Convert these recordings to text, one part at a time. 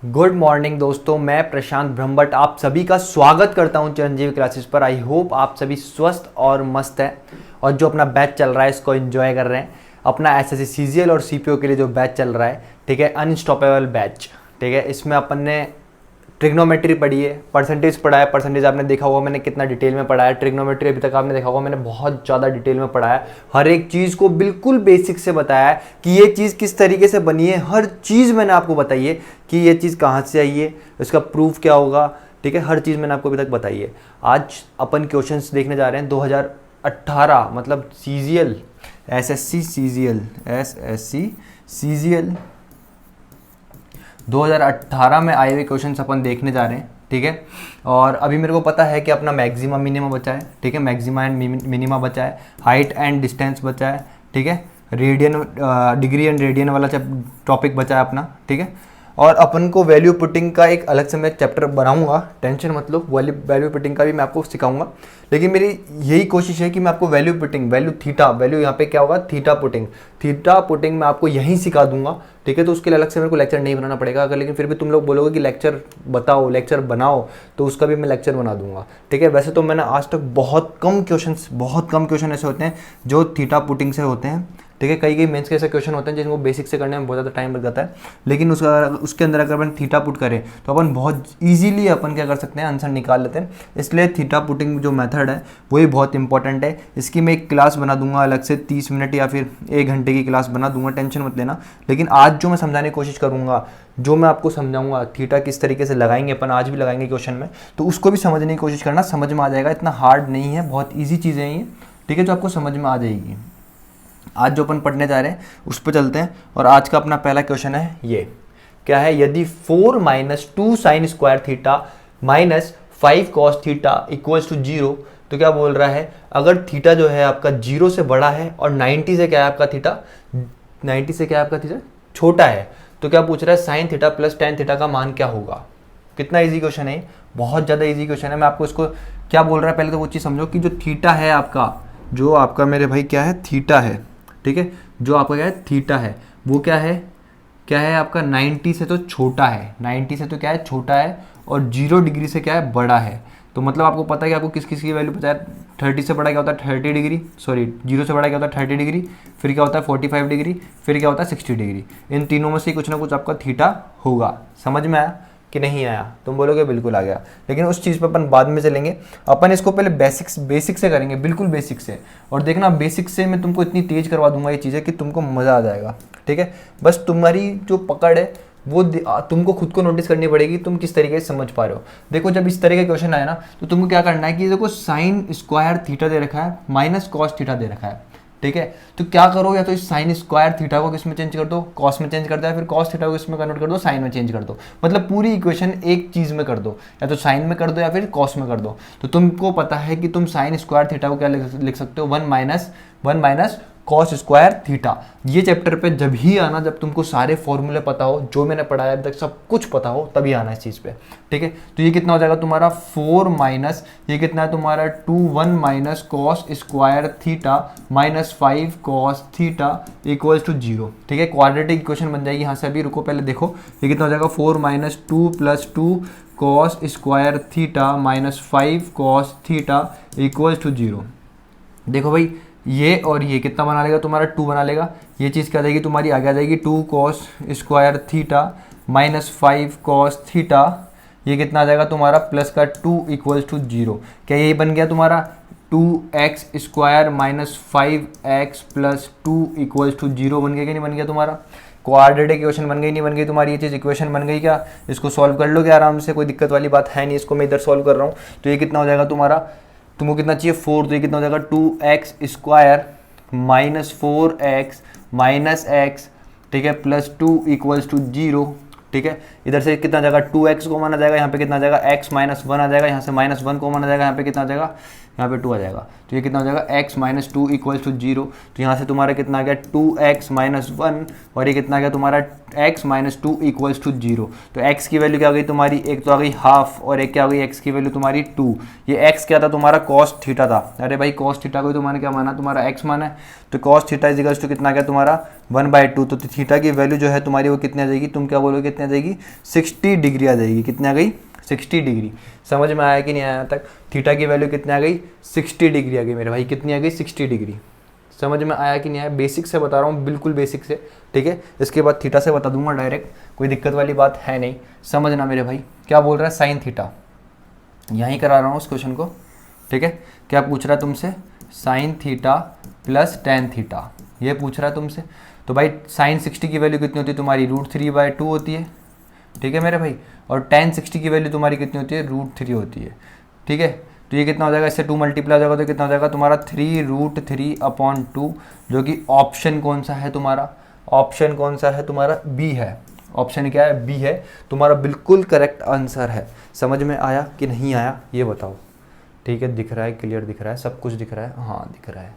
Good morning दोस्तों, मैं प्रशांत ब्रह्मभट्ट आप सभी का स्वागत करता हूं चिरंजीवी क्लासेस पर। आई होप आप सभी स्वस्थ और मस्त हैं और जो अपना बैच चल रहा है इसको एंजॉय कर रहे हैं। अपना एसएससी सीजीएल और सीपीओ के लिए जो बैच चल रहा है, ठीक है, अनस्टॉपेबल बैच, ठीक है। इसमें अपन ने ट्रिग्नोमेट्री पढ़ी है, परसेंटेज पढ़ा है। परसेंटेज आपने देखा होगा मैंने कितना डिटेल में पढ़ा है। ट्रिग्नोमेट्री अभी तक आपने देखा होगा मैंने बहुत ज़्यादा डिटेल में पढ़ा है। हर एक चीज़ को बिल्कुल बेसिक से बताया है कि ये चीज़ किस तरीके से बनी है। हर चीज़ मैंने आपको बताई है कि ये चीज़ कहाँ से आई है, इसका प्रूफ क्या होगा, ठीक है। हर चीज़ मैंने आपको अभी तक बताई है। आज अपन क्वेश्चंस देखने जा रहे हैं 2018 मतलब सीजीएल, एसएससी सीजीएल 2018 में आए हुए क्वेश्चन अपन देखने जा रहे हैं, ठीक है। और अभी मेरे को पता है कि अपना मैक्सिमा मिनिमा बचा है, ठीक है, मैक्सिमा एंड मिनिमा बचा है, हाइट एंड डिस्टेंस बचा है, ठीक है, रेडियन डिग्री एंड रेडियन वाला टॉपिक बचा है अपना, ठीक है। और अपन को वैल्यू पुटिंग का एक अलग से मैं चैप्टर बनाऊंगा, टेंशन मत लो, वैल्यू पुटिंग का भी मैं आपको सिखाऊंगा। लेकिन मेरी यही कोशिश है कि मैं आपको value putting, value theta, value यहाँ पे क्या होगा, थीटा पुटिंग मैं आपको यहीं सिखा दूंगा, ठीक है। तो उसके लिए अलग से मेरे को लेक्चर नहीं बनाना पड़ेगा। अगर लेकिन फिर भी तुम लोग बोलोगे कि लेक्चर बताओ, लेक्चर बनाओ, तो उसका भी मैं लेक्चर बना दूंगा, ठीक है। वैसे तो मैंने आज तक बहुत कम क्वेश्चन ऐसे होते हैं जो थीटा पुटिंग से होते हैं, ठीक है। कई मेंस के ऐसे क्वेश्चन होते हैं जिनको बेसिक से करने में बहुत ज़्यादा टाइम लग जाता है, लेकिन उसके अंदर अगर अपन थीटा पुट करें तो अपन बहुत ईजीली अपन क्या कर सकते हैं, आंसर निकाल लेते हैं। इसलिए थीटा पुटिंग जो मेथड है वही बहुत इंपॉर्टेंट है। इसकी मैं एक क्लास बना दूंगा अलग से, 30 मिनट या फिर 1 घंटे की क्लास बना दूंगा, टेंशन मत लेना। लेकिन आज जो मैं समझाने की कोशिश करूंगा, जो मैं आपको समझाऊंगा थीटा किस तरीके से लगाएंगे, अपन आज भी लगाएंगे क्वेश्चन में, तो उसको भी समझने की कोशिश करना, समझ में आ जाएगा। इतना हार्ड नहीं है, बहुत ईजी चीज़ें हैं ये, ठीक है, जो आपको समझ में आ जाएगी। आज जो अपन पढ़ने जा रहे हैं उस पर चलते हैं। और आज का अपना पहला क्वेश्चन है, ये क्या है, यदि 4 - 2 sin square theta minus 5 cos theta equals to 0, तो क्या बोल रहा है, अगर थीटा जो है आपका 0 से बड़ा है और 90 से क्या है आपका थीटा, 90 से क्या है आपका थीटा छोटा है, तो क्या पूछ रहा है, sine theta plus tan theta का मान क्या होगा। कितना इजी क्वेश्चन है, बहुत ज़्यादा इजी क्वेश्चन है। मैं आपको इसको क्या बोल रहा है, पहले तो वो चीज़ समझो कि जो थीटा है आपका, जो आपका मेरे भाई क्या है, थीटा है, ठीक है, जो आपका क्या है थीटा है, वो क्या है आपका 90 से तो छोटा है, 90 से तो क्या है छोटा है, और 0 डिग्री से क्या है बड़ा है। तो मतलब आपको पता है कि आपको किस किस की वैल्यू पता है। 30 से बड़ा क्या होता है 30 डिग्री, सॉरी 0 से बड़ा क्या होता है 30 डिग्री, फिर क्या होता है 45 डिग्री, फिर क्या होता है 60 डिग्री। इन तीनों में से कुछ ना कुछ आपका थीटा होगा। समझ में आया कि नहीं आया? तुम बोलोगे बिल्कुल आ गया, लेकिन उस चीज़ पर अपन बाद में चलेंगे। अपन इसको पहले बेसिक से करेंगे, बिल्कुल बेसिक से। और देखना बेसिक से मैं तुमको इतनी तेज करवा दूंगा ये चीज़ें कि तुमको मज़ा आ जाएगा, ठीक है। बस तुम्हारी जो पकड़ है वो तुमको खुद को नोटिस करनी पड़ेगी, तुम किस तरीके से समझ पा रहे हो। देखो जब इस तरह के क्वेश्चन आए ना, तो तुमको क्या करना है कि देखो साइन स्क्वायर थीटा दे रखा है माइनस कॉस थीटा दे रखा है, ठीक है। तो क्या करो, या तो इस साइन स्क्वायर थीटा को किस में चेंज कर दो, कॉस में चेंज कर दो, या फिर कॉस थीटा को इसमें कन्वर्ट कर दो, साइन में चेंज कर दो। मतलब पूरी इक्वेशन एक चीज में कर दो, या तो साइन में कर दो या फिर कॉस में कर दो। तो तुमको पता है कि तुम साइन स्क्वायर थीटा को क्या लिख सकते हो, one minus cos square theta. ये चैप्टर पे जब ही आना, जब तुमको सारे फॉर्मूले पता हो, जो मैंने पढ़ाया अभी तक सब कुछ पता हो, तभी आना इस चीज़ पे, ठीक है। तो ये कितना हो जाएगा तुम्हारा 4 माइनस, ये कितना है तुम्हारा 1 minus cos square theta minus 5 cos theta equals to 0, ठीक है। क्वाड्रेटिक इक्वेशन बन जाएगी यहाँ से। अभी रुको पहले देखो, ये कितना हो जाएगा 4 minus 2 plus 2 cos square theta minus 5 cos theta equals to 0। देखो भाई, ये और ये कितना बना लेगा तुम्हारा 2 बना लेगा। ये चीज़ क्या जाएगी तुम्हारी, आगे आ जाएगी 2 cos square theta minus 5 cos theta, ये कितना आ जाएगा तुम्हारा प्लस का 2 इक्वल्स टू 0। क्या यही बन गया तुम्हारा 2x square minus 5x plus 2 equals to 0 बन गया कि नहीं बन गया तुम्हारा। क्वाड्रेटिक इक्वेशन बन गई नहीं बन गई तुम्हारी, ये चीज़ इक्वेशन बन गई क्या। इसको सॉल्व कर लोगे आराम से, कोई दिक्कत वाली बात है नहीं। इसको मैं इधर सॉल्व कर रहा हूँ, तो ये कितना हो जाएगा तुम्हारा, तुमको कितना चाहिए 4, तो ये कितना हो जाएगा 2x square minus 4x minus x, ठीक है, प्लस 2 इक्वल्स टू 0, ठीक है। इधर से कितना जाएगा 2x को माना जाएगा, यहाँ पे कितना आ जाएगा x माइनस 1 आ जाएगा, यहाँ से माइनस 1 को माना जाएगा, यहाँ पे कितना आ जाएगा, यहाँ पे 2 आ जाएगा। तो ये कितना हो जाएगा x माइनस 2 इक्वल्स टू 0। तो यहाँ से तुम्हारा कितना आ गया 2x माइनस 1, और ये कितना आ गया तुम्हारा x माइनस 2 इक्वल्स टू 0। तो x की वैल्यू क्या आ गई तुम्हारी, एक तो आ गई हाफ, और एक क्या आ गई x की वैल्यू तुम्हारी 2। ये x क्या था तुम्हारा, cos थीटा था। अरे भाई cos थीटा को तुम्हारे क्या माना, तुम्हारा x माना है। तो cos theta is equals to कितना आ गया तुम्हारा 1/2। तो थीटा की वैल्यू जो है तुम्हारी वो कितनी आ जाएगी, तुम क्या बोलोगे कितनी आ जाएगी 60 डिग्री आ जाएगी। कितनी आ गई? 60 डिग्री। समझ में आया कि नहीं आया तक? थीटा की वैल्यू कितनी आ गई? 60 डिग्री आ गई मेरे भाई। कितनी आ गई? 60 डिग्री। समझ में आया कि नहीं आया? बेसिक से बता रहा हूँ, बिल्कुल बेसिक से, ठीक है। इसके बाद थीटा से बता दूंगा डायरेक्ट, कोई दिक्कत वाली बात है नहीं। समझना मेरे भाई, क्या बोल रहा है? साइन थीटा, यहीं करा रहा हूँ उस क्वेश्चन को, ठीक है। क्या पूछ रहा है तुमसे? Sign theta plus tan theta, ये पूछ रहा है तुमसे। तो भाई साइन 60 की वैल्यू कितनी होती है तुम्हारी? √3/2 होती है, ठीक है मेरे भाई। और टेन 60 की वैल्यू तुम्हारी कितनी होती है? √3 होती है, ठीक है। तो ये कितना हो जाएगा? इससे 2 मल्टीप्लाई हो जाएगा तो कितना हो जाएगा तुम्हारा? 3√3/2, जो कि ऑप्शन कौन सा है तुम्हारा? ऑप्शन कौन सा है तुम्हारा? बी है। ऑप्शन क्या है? बी है तुम्हारा, बिल्कुल करेक्ट आंसर है। समझ में आया कि नहीं आया ये बताओ, ठीक है। दिख रहा है? क्लियर दिख रहा है? सब कुछ दिख रहा है? हाँ दिख रहा है,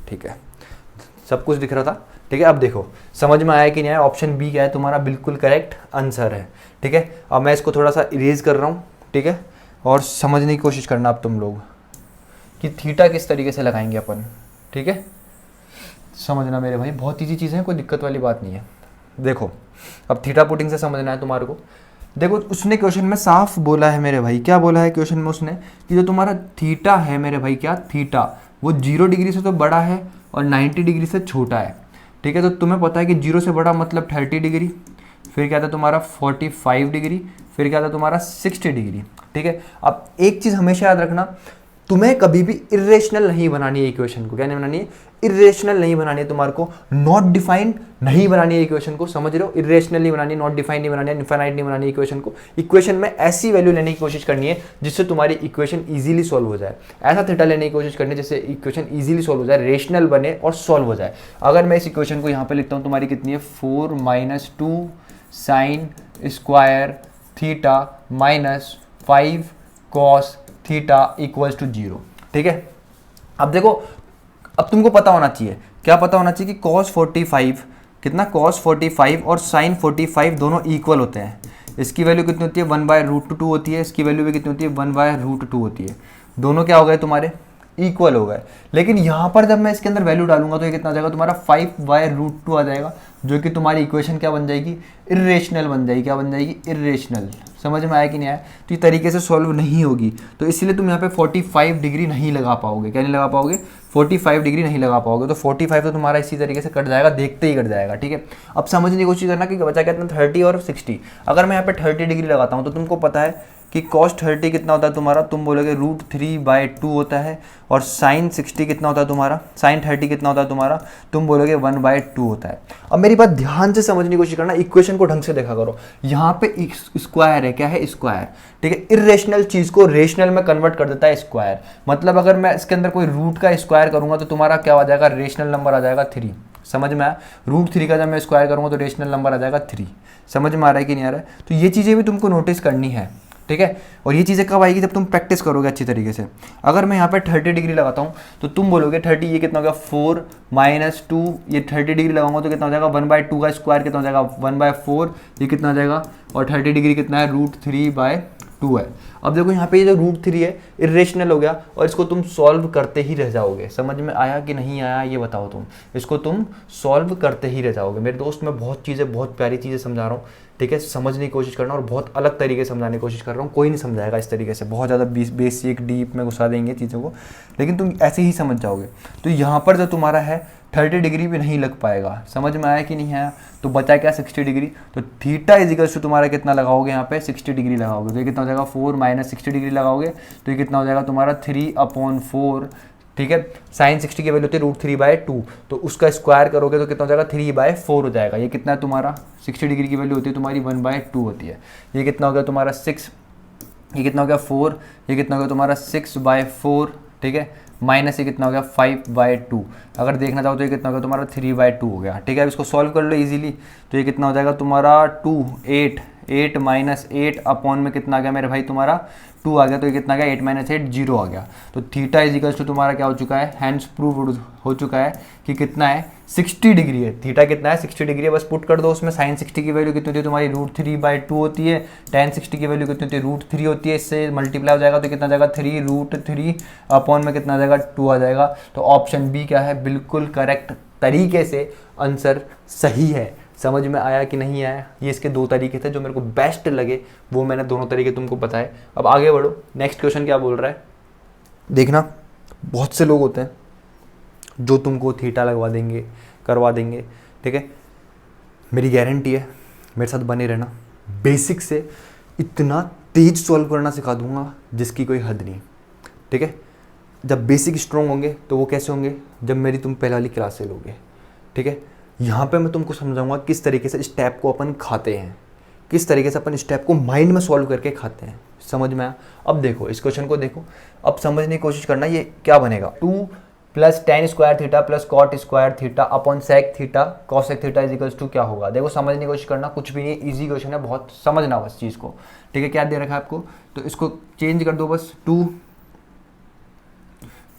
ठीक है। सब कुछ दिख रहा था, ठीक है। अब देखो समझ में आया कि नहीं आया? ऑप्शन बी क्या है तुम्हारा? बिल्कुल करेक्ट आंसर है, ठीक है। अब मैं इसको थोड़ा सा इरेज कर रहा हूँ, ठीक है। और समझने की कोशिश करना अब तुम लोग कि थीटा किस तरीके से लगाएंगे अपन, ठीक है। समझना मेरे भाई, बहुत ईजी चीज़ है, कोई दिक्कत वाली बात नहीं है। देखो अब थीटा पुटिंग से समझना है तुम्हारे को। देखो उसने क्वेश्चन में साफ बोला है मेरे भाई, क्या बोला है क्वेश्चन में उसने? कि जो तुम्हारा थीटा है मेरे भाई, क्या थीटा, वो 0 डिग्री से तो बड़ा है और 90 डिग्री से छोटा है, ठीक है। तो तुम्हें पता है कि 0 से बड़ा मतलब 30 डिग्री, फिर क्या था तुम्हारा 45 डिग्री, फिर क्या था तुम्हारा 60 डिग्री, ठीक है। अब एक चीज़ हमेशा याद रखना, तुम्हें कभी भी इरेशनल नहीं बनानी है इक्वेशन को। क्या नहीं बनानी है? इरेशनल नहीं बनानी है तुम्हारे को, नॉट डिफाइंड नहीं बनानी है इक्वेशन को, समझ रहे हो। इरेशनल नहीं बनानी है, नॉट डिफाइंड नहीं बनानी है, इनफाइनाइट नहीं बनानी है इक्वेशन को। इक्वेशन में ऐसी वैल्यू लेने की कोशिश करनी है जिससे तुम्हारी इक्वेशन इजीली सॉल्व हो जाए। ऐसा थीटा लेने की कोशिश करनी है जिससे इक्वेशन इजीली सॉल्व हो जाए, रेशनल बने और सॉल्व हो जाए। अगर मैं इस इक्वेशन को यहाँ पे लिखता हूँ, तुम्हारी कितनी है? 4 - 2 sine square theta minus 5 cos theta equals to 0, ठीक है। अब देखो, अब तुमको पता होना चाहिए, क्या पता होना चाहिए कि cos 45 कितना? cos 45 और sin 45 दोनों इक्वल होते हैं। इसकी वैल्यू कितनी होती है? 1/√2 होती है, इसकी वैल्यू भी कितनी होती है? 1/√2 होती है। दोनों क्या हो गए तुम्हारे? इक्वल हो गए। लेकिन यहाँ पर जब मैं इसके अंदर वैल्यू डालूंगा तो ये कितना आ जाएगा तुम्हारा? 5/√2 आ जाएगा, जो कि तुम्हारी इक्वेशन क्या बन जाएगी? इर्रेशनल बन जाएगी। क्या बन जाएगी? इर्रेशनल। समझ में आया कि नहीं आया? तो ये तरीके से सॉल्व नहीं होगी, तो इसलिए तुम यहाँ पे 45 डिग्री नहीं लगा पाओगे। क्या नहीं लगा पाओगे? 45 डिग्री नहीं लगा पाओगे। तो 45 तो तुम्हारा इसी तरीके से कट जाएगा, देखते ही कट जाएगा, ठीक है। अब समझने की कोशिश करना कि बचा क्या? 30 और 60। अगर मैं यहाँ पे 30 डिग्री लगाता हूँ तो तुमको पता है कि cos 30 कितना होता है तुम्हारा? तुम बोलोगे √3/2 होता है। और sin 60 कितना होता है तुम्हारा? sin 30 कितना होता है तुम्हारा? तुम बोलोगे 1/2 होता है। अब मेरी बात ध्यान से समझने की कोशिश करना, इक्वेशन को ढंग से देखा करो। यहाँ पे स्क्वायर है, क्या है? स्क्वायर, ठीक है। इरेशनल चीज को रेशनल में कन्वर्ट कर देता है स्क्वायर। मतलब अगर मैं इसके अंदर कोई रूट का स्क्वायर करूंगा तो तुम्हारा क्या आ जाएगा? रेशनल नंबर आ जाएगा 3। समझ में आया? √3 का जब मैं स्क्वायर करूंगा तो रेशनल नंबर आ जाएगा 3। समझ में आ रहा है कि नहीं आ रहा है? तो ये चीजें भी तुमको नोटिस करनी है, ठीक है। और ये चीज़ें कब आएगी? जब तुम प्रैक्टिस करोगे अच्छी तरीके से। अगर मैं यहाँ पे 30 डिग्री लगाता हूँ तो तुम बोलोगे 30, ये कितना हो गया? 4 - 2, ये 30 डिग्री लगाऊंगा तो कितना हो जाएगा? 1/2 का स्क्वायर कितना हो जाएगा? 1/4, ये कितना हो जाएगा? और 30 डिग्री कितना है? √3/2 है। अब देखो यहाँ पे ये जो √3 है इरेशनल हो गया और इसको तुम सॉल्व करते ही रह जाओगे। समझ में आया कि नहीं आया ये बताओ तुम? इसको तुम सॉल्व करते ही रह जाओगे मेरे दोस्त। मैं बहुत चीज़ें, बहुत प्यारी चीज़ें समझा रहा हूँ, ठीक है। समझने की कोशिश करना, और बहुत अलग तरीके से समझाने की कोशिश कर रहा हूँ। कोई नहीं समझाएगा इस तरीके से, बहुत ज़्यादा बेसिक डीप में घुसा देंगे चीज़ों को, लेकिन तुम ऐसे ही समझ जाओगे। तो यहाँ पर जो तुम्हारा है 30 डिग्री भी नहीं लग पाएगा। समझ में आया कि नहीं आया? तो बचा क्या? 60 डिग्री। तो थीटा इजिकल्स टू तुम्हारा कितना लगाओगे यहाँ पे? 60 डिग्री लगाओगे तो ये कितना हो जाएगा? 4 - 60 डिग्री लगाओगे तो ये कितना हो जाएगा तुम्हारा? 3/4, ठीक है। sin 60 की वैल्यू होती है √3/2, तो उसका स्क्वायर करोगे तो कितना हो जाएगा? 3/4 हो जाएगा। ये कितना है तुम्हारा? 60 डिग्री की वैल्यू होती है तुम्हारी 1/2 होती है। ये कितना हो गया तुम्हारा? 6। ये कितना हो गया? 4। ये कितना हो गया तुम्हारा? 6/4, ठीक है। माइनस ये कितना हो गया? 5/2। अगर देखना चाहो तो ये कितना हो गया तुम्हारा? 3/2 हो गया, ठीक है। अब इसको सॉल्व कर लो इजीली, तो ये कितना हो जाएगा तुम्हारा? 8 - 8 अपॉन में कितना आ गया मेरे भाई? तुम्हारा 2 आ गया। तो ये कितना आ गया? 8 - 8 0 आ गया। तो थीटा इजिकल्स टू तुम्हारा क्या हो चुका है? हैंड्स प्रूव हो चुका है कि कितना है? 60 डिग्री है। थीटा कितना है? 60 डिग्री है। बस पुट कर दो उसमें। sin 60 की वैल्यू कितनी होती है तुम्हारी? √3/2 होती है। tan 60 की वैल्यू कितनी होती है? √3 होती है। इससे मल्टीप्लाई हो जाएगा तो कितना जाएगा? 3√3 अपॉन में कितना आ जाएगा? 2 आ जाएगा। तो ऑप्शन बी क्या है? बिल्कुल करेक्ट तरीके से आंसर सही है। समझ में आया कि नहीं आया? ये इसके दो तरीके थे जो मेरे को बेस्ट लगे, वो मैंने दोनों तरीके तुमको बताए। अब आगे बढ़ो, नेक्स्ट क्वेश्चन क्या बोल रहा है देखना। बहुत से लोग होते हैं जो तुमको थीटा लगवा देंगे, करवा देंगे, ठीक है। मेरी गारंटी है, मेरे साथ बने रहना, बेसिक से इतना तेज सॉल्व करना सिखा दूंगा जिसकी कोई हद नहीं, ठीक है। जब बेसिक स्ट्रॉन्ग होंगे तो वो कैसे होंगे, जब मेरी तुम पहले वाली क्लास से लोगे, ठीक है। यहाँ पे मैं तुमको समझाऊंगा किस तरीके से स्टेप को अपन खाते हैं, किस तरीके से अपन स्टेप को माइंड में सॉल्व करके खाते हैं। समझ में आया? अब देखो इस क्वेश्चन को देखो, अब समझने की कोशिश करना ये क्या बनेगा। 2 + tan square theta + cot square theta upon sec theta cosec theta equals to क्या होगा। देखो समझने की कोशिश करना, कुछ भी नहीं, इजी क्वेश्चन है, बहुत समझना बस चीज़ को, ठीक है। क्या दे रखा है आपको, तो इसको चेंज कर दो बस। 2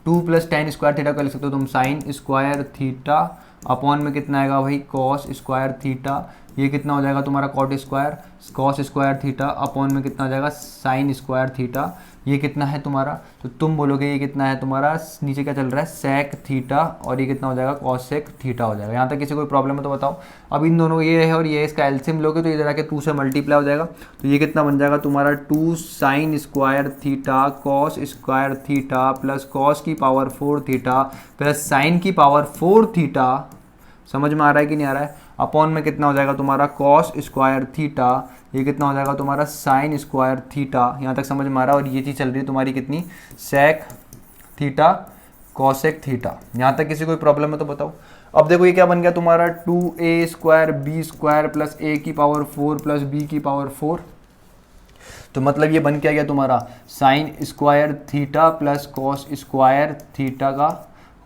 + tan स्क्वायर थीटा का लिख सकते हो तुम sin स्क्वायर थीटा अपॉन में कितना आएगा भाई cos स्क्वायर थीटा, ये कितना हो जाएगा तुम्हारा cot square cos square theta upon में कितना हो जाएगा sin स्क्वायर थीटा, ये कितना है तुम्हारा, तो तुम बोलोगे ये कितना है तुम्हारा, नीचे क्या चल रहा है sec थीटा, और ये कितना हो जाएगा cosec थीटा हो जाएगा। यहाँ तक किसी कोई प्रॉब्लम है तो बताओ। अब इन दोनों ये है और ये इसका एलसीएम लोगे तो इधर आके 2 से मल्टीप्लाई हो जाएगा, तो ये कितना बन जाएगा तुम्हारा 2 sin square theta cos square theta plus cos की पावर 4 थीटा प्लस sin की पावर 4 थीटा। समझ में आ रहा है कि नहीं आ रहा है? अपॉन में कितना हो जाएगा तुम्हारा cos स्क्वायर थीटा, ये कितना हो जाएगा तुम्हारा sin स्क्वायर थीटा। यहाँ तक समझ में आ रहा है? और ये चीज़ चल रही है तुम्हारी कितनी, sec थीटा cosec थीटा। यहाँ तक किसी कोई प्रॉब्लम है तो बताओ। अब देखो ये क्या बन गया तुम्हारा 2a square b square plus a की पावर 4 प्लस b की पावर 4, तो मतलब ये बन क्या गया तुम्हारा sin square theta plus cos square theta का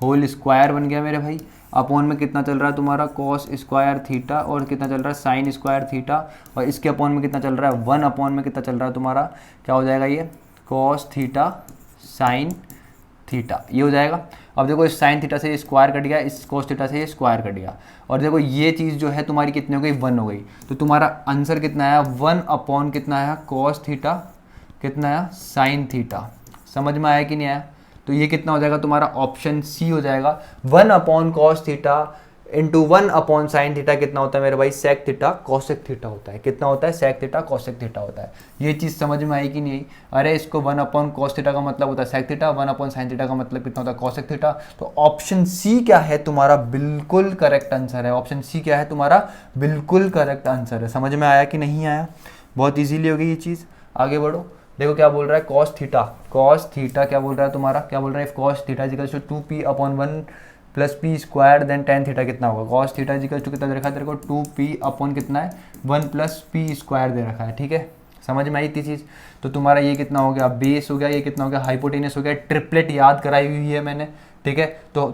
होल स्क्वायर बन गया मेरे भाई। अपॉन में कितना चल रहा है तुम्हारा cos स्क्वायर थीटा और कितना चल रहा है sin स्क्वायर थीटा, और इसके अपॉन में कितना चल रहा है 1 अपॉन में कितना चल रहा है तुम्हारा, क्या हो जाएगा ये cos थीटा sin थीटा, ये हो जाएगा। अब देखो इस sin थीटा से ये स्क्वायर कट गया, इस cos थीटा से ये स्क्वायर कट गया, और देखो ये चीज़ जो है तुम्हारी कितनी हो गई 1 हो गई, तो तुम्हारा आंसर कितना आया 1 अपॉन कितना आया cos थीटा, कितना आया sin थीटा। समझ में आया कि नहीं आया? तो ये कितना हो जाएगा तुम्हारा ऑप्शन सी हो जाएगा। 1 upon cos theta into 1 upon sine theta कितना होता है मेरे भाई sec थीटा cosec थीटा होता है। कितना होता है sec थीटा cosec थीटा होता है। ये चीज़ समझ में आई कि नहीं? अरे इसको 1 अपॉन cos थीटा का मतलब होता है sec theta, 1 upon sine theta का मतलब कितना होता है cosec थीटा। तो ऑप्शन सी क्या है तुम्हारा बिल्कुल करेक्ट आंसर है। ऑप्शन सी क्या है तुम्हारा बिल्कुल करेक्ट आंसर है। समझ में आया कि नहीं आया? बहुत ईजीली हो गई ये चीज़। आगे बढ़ो, देखो क्या बोल रहा है cos थीटा क्या बोल रहा है तुम्हारा, क्या बोल रहा है cos theta equals to 2p upon 1 plus p square then tan theta कितना होगा। cos थीटा इजिकल्स टू कितना दे रखा है तेरे को 2p अपॉन कितना है 1 प्लस पी स्क्वायर दे रखा है। ठीक है, समझ में आई थी चीज़। तो तुम्हारा ये कितना हो गया बेस हो गया, ये कितना हो गया हाइपोटेनस हो गया। ट्रिपलेट याद कराई हुई है मैंने, ठीक है। तो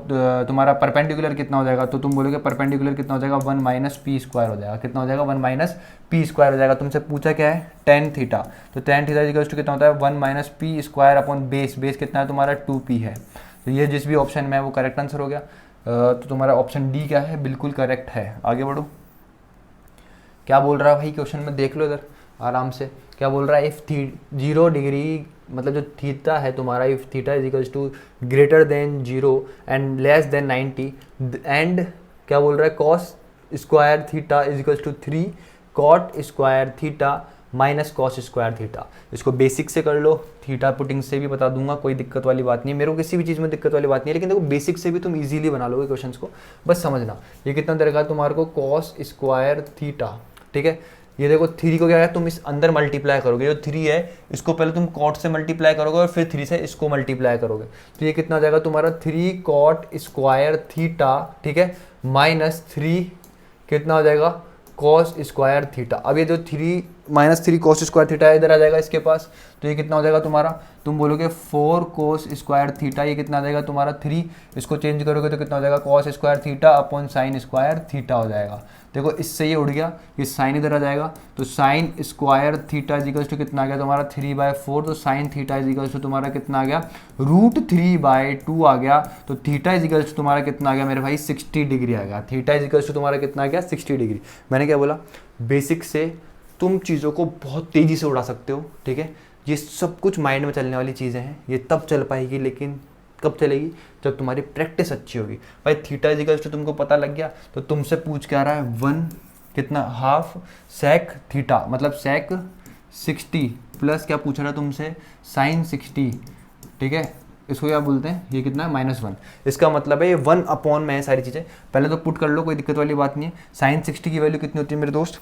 तुम्हारा परपेंडिकुलर कितना हो जाएगा, तो तुम बोलोगे परपेंडिकुलर कितना हो जाएगा 1 माइनस पी स्क्वायर हो जाएगा। कितना हो जाएगा 1 माइनस पी स्क्वायर हो जाएगा। तुमसे पूछा क्या है tan थीटा, तो tan थीटा इक्वल्स टू कितना होता है 1 minus P square upon base. Base कितना है तुम्हारा 2p है। तो ये जिस भी ऑप्शन में है वो करेक्ट आंसर हो गया। तो तुम्हारा ऑप्शन डी क्या है बिल्कुल करेक्ट है। आगे बढ़ो, क्या बोल रहा है भाई क्वेश्चन में देख लो इधर आराम से। क्या बोल रहा है इफ 0 डिग्री मतलब जो थीटा है तुम्हारा, if theta is equals to greater than 0 and less than 90 and क्या बोल रहा है cos square theta is equals to 3 cot square theta minus cos square theta. इसको बेसिक से कर लो, थीटा पुटिंग से भी बता दूंगा, कोई दिक्कत वाली बात नहीं है। मेरे को किसी भी चीज़ में दिक्कत वाली बात नहीं है, लेकिन देखो बेसिक से भी तुम इजीली बना लोगे क्वेश्चंस को, बस समझना। ये कितना दे रखा है तुम्हारे को कॉस स्क्वायर थीटा, ठीक है। ये देखो 3 को क्या है तुम इस अंदर मल्टीप्लाई करोगे, जो 3 है इसको पहले तुम कॉट से मल्टीप्लाई करोगे और फिर 3 से इसको मल्टीप्लाई करोगे। तो ये कितना हो जाएगा तुम्हारा 3 कॉट स्क्वायर थीटा, ठीक है, माइनस 3 कितना हो जाएगा कॉस स्क्वायर थीटा। अब ये जो 3 माइनस 3 कॉस स्क्वायर थीटा इधर आ जाएगा इसके पास, तो ये कितना हो जाएगा तुम्हारा, तुम बोलोगे 4 कोस स्क्वायर थीटा, ये कितना आ जाएगा तुम्हारा 3। इसको चेंज करोगे तो कितना हो जाएगा cos square theta upon sine square theta हो जाएगा। देखो इससे ये उड़ गया, ये साइन इधर आ जाएगा, तो sine square theta equals to कितना आ गया तुम्हारा 3/4। तो साइन थीटा इजिकल्स टू तुम्हारा कितना आ गया √3/2 आ गया। तो थीटा इजिकल्स टू तुम्हारा कितना आ गया मेरे भाई 60 डिग्री आ गया। थीटा इजिकल्स टू तुम्हारा कितना आ गया 60 डिग्री। मैंने क्या बोला, बेसिक से तुम चीज़ों को बहुत तेज़ी से उड़ा सकते हो, ठीक है। ये सब कुछ माइंड में चलने वाली चीज़ें हैं, ये तब चल पाएगी, लेकिन कब चलेगी जब तुम्हारी प्रैक्टिस अच्छी होगी। भाई थीटा इजिकल्स टू तुमको पता लग गया, तो तुमसे पूछ के आ रहा है 1 कितना, हाफ सेक थीटा, मतलब सेक 60 प्लस क्या पूछ रहा है तुमसे, साइन 60, ठीक है, इसको क्या बोलते हैं, ये कितना है -1। इसका मतलब है ये 1 अपॉन में है सारी चीज़ें। पहले तो पुट कर लो, कोई दिक्कत वाली बात नहीं है। साइन 60 की वैल्यू कितनी होती है मेरे दोस्त,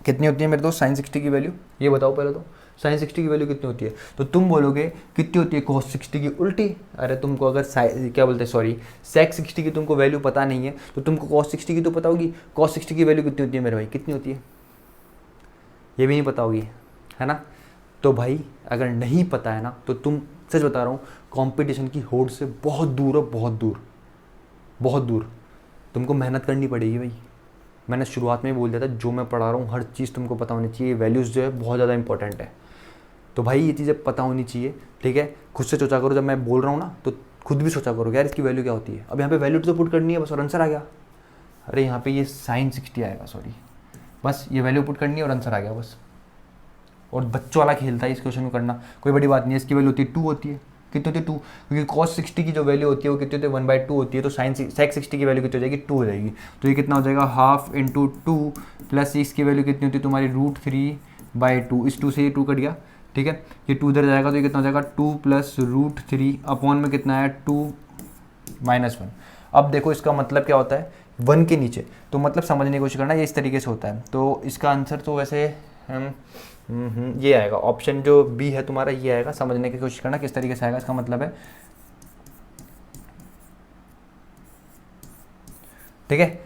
कितनी होती है मेरे दोस्त साइन 60 की वैल्यू, ये बताओ पहले तो, साइन 60 की वैल्यू कितनी होती है। तो तुम बोलोगे कितनी होती है cos 60 की उल्टी। अरे तुमको अगर क्या बोलते हैं, सॉरी, sec 60 की तुमको वैल्यू पता नहीं है तो तुमको cos 60 की तो पता होगी। cos 60 की वैल्यू कितनी होती है मेरे भाई, कितनी होती है, ये भी नहीं पता होगी, है ना। तो भाई अगर नहीं पता है ना तो तुम, सच बता रहा हूँ, कंपटीशन की होड़ से बहुत दूर हो, बहुत दूर, बहुत दूर। तुमको मेहनत करनी पड़ेगी भाई। मैंने शुरुआत में ही बोल दिया था, जो मैं पढ़ा रहा हूँ हर चीज़ तुमको पता होनी चाहिए। वैल्यूज़ जो है बहुत ज़्यादा इंपॉर्टेंट है। तो भाई ये चीज़ें पता होनी चाहिए, ठीक है। खुद से सोचा करो, जब मैं बोल रहा हूँ ना तो खुद भी सोचा करो यार इसकी वैल्यू क्या होती है। अब यहाँ पे वैल्यू तो पुट करनी है बस, और आंसर आ गया। अरे यहाँ पे ये साइन 60 आएगा, सॉरी, बस ये वैल्यू पुट करनी है और आंसर आ गया बस। और बच्चों वाला खेलता है इस क्वेश्चन को करना, कोई बड़ी बात नहीं है। इसकी वैल्यू होती है 2 होती है, कितनी होती है 2, क्योंकि cos 60 की जो वैल्यू होती है वो कितनी होती है 1/2 होती है। तो साइन sec 60 की वैल्यू कितनी हो जाएगी, 2 हो जाएगी। तो ये कितना हो जाएगा, हाफ इंटू 2 प्लस इसकी वैल्यू कितनी होती है तुम्हारी √3/2। इस 2 से ये 2 कट गया, ठीक है, ये 2 इधर जाएगा तो ये कितना हो जाएगा 2 प्लस √3 अपॉन में कितना है 2 -1। अब देखो इसका मतलब क्या होता है 1 के नीचे, तो मतलब समझने की कोशिश करना, ये इस तरीके से होता है। तो इसका आंसर तो वैसे ये आएगा, ऑप्शन जो बी है तुम्हारा ये आएगा। समझने की कोशिश करना किस तरीके से आएगा, इसका मतलब है, ठीक है,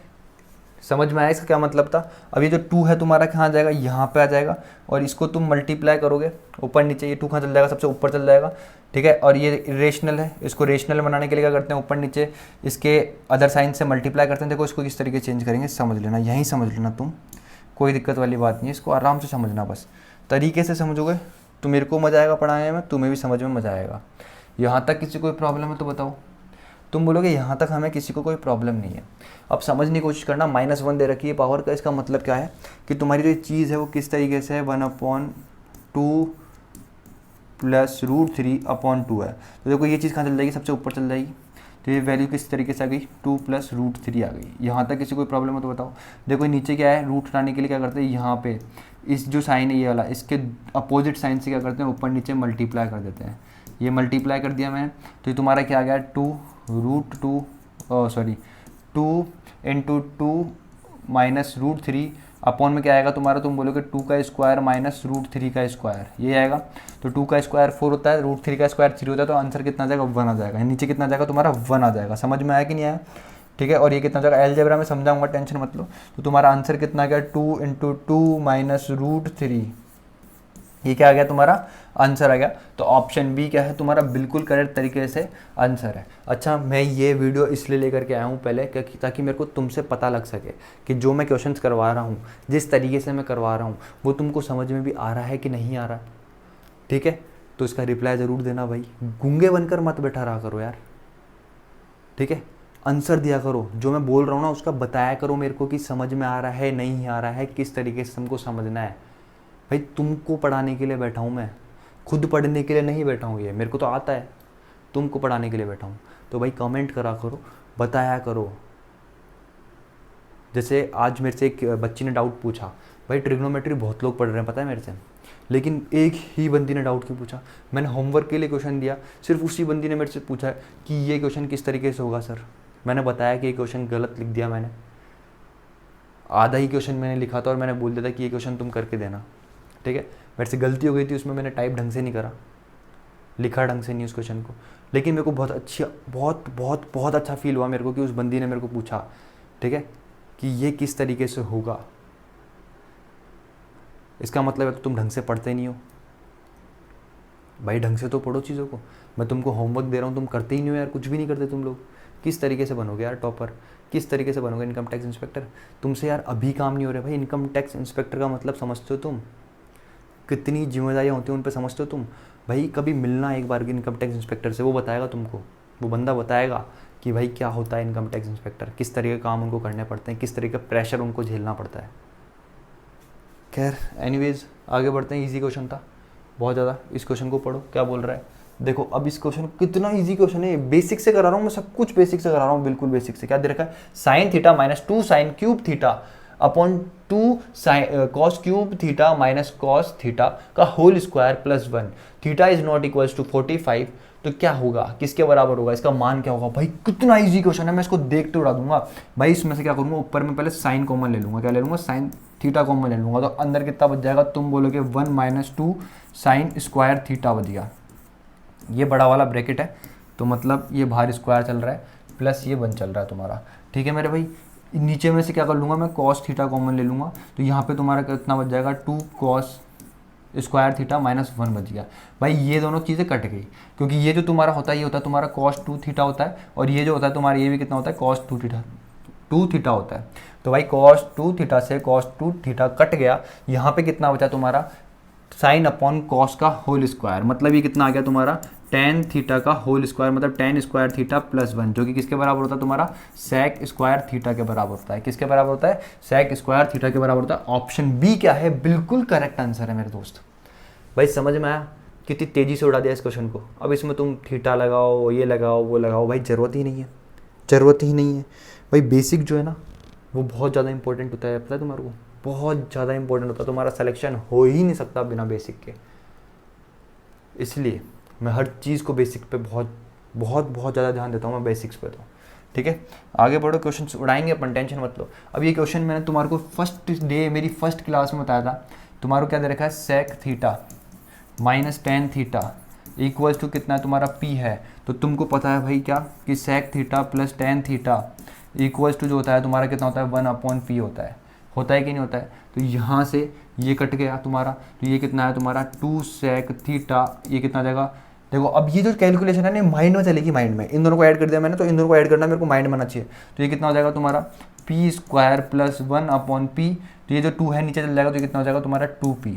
समझ में आया इसका क्या मतलब था। अब ये जो 2 है तुम्हारा कहाँ जाएगा, यहाँ पे आ जाएगा, और इसको तुम मल्टीप्लाई करोगे ऊपर नीचे, ये 2 कहाँ चल जाएगा, सबसे ऊपर चल जाएगा, ठीक है। और ये रेशनल है, इसको रेशनल बनाने के लिए क्या करते हैं, ऊपर नीचे इसके अदर साइन से मल्टीप्लाई करते हैं। देखो इसको किस तरीके से चेंज करेंगे, समझ लेना, यहीं समझ लेना तुम, कोई दिक्कत वाली बात नहीं है, इसको आराम से समझना, बस तरीके से समझोगे तो मेरे को मज़ा आएगा पढ़ाने में, तुम्हें भी समझ में मज़ा आएगा। यहाँ तक किसी को कोई प्रॉब्लम है तो बताओ। तुम बोलोगे यहाँ तक हमें किसी को कोई प्रॉब्लम नहीं है। अब समझने की कोशिश करना, -1 दे रखी है पावर का, इसका मतलब क्या है कि तुम्हारी जो चीज़ है वो किस तरीके से है, 1/2 प्लस √3/2 है। तो देखो ये चीज़ कहाँ चल जाएगी, सबसे ऊपर चल जाएगी। तो ये वैल्यू किस तरीके से आ गई, 2 प्लस √3 आ गई। यहाँ तक किसी कोई प्रॉब्लम है तो बताओ। देखो नीचे क्या है, रूट हटाने के लिए क्या करते हैं, यहाँ पे इस जो साइन है ये वाला, इसके अपोजिट साइन से क्या करते हैं, ऊपर नीचे मल्टीप्लाई कर देते हैं। ये मल्टीप्लाई कर दिया मैंने, तो ये तुम्हारा क्या आ गया, 2 इंटू 2 माइनस √3 अपॉन में क्या आएगा तुम्हारा, तुम बोलोगे 2 का स्क्वायर माइनस √3 का स्क्वायर, ये आएगा। तो 2 का स्क्वायर 4 होता है, √3 का स्क्वायर 3 होता है, तो आंसर कितना आ जाएगा, 1 आ जाएगा। नीचे कितना आ जाएगा तुम्हारा, 1 आ जाएगा। समझ में आया कि नहीं आया, ठीक है। और ये कितना आ जाएगा, अलजेब्रा में समझाऊंगा, टेंशन मत लो। तो तुम्हारा आंसर कितना आ गया, 2 इंटू 2 माइनस √3, ये क्या आ गया तुम्हारा आंसर आ गया। तो ऑप्शन बी क्या है तुम्हारा, बिल्कुल करेक्ट तरीके से आंसर है। अच्छा, मैं ये वीडियो इसलिए लेकर के आया हूँ पहले ताकि मेरे को तुमसे पता लग सके कि जो मैं क्वेश्चंस करवा रहा हूँ, जिस तरीके से मैं करवा रहा हूँ, वो तुमको समझ में भी आ रहा है कि नहीं आ रहा, ठीक है। तो इसका रिप्लाई ज़रूर देना भाई, गूंगे बनकर मत बैठा रहा करो यार, ठीक है। आंसर दिया करो, जो मैं बोल रहा हूँ ना उसका बताया करो मेरे को कि समझ में आ रहा है नहीं आ रहा है, किस तरीके से तुमको समझना है। भाई तुमको पढ़ाने के लिए बैठा हूँ मैं, खुद पढ़ने के लिए नहीं बैठा हूँ, ये मेरे को तो आता है, तुमको पढ़ाने के लिए बैठा हूँ। तो भाई कमेंट करा करो, बताया करो। जैसे आज मेरे से एक बच्ची ने डाउट पूछा, भाई ट्रिग्नोमेट्री बहुत लोग पढ़ रहे हैं पता है मेरे से, लेकिन एक ही बंदी ने डाउट क्यों पूछा। मैंने होमवर्क के लिए क्वेश्चन दिया, सिर्फ उसी बंदी ने मेरे से पूछा कि ये क्वेश्चन किस तरीके से होगा सर। मैंने बताया कि ये क्वेश्चन गलत लिख दिया मैंने, आधा ही क्वेश्चन मैंने लिखा था और मैंने बोल दिया था कि ये क्वेश्चन तुम करके देना, ठीक है। मेरे से गलती हो गई थी उसमें, मैंने टाइप ढंग से नहीं करा, लिखा ढंग से नहीं उस क्वेश्चन को। लेकिन मेरे को बहुत अच्छा, बहुत बहुत बहुत अच्छा फील हुआ मेरे को कि उस बंदी ने मेरे को पूछा, ठीक है, कि ये किस तरीके से होगा। इसका मतलब है तो तुम ढंग से पढ़ते नहीं हो भाई, ढंग से तो पढ़ो चीज़ों को। मैं तुमको होमवर्क दे रहा हूँ, तुम करते ही नहीं हो यार, कुछ भी नहीं करते तुम लोग। किस तरीके से बनोगे यार टॉपर, किस तरीके से बनोगे इनकम टैक्स इंस्पेक्टर। तुमसे यार अभी काम नहीं हो रहा भाई। इनकम टैक्स इंस्पेक्टर का मतलब समझते हो तुम, कितनी जिम्मेदारियाँ होती हैं उन पर समझते हो तुम। भाई कभी मिलना एक बार इनकम टैक्स इंस्पेक्टर से, वो बताएगा तुमको, वो बंदा बताएगा कि भाई क्या होता है इनकम टैक्स इंस्पेक्टर, किस तरीके के काम उनको करने पड़ते हैं, किस तरीके का प्रेशर उनको झेलना पड़ता है। खैर एनीवेज आगे बढ़ते हैं। ईजी क्वेश्चन था बहुत ज़्यादा, इस क्वेश्चन को पढ़ो क्या बोल रहा है। देखो अब इस क्वेश्चन कितना इजी क्वेश्चन है, बेसिक से करा रहा हूँ मैं, सब कुछ बेसिक से करा रहा हूँ, बिल्कुल बेसिक से। क्या दे रखा है, sine theta -2 sine cube theta upon 2 cos cube theta minus cos theta का whole square plus 1, theta is not equals to 45, तो क्या होगा, किसके बराबर होगा, इसका मान क्या होगा। भाई कितना इजी क्वेश्चन है, मैं इसको देखते उड़ा दूंगा। भाई इसमें से क्या करूंगा, ऊपर में पहले साइन कॉमन ले लूंगा, क्या ले लूंगा, साइन थीटा कॉमन ले लूंगा, तो अंदर कितना बच जाएगा, तुम बोलोगे 1 माइनस 2 साइन स्क्वायर थीटा बच गया। ये बड़ा वाला ब्रैकेट है, तो मतलब ये बाहर स्क्वायर चल रहा है प्लस ये 1 चल रहा है तुम्हारा, ठीक है मेरे भाई। नीचे में से क्या कर लूँगा मैं, कॉस थीटा कॉमन ले लूँगा, तो यहाँ पे तुम्हारा कितना बच जाएगा, 2 कॉस स्क्वायर थीटा माइनस 1 बच गया। भाई ये दोनों चीज़ें कट गई, क्योंकि ये जो तुम्हारा होता है ये होता है तुम्हारा कॉस 2 थीटा होता है, और ये जो होता है तुम्हारा ये भी कितना होता है, कॉस 2 थीटा होता है। तो भाई कॉस 2 थीटा से कॉस 2 थीटा कट गया, यहाँ पे कितना बचा तुम्हारा, साइन अपॉन कॉस का होल स्क्वायर, मतलब ये कितना आ गया तुम्हारा, टेन थीटा का होल स्क्वायर, मतलब टेन स्क्वायर थीटा प्लस 1, जो कि किसके बराबर होता है तुम्हारा, सेक स्क्वायर थीटा के बराबर होता है। किसके बराबर होता है, सेक स्क्वायर थीटा के बराबर होता है। ऑप्शन बी क्या है, बिल्कुल करेक्ट आंसर है मेरे दोस्त। भाई समझ में आया, कितनी तेजी से उड़ा दिया इस क्वेश्चन को। अब इसमें तुम थीटा लगाओ, ये लगाओ, वो लगाओ, भाई ज़रूरत ही नहीं है, ज़रूरत ही नहीं है। भाई बेसिक जो है ना वो बहुत ज़्यादा इंपॉर्टेंट होता है, पता है तुम्हारे को, बहुत ज़्यादा इंपॉर्टेंट होता है। तुम्हारा सिलेक्शन हो ही नहीं सकता बिना बेसिक के, इसलिए मैं हर चीज़ को बेसिक पे बहुत बहुत बहुत ज़्यादा ध्यान देता हूँ मैं बेसिक्स पे। तो ठीक है, आगे बढ़ो, क्वेश्चन उड़ाएंगे अपन, टेंशन मत लो। अब ये क्वेश्चन मैंने तुम्हारे को फर्स्ट डे मेरी फर्स्ट क्लास में बताया था। तुम्हारे को क्या दे रखा है, sec theta minus tan theta equals to कितना है तुम्हारा पी है। तो तुमको पता है भाई क्या, कि sec theta plus tan theta equals to जो होता है तुम्हारा कितना होता है, 1 अपॉन पी होता है कि नहीं होता है। तो यहाँ से ये कट गया तुम्हारा, तो ये कितना है तुम्हारा 2 सेक थीटा, ये कितना जाएगा। देखो अब ये जो कैलकुलेशन है ना माइंड में चलेगी, माइंड में इन दोनों को ऐड कर दिया मैंने, तो इन दोनों को ऐड करना मेरे को माइंड में आना चाहिए। तो ये कितना हो जाएगा तुम्हारा P square plus 1 upon P, तो ये जो 2 है नीचे चल जाएगा, तो कितना हो जाएगा तुम्हारा 2p।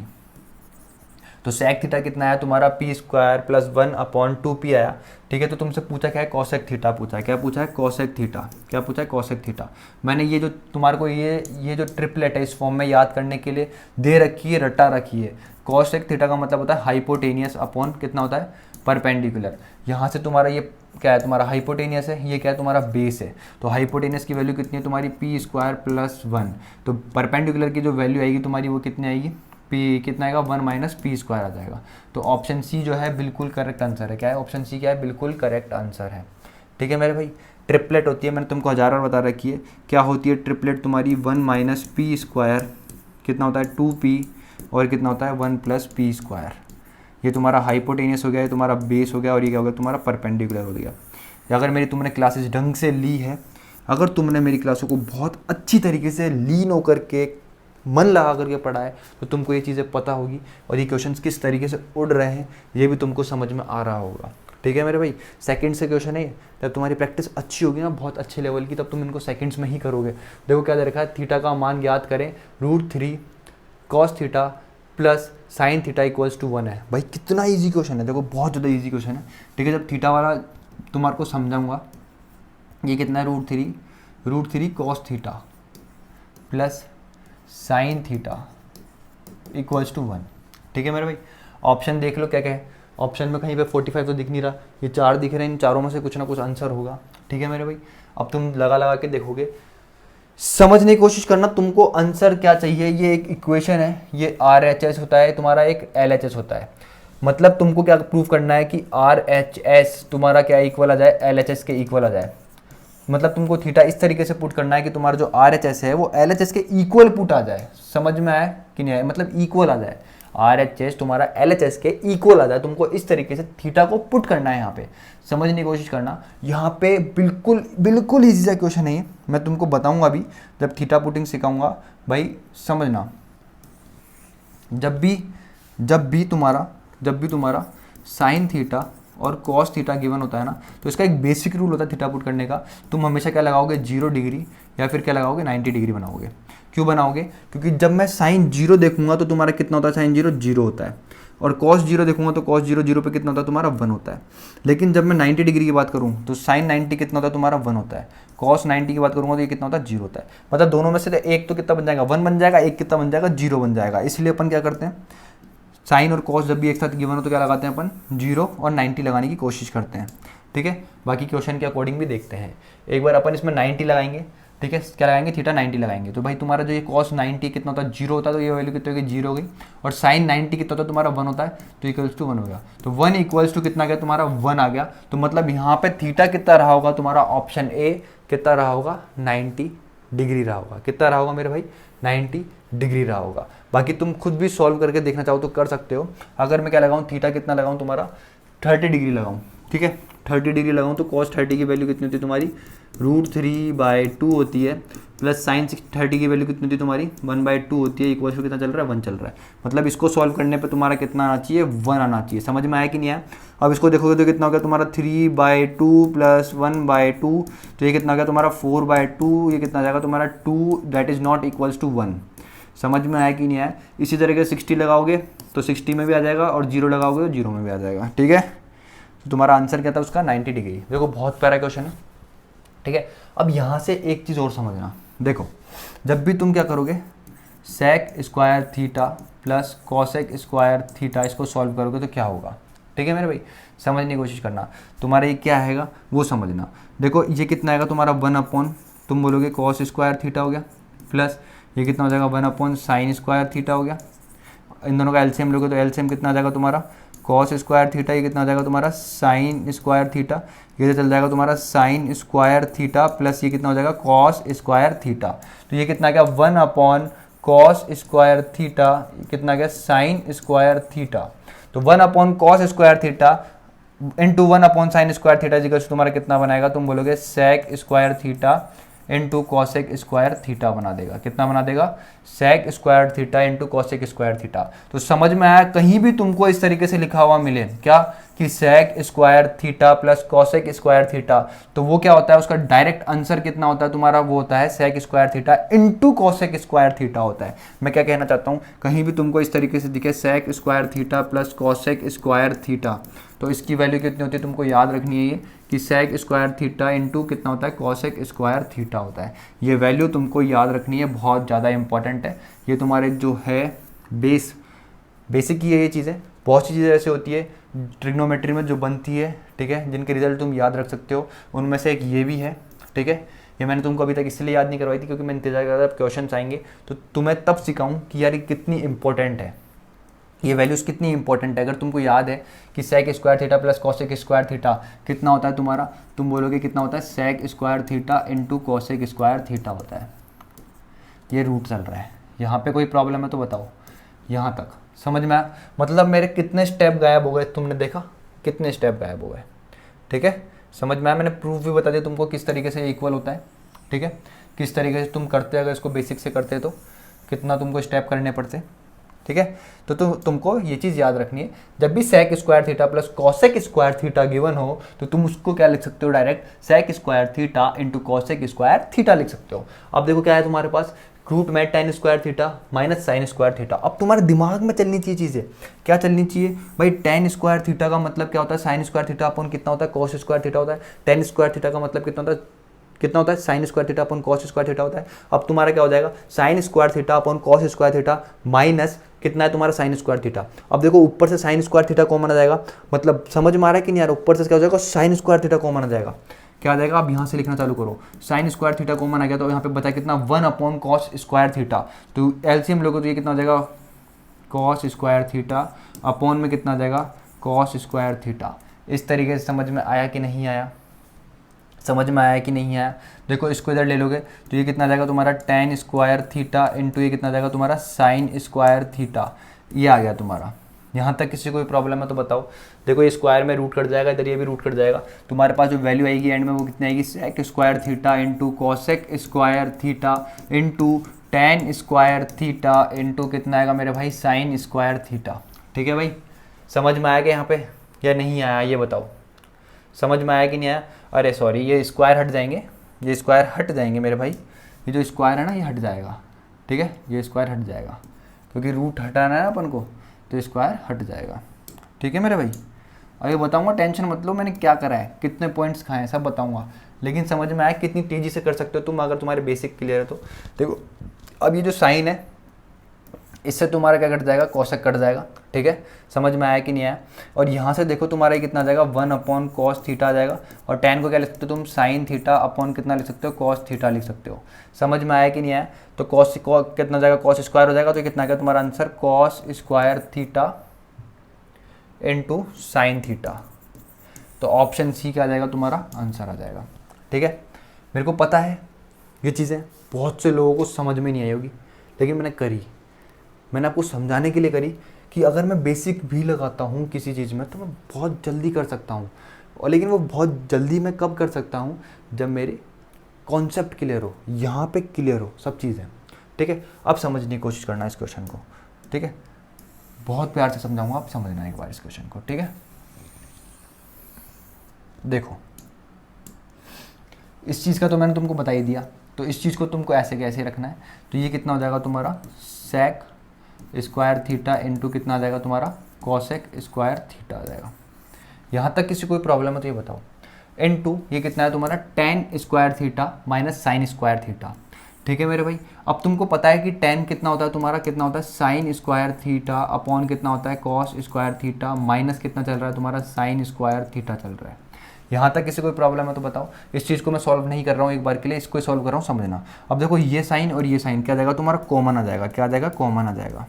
तो सेक थीटा कितना है तुम्हारा, P square plus 1 upon 2p आया, ठीक है। तो तुमसे पूछा क्या है, कॉसेक थीटा पूछा है, क्या पूछा है, कॉसेक थीटा, क्या पूछा है, कॉसेक थीटा। मैंने ये जो तुम्हारे को ये जो ट्रिपलेट है इस फॉर्म में याद करने के लिए दे रखी है, रटा रखी है। कॉसेक थीटा का मतलब होता है हाइपोटेनियस अपॉन कितना होता है, परपेंडिकुलर। यहाँ से तुम्हारा ये क्या है, तुम्हारा हाइपोटेनियस है, ये क्या है तुम्हारा बेस है। तो हाइपोटेनियस की वैल्यू कितनी है तुम्हारी, पी स्क्वायर प्लस 1। तो परपेंडिकुलर की जो वैल्यू आएगी तुम्हारी वो कितनी आएगी, पी कितना आएगा, 1 माइनस पी स्क्वायर आ जाएगा। तो ऑप्शन सी जो है बिल्कुल करेक्ट आंसर है। क्या है, ऑप्शन सी क्या है, बिल्कुल करेक्ट आंसर है। ठीक है मेरे भाई, ट्रिपलेट होती है, मैंने तुमको 1000 बार बता रखी है क्या होती है ट्रिपलेट तुम्हारी, 1 माइनस पी स्क्वायर कितना होता है 2p, और कितना होता है 1 प्लस पी स्क्वायर। ये तुम्हारा हाइपोटेनियस हो गया, ये तुम्हारा बेस हो गया, और ये क्या हो गया तुम्हारा परपेंडिकुलर हो गया। अगर मेरी तुमने क्लासेस ढंग से ली है, अगर तुमने मेरी क्लासों को बहुत अच्छी तरीके से लीन होकर के मन लगा करके पढ़ा है, तो तुमको ये चीज़ें पता होगी, और ये क्वेश्चंस किस तरीके से उड़ रहे हैं ये भी तुमको समझ में आ रहा होगा। ठीक है मेरे भाई, सेकंड से क्वेश्चन है, जब तुम्हारी प्रैक्टिस अच्छी होगी ना बहुत अच्छे लेवल की, तब तुम इनको सेकंड्स में ही करोगे। देखो क्या दे रखा है, थीटा का मान ज्ञात करें, √3 cos theta plus sine theta equals to 1 है। भाई कितना ईजी क्वेश्चन है, देखो बहुत ज़्यादा ईजी क्वेश्चन है। ठीक है, जब थीटा वाला तुम्हारे को समझाऊंगा, ये कितना है √3 cos theta plus sine theta equals to 1। ठीक है मेरे भाई, ऑप्शन देख लो क्या क्या है। ऑप्शन में कहीं पे 45 तो दिख नहीं रहा, ये 4 दिख रहे हैं, इन चारों में से कुछ ना कुछ आंसर होगा। ठीक है मेरे भाई, अब तुम लगा के देखोगे, समझने की कोशिश करना तुमको आंसर क्या चाहिए। ये एक इक्वेशन है, ये RHS होता है तुम्हारा, एक LHS होता है। मतलब तुमको क्या प्रूव करना है कि RHS तुम्हारा क्या इक्वल आ जाए, LHS के इक्वल आ जाए। मतलब तुमको थीटा इस तरीके से पुट करना है कि तुम्हारा जो RHS है वो LHS के इक्वल पुट आ जाए। समझ में आया कि नहीं आया, मतलब इक्वल आ जाए, RHS तुम्हारा LHS के इक्वल आ जाए। तुमको इस तरीके से थीटा को पुट करना है, यहाँ पे समझने की कोशिश करना। यहाँ पे बिल्कुल बिल्कुल ईजी सा क्वेश्चन है ये, मैं तुमको बताऊंगा अभी जब थीटा पुटिंग सिखाऊंगा। भाई समझना, जब भी तुम्हारा साइन थीटा और कॉस थीटा गिवन होता है ना, तो इसका एक बेसिक रूल होता है थीटा पुट करने का। तुम हमेशा क्या लगाओगे, 0 डिग्री, या फिर क्या लगाओगे 90 डिग्री बनाओगे। क्यों बनाओगे, क्योंकि जब मैं साइन 0 देखूंगा तो तुम्हारा कितना होता है, साइन 0 होता है, और कॉस 0 देखूंगा तो कॉस 0 पे कितना होता है तुम्हारा 1 होता है। लेकिन जब मैं 90 डिग्री की बात करूँ तो साइन 90 कितना होता है तुम्हारा 1 होता है, कॉस 90 की बात करूँगा तो ये कितना होता है 0 होता है। मतलब दोनों में से एक तो कितना बन जाएगा, 1 बन जाएगा, एक कितना बन जाएगा 0 बन जाएगा। इसलिए अपन क्या करते हैं, साइन और कॉस जब भी एक साथ गिवन हो तो क्या लगाते हैं अपन, 0 और 90 लगाने की कोशिश करते हैं। ठीक है, बाकी क्वेश्चन के अकॉर्डिंग भी देखते हैं। एक बार अपन इसमें 90 लगाएंगे, ठीक है, क्या लगाएंगे, थीटा 90 लगाएंगे। तो भाई तुम्हारा जो ये कॉस 90 कितना होता है, 0 होता है, तो ये वैल्यू कितनी होगी, 0 हो गई। और साइन 90 कितना होता है तुम्हारा, 1 होता है, तो इक्वल्स टू 1 हो गया। तो 1 इक्वल्स टू कितना गया तुम्हारा, 1 आ गया। तो मतलब यहाँ पे थीटा कितना रहा होगा तुम्हारा, ऑप्शन ए कितना रहा होगा, 90 डिग्री रहा होगा। कितना रहा होगा मेरे भाई, 90 डिग्री रहा होगा। बाकी तुम खुद भी सॉल्व करके देखना चाहो तो कर सकते हो। अगर मैं क्या लगाऊँ, थीटा कितना लगाऊँ तुम्हारा, 30 डिग्री लगाऊँ, ठीक है, 30 डिग्री लगाऊँ तो cos 30 की वैल्यू कितनी होती है तुम्हारी, √3/2 होती है, प्लस साइन 30 की वैल्यू कितनी होती है तुम्हारी, 1/2 होती है, इक्वल टू कितना चल रहा है, 1 चल रहा है। मतलब इसको सॉल्व करने पे तुम्हारा कितना आना चाहिए, 1 आना चाहिए। समझ में आया कि नहीं आया। अब इसको देखोगे तो कितना हो गया तुम्हारा, 3/2 प्लस 1/2, तो ये कितना हो गया तुम्हारा 4/2, ये कितना आ जाएगा तुम्हारा 2, that is not equals to 1। समझ में आया कि नहीं आया। इसी तरीके से 60 लगाओगे तो 60 में भी आ जाएगा, और 0 लगाओगे तो 0 में भी आ जाएगा, ठीक है। तो तुम्हारा आंसर क्या था उसका, 90 डिग्री। देखो बहुत प्यारा क्वेश्चन है, ठीक है। अब यहाँ से एक चीज़ और समझना, देखो जब भी तुम क्या करोगे, sec square theta plus cosec square theta, इसको सॉल्व करोगे तो क्या होगा, ठीक है मेरे भाई, समझने की कोशिश करना। तुम्हारा ये क्या आएगा वो समझना। देखो ये कितना आएगा तुम्हारा, 1 तुम बोलोगे कॉस स्क्वायर थीटा हो गया, प्लस ये कितना हो जाएगा, 1 साइन स्क्वायर थीटा हो गया। इन दोनों का एलसीएम लोगे तो एलसीएम कितना आ जाएगा तुम्हारा, कॉस स्क्वायर थीटा, ये कितना आ जाएगा तुम्हारा साइन स्क्वायर थीटा, ये चल जाएगा तुम्हारा साइन स्क्वायर थीटा, प्लस ये कितना हो जाएगा कॉस स्क्वायर थीटा। तो ये कितना आ गया, 1 कॉस स्क्वायर थीटा, कितना आ गया साइन स्क्वायर थीटा। तो 1 cos square theta into 1 sine square theta equal तुम्हारा कितना बनाएगा, तुम बोलोगे sec square theta into cosec square theta बना देगा। कितना बना देगा, sec square theta into cosec square theta. तो समझ में आया, कहीं भी तुमको इस तरीके से लिखा हुआ मिले क्या कि sec square theta plus cosec square theta, तो वो क्या होता है, उसका डायरेक्ट आंसर कितना होता है तुम्हारा, वो होता है sec square theta into cosec square theta होता है। मैं क्या कहना चाहता हूँ, कहीं भी तुमको इस तरीके से दिखे sec square theta plus cosec square theta, तो इसकी वैल्यू कितनी होती है तुमको याद रखनी है, ये कि सेक स्क्वायर थीटा इंटू कितना होता है, कॉसेक स्क्वायर थीटा होता है। ये वैल्यू तुमको याद रखनी है, बहुत ज़्यादा इंपॉर्टेंट है। ये तुम्हारे जो है बेसिक ही है ये चीज़ें। बहुत सी चीज़ें ऐसे होती है ट्रिग्नोमेट्री में जो बनती है, ठीक है, जिनके रिजल्ट तुम याद रख सकते हो। उनमें से एक ये भी है, ठीक है। ये मैंने तुमको अभी तक इसलिए याद नहीं करवाई थी क्योंकि मैं इंतजार कर रहा था क्वेश्चन आएंगे तो तुम्हें तब सिखाऊं कि यार ये कितनी इंपॉर्टेंट है, ये वैल्यूज़ कितनी इंपॉर्टेंट है। अगर तुमको याद है कि sec square theta plus cosec square theta कितना होता है तुम्हारा, तुम बोलोगे कितना होता है, sec square theta into cosec square theta होता है। ये रूट चल रहा है, यहाँ पे कोई प्रॉब्लम है तो बताओ। यहाँ तक समझ में आया, मतलब मेरे कितने स्टेप गायब हो गए, तुमने देखा कितने स्टेप गायब हो गए, ठीक है। समझ में आया, मैंने प्रूफ भी बता दिया तुमको किस तरीके से इक्वल होता है, ठीक है, किस तरीके से तुम करते, अगर इसको बेसिक से करते तो कितना तुमको स्टेप करने पड़ते, ठीक है। तो तुमको ये चीज़ याद रखनी है, जब भी sec square theta plus cosec square theta given हो तो तुम उसको क्या लिख सकते हो, direct sec square theta into cosec square theta लिख सकते हो। अब देखो क्या है तुम्हारे पास, रूट में tan square theta minus sine square theta. अब तुम्हारे दिमाग में चलनी चाहिए चीज़ें, क्या चलनी चाहिए भाई, टेन स्क्वायर थीटा का मतलब क्या होता है, साइन स्क्वायर थीटा अपन कितना होता है, कॉस स्क्वायर थीटा होता है। टेन स्क्वायर थीटा का मतलब कितना होता है, साइन स्क्वायर थीटा अपन कॉस स्क्वायर थीटा होता है। अब तुम्हारा क्या हो जाएगा, साइन स्क्वायर थीटा अपन कॉस स्क्वायर थीटा माइनस कितना है तुम्हारा साइन स्क्वायर थीटा। अब देखो ऊपर से साइन स्क्वायर थीटा कॉमन आ जाएगा, मतलब समझ में आ रहा है कि नहीं यार, ऊपर से क्या हो जाएगा, साइन स्क्वायर थीटा कॉमन आ जाएगा। क्या आ जाएगा, अब यहाँ से लिखना चालू करो, साइन स्क्वायर थीटा कॉमन आ गया तो यहाँ पे बचा कितना, 1 कॉस स्क्वायर थीटा। तो एलसीएम लोगों तो ये कितना आ जाएगा, कॉस स्क्वायर थीटा अपॉन में कितना आ जाएगा, कॉस स्क्वायर थीटा। इस तरीके से समझ में आया कि नहीं आया, समझ में आया कि नहीं आया। देखो इसको इधर ले लोगे तो ये कितना आ जाएगा तुम्हारा टेन स्क्वायर थीटा इंटू ये कितना आ जाएगा तुम्हारा साइन स्क्वायर थीटा, ये आ गया तुम्हारा। यहाँ तक किसी को कोई प्रॉब्लम है तो बताओ। देखो ये स्क्वायर में रूट कट जाएगा, इधर ये भी रूट कट जाएगा, तुम्हारे पास जो वैल्यू आएगी एंड में वो कितनी आएगी, sec square theta into cosec square theta into tan square theta into कितना आएगा मेरे भाई, साइन स्क्वायर थीटा। ठीक है भाई, समझ में आया कि यहाँ पे या नहीं आया, ये बताओ, समझ में आया कि नहीं आया। अरे सॉरी, ये स्क्वायर हट जाएंगे, ये स्क्वायर हट जाएंगे मेरे भाई, ये जो स्क्वायर है ना ये हट जाएगा, ठीक है, ये स्क्वायर हट जाएगा क्योंकि रूट हटाना है ना अपन को, तो स्क्वायर हट जाएगा। ठीक है मेरे भाई, अब ये बताऊंगा, टेंशन मत लो मैंने क्या करा है, कितने पॉइंट्स खाए हैं सब बताऊंगा, लेकिन समझ में आया कितनी तेज़ी से कर सकते हो तुम अगर तुम्हारे बेसिक क्लियर है तो। देखो अब ये जो साइन है इससे तुम्हारा क्या कट जाएगा, कॉसेक कट जाएगा, ठीक है। समझ में आया कि नहीं आया। और यहाँ से देखो तुम्हारा ये कितना आ जाएगा, 1 अपॉन कॉस थीटा आ जाएगा। और tan को क्या लिख सकते हो तुम, साइन थीटा अपॉन कितना लिख सकते हो, कॉस थीटा लिख सकते हो। समझ में आया कि नहीं आया। तो कॉस कितना जाएगा, कॉस स्क्वायर हो जाएगा। तो कितना आ गया तुम्हारा answer, cos square theta into sine theta. तो ऑप्शन सी क्या आ जाएगा, तुम्हारा आंसर आ जाएगा, ठीक है। मेरे को पता है ये चीज़ें बहुत से लोगों को समझ में नहीं आई होगी, लेकिन मैंने आपको समझाने के लिए करी कि अगर मैं बेसिक भी लगाता हूँ किसी चीज़ में तो मैं बहुत जल्दी कर सकता हूँ। और लेकिन वो बहुत जल्दी मैं कब कर सकता हूँ, जब मेरे कॉन्सेप्ट क्लियर हो, यहाँ पे क्लियर हो सब चीज़ें, ठीक है। अब समझने की कोशिश करना इस क्वेश्चन को, ठीक है। बहुत प्यार से समझाऊंगा, आप समझना एक बार इस क्वेश्चन को, ठीक है। देखो इस चीज़ का तो मैंने तुमको बता ही दिया, तो इस चीज़ को तुमको ऐसे कैसे रखना है। तो ये कितना हो जाएगा तुम्हारा, सेक स्क्वायर थीटा इंटू कितना आ जाएगा तुम्हारा, कॉसेक स्क्वायर थीटा आ जाएगा। यहाँ तक किसी कोई प्रॉब्लम है तो ये बताओ। इनटू ये कितना है तुम्हारा, ten square theta minus sine square theta, ठीक है मेरे भाई। अब तुमको पता है कि टेन कितना होता है तुम्हारा, कितना होता है साइन स्क्वायर थीटा अपॉन कितना होता है कॉस स्क्वायर थीटा, माइनस कितना चल रहा है तुम्हारा साइन स्क्वायर थीटा चल रहा है। यहाँ तक किसी कोई प्रॉब्लम है तो बताओ। इस चीज़ को मैं सॉल्व नहीं कर रहा हूँ एक बार के लिए, इसको सॉल्व कर रहा हूँ, समझना। अब देखो ये साइन और ये साइन क्या जाएगा तुम्हारा, कॉमन आ जाएगा। क्या आ जाएगा, कॉमन आ जाएगा।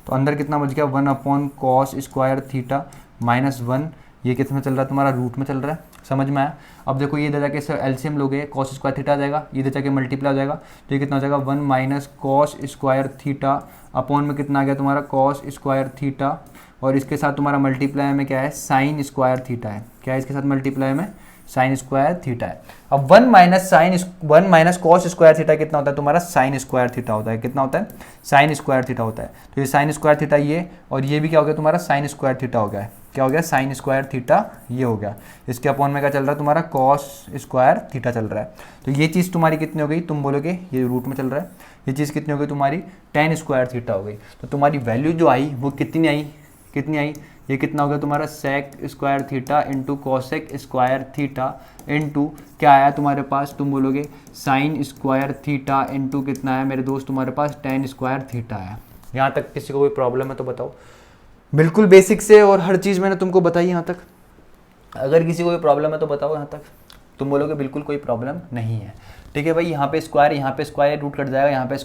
तो अंदर कितना बच गया, 1 upon cos square theta minus 1, ये कितना चल रहा है तुम्हारा, रूट में चल रहा है। समझ में आया। अब देखो ये इधर जाके इससे एलसीएम लोगे, कॉस स्क्वायर थीटा आ जाएगा, ये इधर जाके मल्टीप्लाई हो जाएगा। तो ये कितना हो जाएगा, 1 minus cos square theta upon में कितना आ गया तुम्हारा, कॉस स्क्वायर थीटा। और इसके साथ तुम्हारा मल्टीप्लाई में क्या है, साइन स्क्वायर थीटा है। क्या है इसके साथ मल्टीप्लाई में, साइन स्क्वायर थीटा है। अब 1 माइनस कॉस स्क्वायर थीटा कितना होता है तुम्हारा, साइन स्क्वायर थीटा होता है। कितना होता है, साइन स्क्वायर थीटा होता है। तो ये साइन स्क्वायर थीटा ये, और ये भी क्या हो गया तुम्हारा, साइन स्क्वायर थीटा हो गया है। क्या हो गया, साइन स्क्वायर थीटा ये हो गया। इसके अपॉन में क्या चल रहा है तुम्हारा, कॉस स्क्वायर थीटा चल रहा है। तो ये चीज़ तुम्हारी कितनी हो गई, तुम बोलोगे ये रूट में चल रहा है, ये चीज़ कितनी हो गई तुम्हारी, टेन स्क्वायर थीटा हो गई। तो तुम्हारी वैल्यू जो आई वो कितनी आई, ये कितना हो गया तुम्हारा, sec square theta into cosec square theta into क्या आया तुम्हारे पास, तुम बोलोगे साइन स्क्वायर थीटा इंटू कितना है मेरे दोस्त तुम्हारे पास, टेन स्क्वायर थीटा है। यहाँ तक किसी को कोई प्रॉब्लम है तो बताओ। बिल्कुल बेसिक से और हर चीज़ मैंने तुमको बताई यहाँ तक। अगर किसी को कोई प्रॉब्लम है तो बताओ। यहाँ तक तुम बोलोगे बिल्कुल कोई प्रॉब्लम नहीं है, ठीक है भाई। यहाँ पे स्क्वायर रूट कट जाएगा, यहाँ पे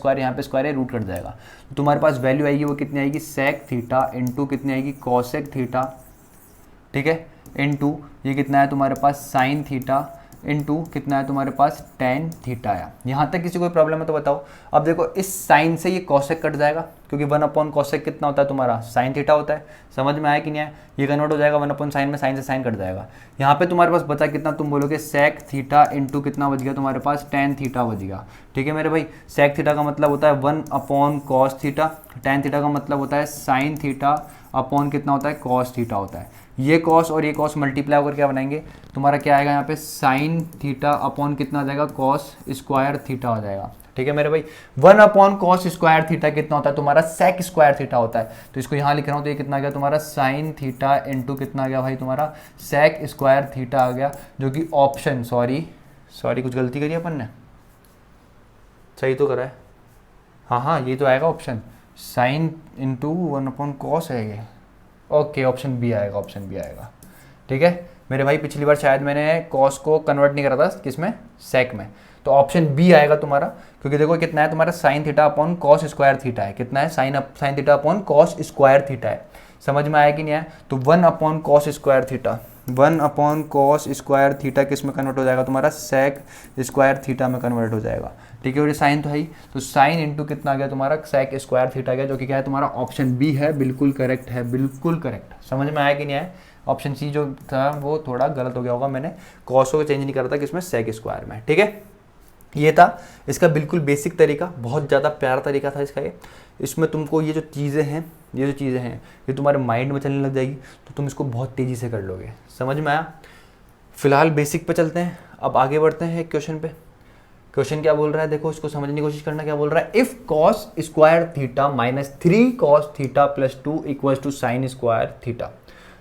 स्क्वायर रूट कट जाएगा। तो तुम्हारे पास वैल्यू आएगी वो कितनी आएगी, सेक थीटा इंटू कितनी आएगी, कॉसेक थीटा, ठीक है, इंटू ये कितना है तुम्हारे पास साइन थीटा इंटू कितना है तुम्हारे पास टेन थीटा आया। यहाँ तक किसी कोई प्रॉब्लम है तो बताओ। अब देखो इस साइन से ये कॉसेक कट जाएगा, क्योंकि 1 अपॉन कॉसेक कितना होता है तुम्हारा, साइन थीटा होता है। समझ में आया कि नहीं आया। ये कन्वर्ट हो जाएगा 1 अपॉन साइन में, साइन से साइन कट जाएगा। यहाँ पे तुम्हारे पास बचा कितना, तुम बोलोगे सेक थीटा इंटू कितना बच गया तुम्हारे पास, टेन थीटा बच गया, ठीक है मेरे भाई। सेक थीटा का मतलब होता है 1 upon cos theta, tan theta का मतलब होता है साइन थीटा अपॉन कितना होता है, कॉस थीटा होता है। ये कॉस और ये कॉस मल्टीप्लाई होकर क्या बनाएंगे तुम्हारा, क्या आएगा यहाँ पे, साइन थीटा अपॉन कितना आ जाएगा, कॉस स्क्वायर थीटा हो जाएगा, ठीक है मेरे भाई। 1 अपॉन कॉस स्क्वायर थीटा कितना होता है तुम्हारा, सेक स्क्वायर थीटा होता है। तो इसको यहाँ लिख रहा हूँ, तो ये कितना आ गया तुम्हारा, साइन थीटा इंटू कितना आ गया भाई तुम्हारा, सेक स्क्वायर थीटा आ गया। जो कि ऑप्शन सॉरी कुछ गलती करी अपन ने, सही तो करा है। हाँ ये तो आएगा option, sine into 1 upon cos है ये। ओके, ऑप्शन बी आएगा, ठीक है मेरे भाई। पिछली बार शायद मैंने कॉस को कन्वर्ट नहीं करा था किसमें, सेक में। तो ऑप्शन बी आएगा तुम्हारा, क्योंकि देखो कितना है तुम्हारा, sign theta upon cos square theta है। कितना है, sine theta upon cos square theta है। समझ में आया कि नहीं आया। तो 1 upon cos square theta, 1 upon cos square theta किस में कन्वर्ट हो जाएगा तुम्हारा, सेक स्क्वायर थीटा में कन्वर्ट हो जाएगा, ठीक है। और ये साइन तो है ही, तो साइन इंटू कितना आ गया तुम्हारा, सेक स्क्वायर थीटा गया, जो कि क्या है तुम्हारा ऑप्शन बी है। बिल्कुल करेक्ट है, बिल्कुल करेक्ट। समझ में आया कि नहीं आया। ऑप्शन सी जो था वो थोड़ा गलत हो गया होगा, मैंने कॉस को चेंज नहीं करा था किसमें, सेक स्क्वायर में, ठीक है। ये था इसका बिल्कुल बेसिक तरीका, बहुत ज़्यादा प्यारा तरीका था इसका ये। इसमें तुमको ये जो चीज़ें हैं ये तुम्हारे माइंड में चलने लग जाएगी, तो तुम इसको बहुत तेज़ी से कर लोगे। समझ में आया। फिलहाल बेसिक पे चलते हैं, अब आगे बढ़ते हैं क्वेश्चन पे। क्वेश्चन क्या बोल रहा है, देखो इसको समझने की कोशिश करना। क्या बोल रहा है, if cos square theta minus 3 cos theta plus 2 equal to sine square theta.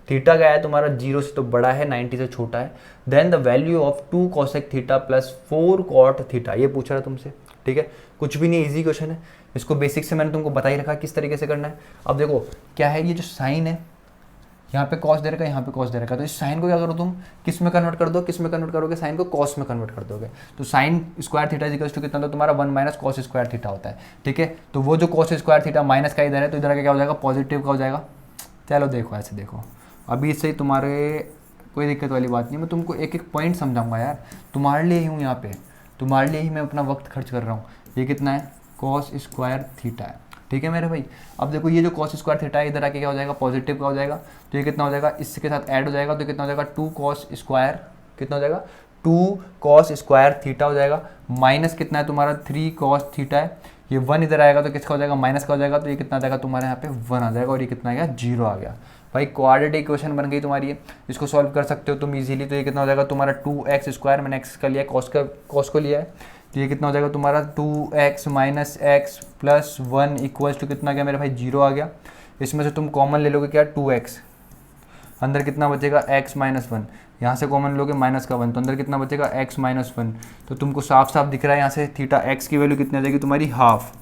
Theta क्या है तुम्हारा, 0 से तो बड़ा है, 90 से छोटा है। Then the value of 2 cosec theta plus 4 cot theta. ये पूछ रहा है तुमसे, ठीक है। कुछ भी नहीं, इजी क्वेश्चन है। इसको बेसिक से मैंने तुमको बता ही रखा किस तरीके से करना है। अब देखो क्या है, ये जो साइन है यहाँ पे कॉस दे रखा है, यहाँ पे कॉस दे रखा है, तो इस साइन को क्या करो तुम, किस में कन्वर्ट कर दो, किस में कन्वर्ट करोगे, साइन को कॉस में कन्वर्ट कर दोगे। तो sine square theta equals to कितना, तो तुम्हारा 1 माइनस कॉस स्क्वायर थीटा होता है। ठीक है, तो वो जो कॉस स्क्वायर थीटा माइनस का इधर है, तो इधर का क्या हो जाएगा, पॉजिटिव का हो जाएगा। चलो देखो ऐसे देखो, अभी इससे तुम्हारे कोई दिक्कत वाली बात नहीं, मैं तुमको एक एक पॉइंट समझाऊंगा यार, तुम्हारे लिए ही हूँ यहाँ पे, तुम्हारे लिए ही मैं अपना वक्त खर्च कर रहा हूँ। ये कितना है, कॉस स्क्वायर थीटा है। ठीक है मेरे भाई, अब देखो ये जो कॉस स्क्वायर थीटा है इधर आके क्या हो जाएगा, पॉजिटिव का हो जाएगा। तो ये कितना हो जाएगा, इसके साथ ऐड हो जाएगा, तो कितना हो जाएगा 2 कॉस स्क्वायर, कितना हो जाएगा 2 कॉस स्क्वायर थीटा हो जाएगा। माइनस कितना है तुम्हारा 3 कॉस थीटा है, ये 1 इधर आएगा तो किसका हो जाएगा, माइनस का हो जाएगा। तो ये कितना आ जाएगा तुम्हारे यहाँ पे 1 आ जाएगा, और ये कितना आ गया 0 आ गया। भाई क्वाड्रेटिक इक्वेशन बन गई तुम्हारी, इसको सॉल्व कर सकते हो तुम इजीली। तो ये कितना हो जाएगा तुम्हारा 2x स्क्वायर, मैंने x का लिया, कॉस को लिया है, तो ये कितना हो जाएगा तुम्हारा 2x minus x plus 1 equals to कितना गया मेरे भाई 0 आ गया। इसमें से तुम कॉमन ले लोगे क्या 2x, अंदर कितना बचेगा x माइनस 1, यहाँ से कॉमन लोगे माइनस का 1, तो अंदर कितना बचेगा x माइनस 1। तो तुमको साफ साफ दिख रहा है यहाँ से थीटा x की वैल्यू कितनी आ जाएगी तुम्हारी हाफ,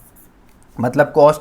मतलब कॉस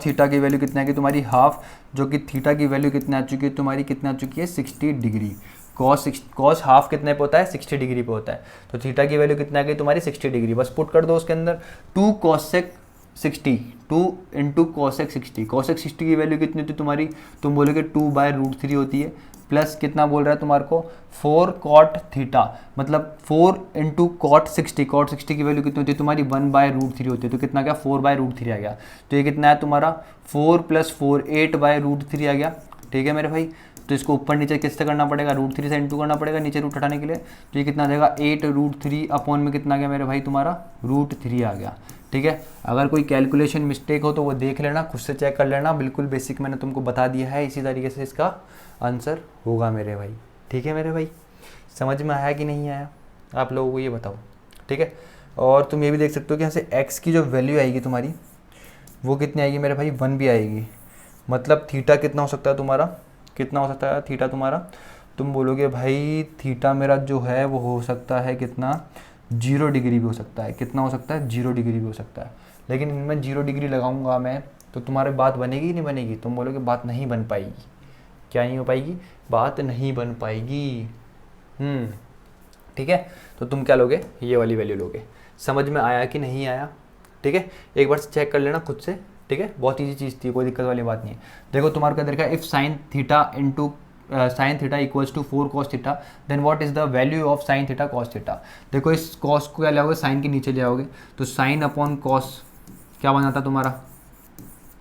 थीटा की वैल्यू कितनी आएगी तुम्हारी हाफ, जो कि थीटा की वैल्यू कितनी आ चुकी है तुम्हारी, कितना आ चुकी है 60 डिग्री। कॉस हाफ कितने पे होता है, 60 डिग्री पे होता है। तो थीटा की वैल्यू कितनी आ गई तुम्हारी 60 डिग्री, बस पुट कर दो उसके अंदर 2 कॉसेक 60, 2 इंटू कॉसेक 60। कॉसेक 60 की वैल्यू कितनी होती है तुम्हारी, तुम बोलोगे 2/√3 होती है, प्लस कितना बोल रहा है तुम्हारे को 4 कॉट थीटा, मतलब 4 इंटू कॉट 60। कॉट 60 की वैल्यू कितनी होती है तुम्हारी 1/√3 होती है, तो कितना गया 4/√3 आ गया। तो ये कितना है तुम्हारा 4 + 4 8/√3 आ गया। ठीक है मेरे भाई, तो इसको ऊपर नीचे किससे करना पड़ेगा, √3 से इंटू करना पड़ेगा नीचे रूट हटाने के लिए। तो ये कितना आ जाएगा 8√3 अपॉन में कितना आ गया मेरे भाई तुम्हारा √3 आ गया। ठीक है, अगर कोई कैलकुलेशन मिस्टेक हो तो वो देख लेना, खुद से चेक कर लेना, बिल्कुल बेसिक मैंने तुमको बता दिया है, इसी तरीके से इसका आंसर होगा मेरे भाई। ठीक है मेरे भाई, समझ में आया कि नहीं आया आप लोगों को ये बताओ। ठीक है, और तुम ये भी देख सकते हो कि यहाँ से x की जो वैल्यू आएगी तुम्हारी वो कितनी आएगी मेरे भाई 1 भी आएगी, मतलब थीटा कितना हो सकता है तुम्हारा, कितना हो सकता है थीटा तुम्हारा, तुम बोलोगे भाई थीटा मेरा जो है वो हो सकता है कितना 0 डिग्री भी हो सकता है, कितना हो सकता है 0 डिग्री भी हो सकता है। लेकिन इनमें 0 डिग्री लगाऊंगा मैं तो तुम्हारी बात बनेगी नहीं बनेगी, तुम बोलोगे बात नहीं बन पाएगी। क्या नहीं हो पाएगी, बात नहीं बन पाएगी। ठीक है, तो तुम क्या लोगे, ये वाली वैल्यू लोगे। समझ में आया कि नहीं आया, ठीक है, एक बार चेक कर लेना खुद से। ठीक है, बहुत ईजी चीज़ थी, कोई दिक्कत वाली बात नहीं है। देखो तुम्हारे को देखा, if sine theta equals to 4 cos theta, then what is the value of sine theta cos theta. देखो इस cos को क्या ले आओगे, साइन के नीचे ले आओगे, तो साइन अपॉन cos क्या बन जाता तुम्हारा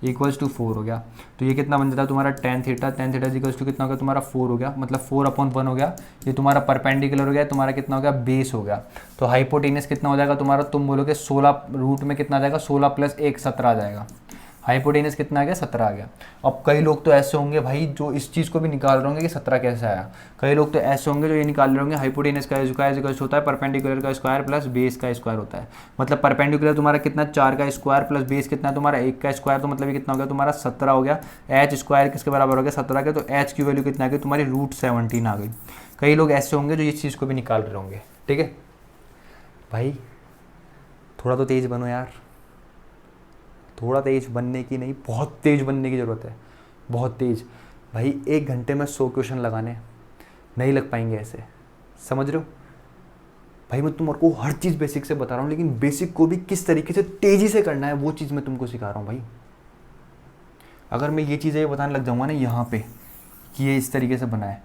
इक्वल्स टू 4 हो गया। तो ये कितना बन जाता है तुम्हारा tan थीटा इक्वल्स टू कितना हो गया तुम्हारा 4 हो गया, मतलब 4/1 हो गया। ये तुम्हारा परपेंडिकुलर हो गया, तुम्हारा कितना हो गया बेस हो गया। तो हाइपोटेनस कितना हो जाएगा तुम्हारा, तुम बोलोगे 16 रूट में कितना आ जाएगा 16 + 1 17 आ जाएगा। हाइपोटेनस कितना आ गया 17 आ गया। अब कई लोग तो ऐसे होंगे भाई जो इस चीज़ को भी निकाल रहे होंगे कि 17 कैसे आया, कई लोग तो ऐसे होंगे जो ये निकाल रहे होंगे हाइपोटेनस का स्क्वायर इक्वल होता है परपेंडिकुलर का स्क्वायर प्लस बेस का स्क्वायर होता है। मतलब परपेंडिकुलर तुम्हारा कितना 4 का स्क्वायर प्लस बेस कितना तुम्हारा 1 का स्क्वायर, तो मतलब ये कितना हो गया तुम्हारा 17 हो गया। एच स्क्वायर किसके बराबर हो गया 17 के, तो एच की वैल्यू कितना आ गई तुम्हारी √17 आ गई। कई लोग ऐसे होंगे जो इस चीज़ को भी निकाल रहे होंगे। ठीक है भाई, थोड़ा तो तेज़ बनो यार, थोड़ा तेज बनने की नहीं, बहुत तेज बनने की ज़रूरत है, बहुत तेज। भाई 1 घंटे में 100 क्वेश्चन लगाने नहीं लग पाएंगे ऐसे, समझ रहे हो भाई। मैं तुमको हर चीज़ बेसिक से बता रहा हूँ, लेकिन बेसिक को भी किस तरीके से तेज़ी से करना है वो चीज़ मैं तुमको सिखा रहा हूँ भाई। अगर मैं ये चीज़ें बताने लग जाऊँगा ना यहाँ पे कि ये इस तरीके से बनाए,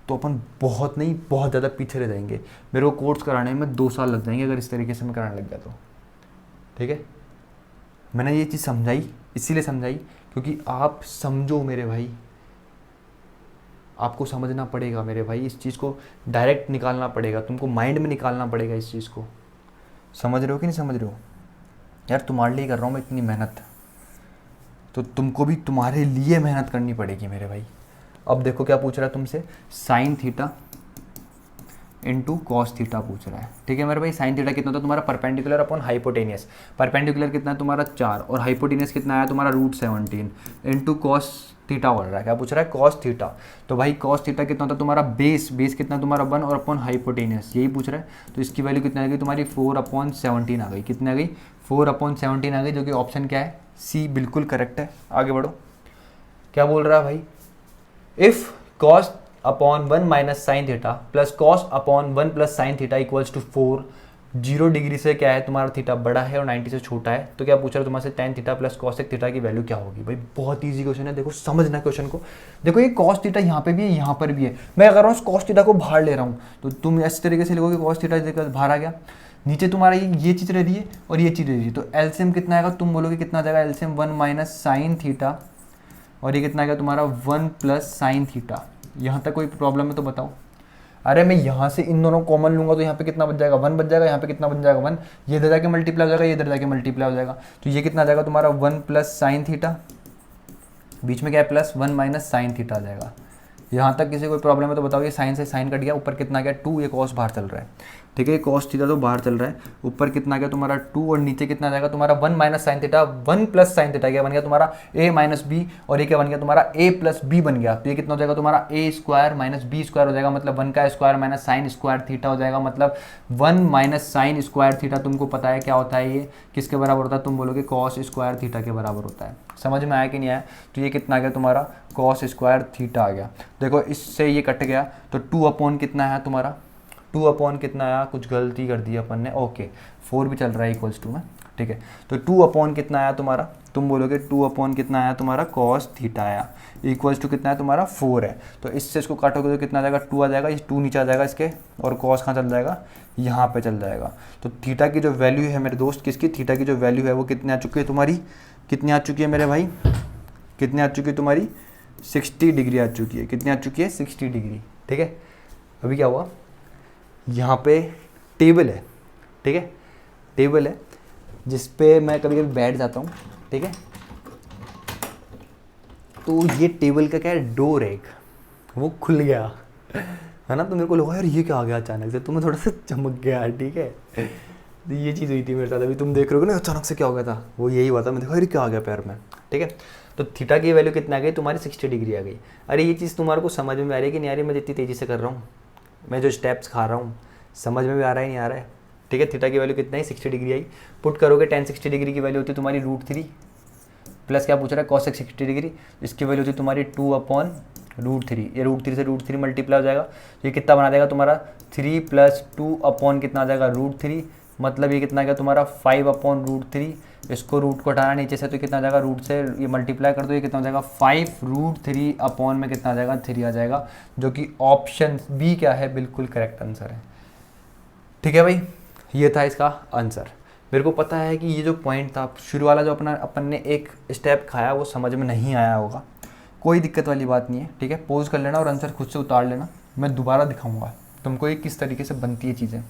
तो अपन बहुत नहीं बहुत ज़्यादा पीछे रह जाएंगे। मेरे को कोर्स कराने में 2 साल लग जाएंगे अगर इस तरीके से मैं कराने लग गया तो। ठीक है, मैंने ये चीज़ समझाई इसीलिए समझाई क्योंकि आप समझो मेरे भाई, आपको समझना पड़ेगा मेरे भाई, इस चीज़ को डायरेक्ट निकालना पड़ेगा, तुमको माइंड में निकालना पड़ेगा इस चीज़ को। समझ रहे हो कि नहीं समझ रहे हो यार, तुम्हारे लिए कर रहा हूँ मैं इतनी मेहनत, तो तुमको भी तुम्हारे लिए मेहनत करनी पड़ेगी मेरे भाई। अब देखो क्या पूछ रहा है तुमसे, sine theta into cos theta पूछ रहा है। ठीक है मेरे भाई, साइन थीटा कितना होता है तुम्हारा परपेंडिकुलर अपॉन हाइपोटेनियस। परपेंडिकुलर कितना है तुम्हारा 4 और हाइपोटेनियस कितना आया तुम्हारा √17 इंटू कॉस थीटा बोल रहा है, क्या पूछ रहा है, कॉस थीटा। तो भाई कॉस थीटा कितना होता है तुम्हारा, बेस कितना तुम्हारा 1 और अपॉन हाइपोटेनियस, यही पूछ रहा है। तो इसकी वैल्यू कितना आ गई तुम्हारी 4/17 आ गई, कितनी आ गई 4/17 आ गई, जो कि ऑप्शन क्या है, सी बिल्कुल करेक्ट है। आगे बढ़ो, क्या बोल रहा है भाई, if cos upon 1 minus sine theta plus cos upon 1 plus sine theta equals to 4, 0 degree से क्या है तुम्हारा थीटा बड़ा है और 90 से छोटा है, तो क्या पूछ रहा है तुम्हारे से tan theta plus cosec theta की वैल्यू क्या होगी। भाई बहुत इजी क्वेश्चन है, देखो समझना क्वेश्चन को। देखो ये कॉस थीटा यहाँ पे भी है, यहाँ पर भी है, मैं अगर कॉस थीटा को बाहर ले रहा हूँ तो तुम इस तरीके से लिखोगे कॉस थीटा बाहर आ गया, नीचे तुम्हारा ये चीज़ रह रही है और ये चीज़ रह रही है, तो एलसीएम कितना आएगा, तुम बोलोगे कितना आ जाएगा एलसीएम 1 माइनस साइन थीटा, और ये कितना आएगा तुम्हारा 1 प्लस साइन थीटा। यहाँ तक कोई प्रॉब्लम है तो बताओ। अरे मैं यहाँ से इन दोनों कॉमन लूंगा तो यहाँ पे कितना बच जाएगा, 1 बच जाएगा, यहाँ पे कितना बच जाएगा 1, ये इधर जाके मल्टीप्लाई हो जाएगा, ये इधर जाके मल्टीप्लाई हो जाएगा, तो ये कितना आ जाएगा तुम्हारा 1 प्लस साइन थीटा, बीच में क्या है प्लस 1 माइनस साइन थीटा आ जाएगा। यहाँ तक किसी कोई प्रॉब्लम है तो बताओ। ये साइन से साइन कट गया, ऊपर कितना गया 2, ये कॉस बाहर चल रहा है, ठीक है, ये कॉस थीटा तो बाहर चल रहा है, ऊपर कितना गया तुम्हारा 2 और नीचे कितना जाएगा तुम्हारा 1 minus sine theta, 1 plus sine theta क्या बन गया तुम्हारा a माइनस बी, और ये क्या बन गया तुम्हारा a प्लस बी बन गया, तो ये कितना हो जाएगा तुम्हारा a square minus B square हो जाएगा, मतलब 1 का square minus sine square theta हो जाएगा, मतलब 1 माइनस साइन स्क्वायर थीटा तुमको पता है क्या होता है, ये किसके बराबर होता है, तुम बोलोगे कॉस स्क्वायर थीटा के बराबर होता है। समझ में आया कि नहीं आया, तो ये कितना आ गया तुम्हारा कॉस स्क्वायर थीटा आ गया। देखो इससे ये कट गया, तो 2 अपॉन कितना है तुम्हारा, 2 अपॉन कितना आया, कुछ गलती कर दी अपन ने, ओके 4 भी चल रहा है इक्वल्स टू में, ठीक है, तो 2 अपॉन कितना आया तुम्हारा, तुम बोलोगे 2 अपॉन कितना आया तुम्हारा कॉस थीटा आया, इक्वल्स टू कितना है तुम्हारा 4 है, तो इससे इसको काटोगे तो कितना आ जाएगा 2 आ जाएगा, इस 2 नीचे आ जाएगा इसके, और कॉस कहाँ चल जाएगा, यहाँ पे चल जाएगा। तो थीटा की जो वैल्यू है मेरे दोस्त, किसकी, थीटा की जो वैल्यू है वो कितनी आ चुकी है तुम्हारी, कितनी आ चुकी है मेरे भाई, कितनी आ चुकी है तुम्हारी 60 डिग्री आ चुकी है, कितनी आ चुकी है 60 डिग्री, ठीक है। अभी क्या हुआ, यहाँ पे टेबल है, ठीक है, टेबल है जिस पे मैं कभी कभी बैठ जाता हूँ, ठीक है, तो ये टेबल का क्या है, डोर एक वो खुल गया है ना, तो मेरे को लगा यार ये क्या आ गया अचानक से, तो मैं थोड़ा सा चमक गया, ठीक है, तो ये चीज़ हुई थी मेरे साथ। अभी तुम देख रहे हो ना अचानक से क्या हो गया था, वो यही हुआ था, मैं देखा अरे क्या आ गया पैर में, ठीक है। तो थीटा की वैल्यू कितना आ गई तुम्हारी 60 डिग्री आ गई। अरे ये चीज़ तुम्हारे को समझ में आ रही है कि नहीं आ रही, मैं जितनी तेज़ी से कर रहा हूँ, मैं जो स्टेप्स खा रहा हूँ, समझ में भी आ रहा है नहीं आ रहा है, ठीक है। थीटा की वैल्यू कितना है 60 डिग्री आई, पुट करोगे tan 60 डिग्री की वैल्यू होती है तुम्हारी √3 प्लस क्या पूछ रहा है cos 60 डिग्री, इसकी वैल्यू होती है तुम्हारी 2/√3, ये √3 से √3 मल्टीप्लाई हो जाएगा, तो ये कितना बना देगा तुम्हारा 3 + 2 अपॉन कितना आ जाएगा √3, मतलब ये कितना आ गया तुम्हारा 5/√3, इसको रूट को हटाना नीचे से तो कितना आ जाएगा, रूट से ये मल्टीप्लाई कर दो, ये कितना हो जाएगा 5√3 अपॉन में कितना आ जाएगा 3 आ जाएगा, जो कि ऑप्शन बी क्या है, बिल्कुल करेक्ट आंसर है, ठीक है भाई। ये था इसका आंसर। मेरे को पता है कि ये जो पॉइंट था शुरू वाला, जो अपन ने एक स्टेप खाया वो समझ में नहीं आया होगा, कोई दिक्कत वाली बात नहीं है, ठीक है, पॉज कर लेना और आंसर खुद से उतार लेना, मैं दोबारा दिखाऊंगा तुमको ये किस तरीके से बनती है चीज़ें,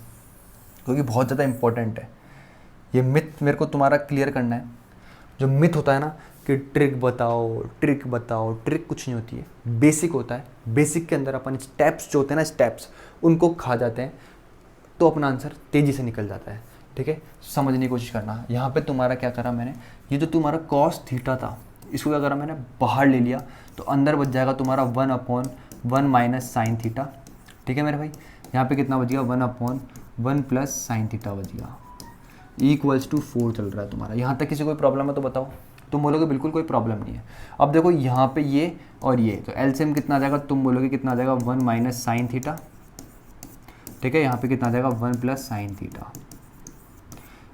क्योंकि बहुत ज़्यादा इंपॉर्टेंट है। ये मिथ मेरे को तुम्हारा क्लियर करना है। जो मिथ होता है ना कि ट्रिक बताओ, ट्रिक बताओ, ट्रिक कुछ नहीं होती है, बेसिक होता है, बेसिक के अंदर अपन स्टेप्स जो होते हैं ना, स्टेप्स उनको खा जाते हैं तो अपना आंसर तेज़ी से निकल जाता है, ठीक है। समझने की कोशिश करना। यहाँ पे तुम्हारा क्या करा मैंने, ये जो तुम्हारा कॉस थीटा था इसको क्या करा मैंने, बाहर ले लिया, तो अंदर बच जाएगा तुम्हारा 1/1 माइनस साइन थीटा, ठीक है मेरे भाई। यहाँ पे कितना बच गया 1/1 प्लस साइन थीटा बच गया, इक्वल्स टू 4 चल रहा है तुम्हारा। यहाँ तक किसी कोई प्रॉब्लम है तो बताओ, तुम बोलोगे बिल्कुल कोई प्रॉब्लम नहीं है। अब देखो यहाँ पे ये और ये, तो एलसीएम कितना आ जाएगा, तुम बोलोगे कितना आ जाएगा 1 माइनस साइन थीटा, ठीक है, यहाँ पे कितना आ जाएगा 1 प्लस साइन थीटा।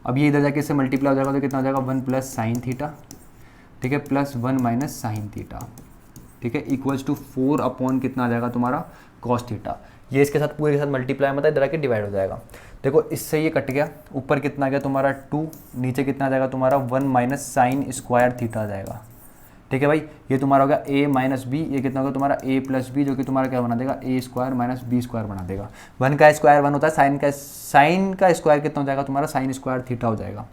अब ये इधर जाके इससे मल्टीप्लाई हो जाएगा तो कितना आ जाएगा 1 प्लस साइन थीटा, ठीक है, प्लस 1 माइनस साइन थीटा, ठीक है, इक्वल्स टू 4 अपॉन कितना आ जाएगा तुम्हारा कॉस थीटा। ये इसके साथ पूरे के साथ मल्टीप्लाई मतलब इधर आके डिवाइड हो जाएगा। देखो इससे ये कट गया, ऊपर कितना आ गया तुम्हारा 2, नीचे कितना आ जाएगा तुम्हारा 1 माइनस साइन स्क्वायर थीटा आ जाएगा, ठीक है भाई। ये तुम्हारा हो गया a माइनस बी, ये कितना होगा तुम्हारा a प्लस बी, जो कि तुम्हारा क्या बना देगा a square minus B square बना देगा। 1 का स्क्वायर 1 होता है, साइन का स्क्वायर कितना हो जाएगा तुम्हारा साइन स्क्वायर थीटा हो जाएगा।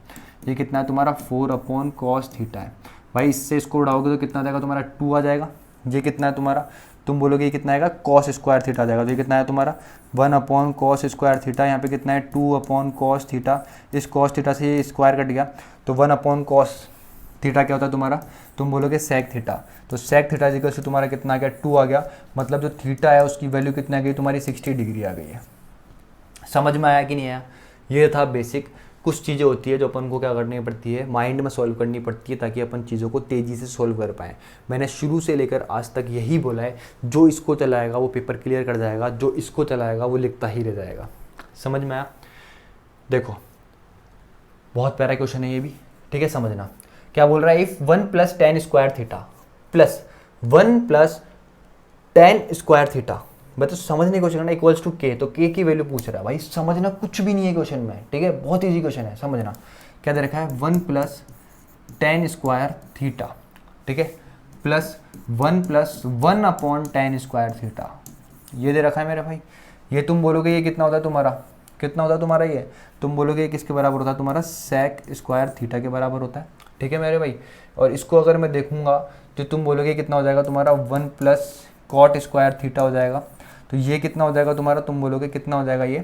ये कितना है तुम्हारा 4 अपॉन कॉस थीटा है भाई। इससे इसको उड़ाओगे तो कितना आ जाएगा तुम्हारा 2 आ जाएगा। ये कितना है तुम्हारा, तुम बोलोगे ये कितना आएगा कॉस स्क्वायर थीटा आ जाएगा, तो ये कितना है तुम्हारा 1 अपॉन कॉस स्क्वायर थीटा। यहाँ पे कितना है 2 अपॉन कॉस थीटा, इस कॉस थीटा से ये स्क्वायर कट गया तो 1 अपॉन कॉस थीटा क्या होता है तुम्हारा, तुम बोलोगे सेक थीटा, तो सेक थीटा इक्वल टू तुम्हारा कितना आ गया 2 आ गया, मतलब जो थीटा है उसकी वैल्यू कितना आ गई तुम्हारी 60 डिग्री आ गई है। समझ में आया कि नहीं आया? ये था बेसिक। कुछ चीज़ें होती है जो अपन को क्या करनी पड़ती है, माइंड में सॉल्व करनी पड़ती है ताकि अपन चीज़ों को तेज़ी से सॉल्व कर पाएँ। मैंने शुरू से लेकर आज तक यही बोला है, जो इसको चलाएगा वो पेपर क्लियर कर जाएगा, जो इसको चलाएगा वो लिखता ही रह जाएगा। समझ में आया? देखो बहुत प्यारा क्वेश्चन है ये भी, ठीक है, समझना। क्या बोल रहा है, if 1 + tan square theta plus 1 + tan square theta, मतलब समझने की कोशिश करना, इक्वल्स टू के, तो के की वैल्यू पूछ रहा है भाई, समझना कुछ भी नहीं है क्वेश्चन में, ठीक है, बहुत इजी क्वेश्चन है, समझना। क्या दे रखा है, 1 + tan स्क्वायर थीटा, ठीक है, प्लस 1 + 1/tan स्क्वायर थीटा, ये दे रखा है मेरे भाई। ये तुम बोलोगे ये कितना होता है तुम्हारा, कितना होता है तुम्हारा, ये तुम बोलोगे किसके बराबर होता है तुम्हारा, सेक स्क्वायर थीटा के बराबर होता है, ठीक है मेरे भाई। और इसको अगर मैं देखूंगा तो तुम बोलोगे कितना हो जाएगा तुम्हारा, 1 + cot स्क्वायर थीटा हो जाएगा। तो ये कितना हो जाएगा तुम्हारा, तुम बोलोगे कितना हो जाएगा, ये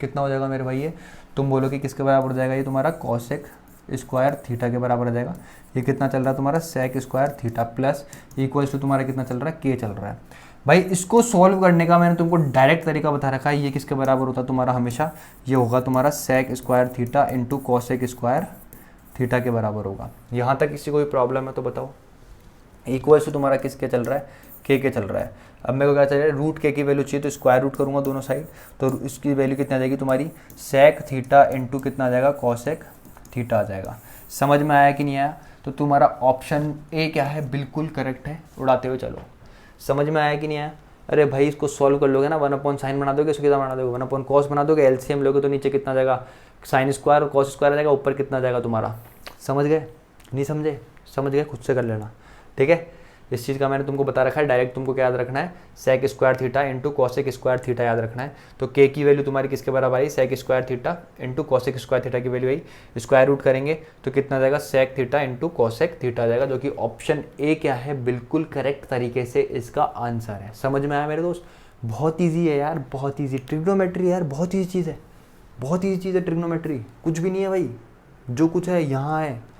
कितना हो जाएगा मेरे भाई, ये तुम बोलोगे किसके बराबर हो जाएगा, ये तुम्हारा कॉसेक स्क्वायर थीटा के बराबर हो जाएगा। ये कितना चल रहा है तुम्हारा, sec square theta plus equals to तुम्हारा कितना चल रहा है, के चल रहा है। भाई इसको सॉल्व करने का मैंने तुमको डायरेक्ट तरीका बता रखा है। ये किसके बराबर होता है तुम्हारा, हमेशा ये होगा तुम्हारा sec square theta into cosec square theta के बराबर होगा। यहाँ तक किसी को भी प्रॉब्लम है तो बताओ। इक्वल्स टू तुम्हारा किसके चल रहा है, के चल रहा है। अब मेरे को क्या चल रहा है, रूट के की वैल्यू चाहिए तो स्क्वायर रूट करूँगा दोनों साइड, तो इसकी वैल्यू कितना आ जाएगी तुम्हारी, सेक थीटा इंटू कितना आ जाएगा, कॉसेक थीटा आ जाएगा। समझ में आया कि नहीं आया? तो तुम्हारा ऑप्शन ए क्या है, बिल्कुल करेक्ट है, उड़ाते हुए चलो। समझ में आया कि नहीं आया? अरे भाई इसको सॉल्व कर लोगे ना, 1/sin बना दोगे, इसको कितना बना दोगे, 1/cos बना दोगे, एलसीएम लोगे तो नीचे कितना जाएगा, साइन स्क्वायर और कॉस स्क्वायर आ जाएगा, ऊपर कितना जाएगा तुम्हारा। समझ गए? नहीं समझे? समझ गए, खुद से कर लेना, ठीक है। इस चीज़ का मैंने तुमको बता रखा है, डायरेक्ट तुमको क्या याद रखना है, sec square theta into cosec square theta याद रखना है। तो के की वैल्यू तुम्हारी किसके बराबर आई, sec square theta into cosec square theta की वैल्यू आई, स्क्वायर रूट करेंगे तो कितना जाएगा, sec theta into cosec theta आ जाएगा, जो कि ऑप्शन ए क्या है, बिल्कुल करेक्ट तरीके से इसका आंसर है। समझ में आया मेरे दोस्त? बहुत ईजी है यार, बहुत ईजी। ट्रिग्नोमेट्री यार बहुत ईजी चीज़ है, बहुत ईजी चीज़ है ट्रिग्नोमेट्री, कुछ भी नहीं है भाई, जो कुछ है यहाँ है।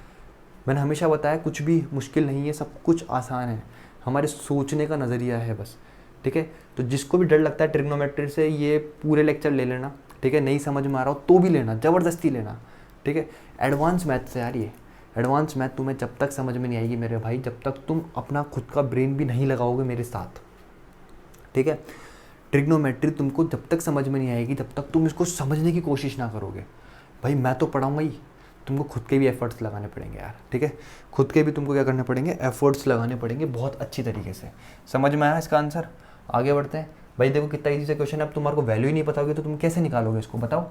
मैंने हमेशा बताया कुछ भी मुश्किल नहीं है, सब कुछ आसान है, हमारे सोचने का नज़रिया है बस, ठीक है। तो जिसको भी डर लगता है ट्रिग्नोमेट्री से, ये पूरे लेक्चर ले लेना, ठीक है। नहीं समझ में आ रहा हो तो भी लेना, ज़बरदस्ती लेना, ठीक है। एडवांस मैथ से यार, ये एडवांस मैथ तुम्हें जब तक समझ में नहीं आएगी मेरे भाई, जब तक तुम अपना खुद का ब्रेन भी नहीं लगाओगे मेरे साथ, ठीक है। ट्रिग्नोमेट्री तुमको जब तक समझ में नहीं आएगी, जब तक तुम इसको समझने की कोशिश ना करोगे। भाई मैं तो पढ़ाऊँगा ही, तुमको खुद के भी एफर्ट्स लगाने पड़ेंगे यार, ठीक है। खुद के भी तुमको क्या करने पड़ेंगे, एफर्ट्स लगाने पड़ेंगे बहुत अच्छी तरीके से। समझ में आया इसका आंसर? आगे बढ़ते हैं भाई। देखो कितना इजी से क्वेश्चन है, अब तुम्हारे को वैल्यू ही नहीं पता होगी तो तुम कैसे निकालोगे इसको, बताओ,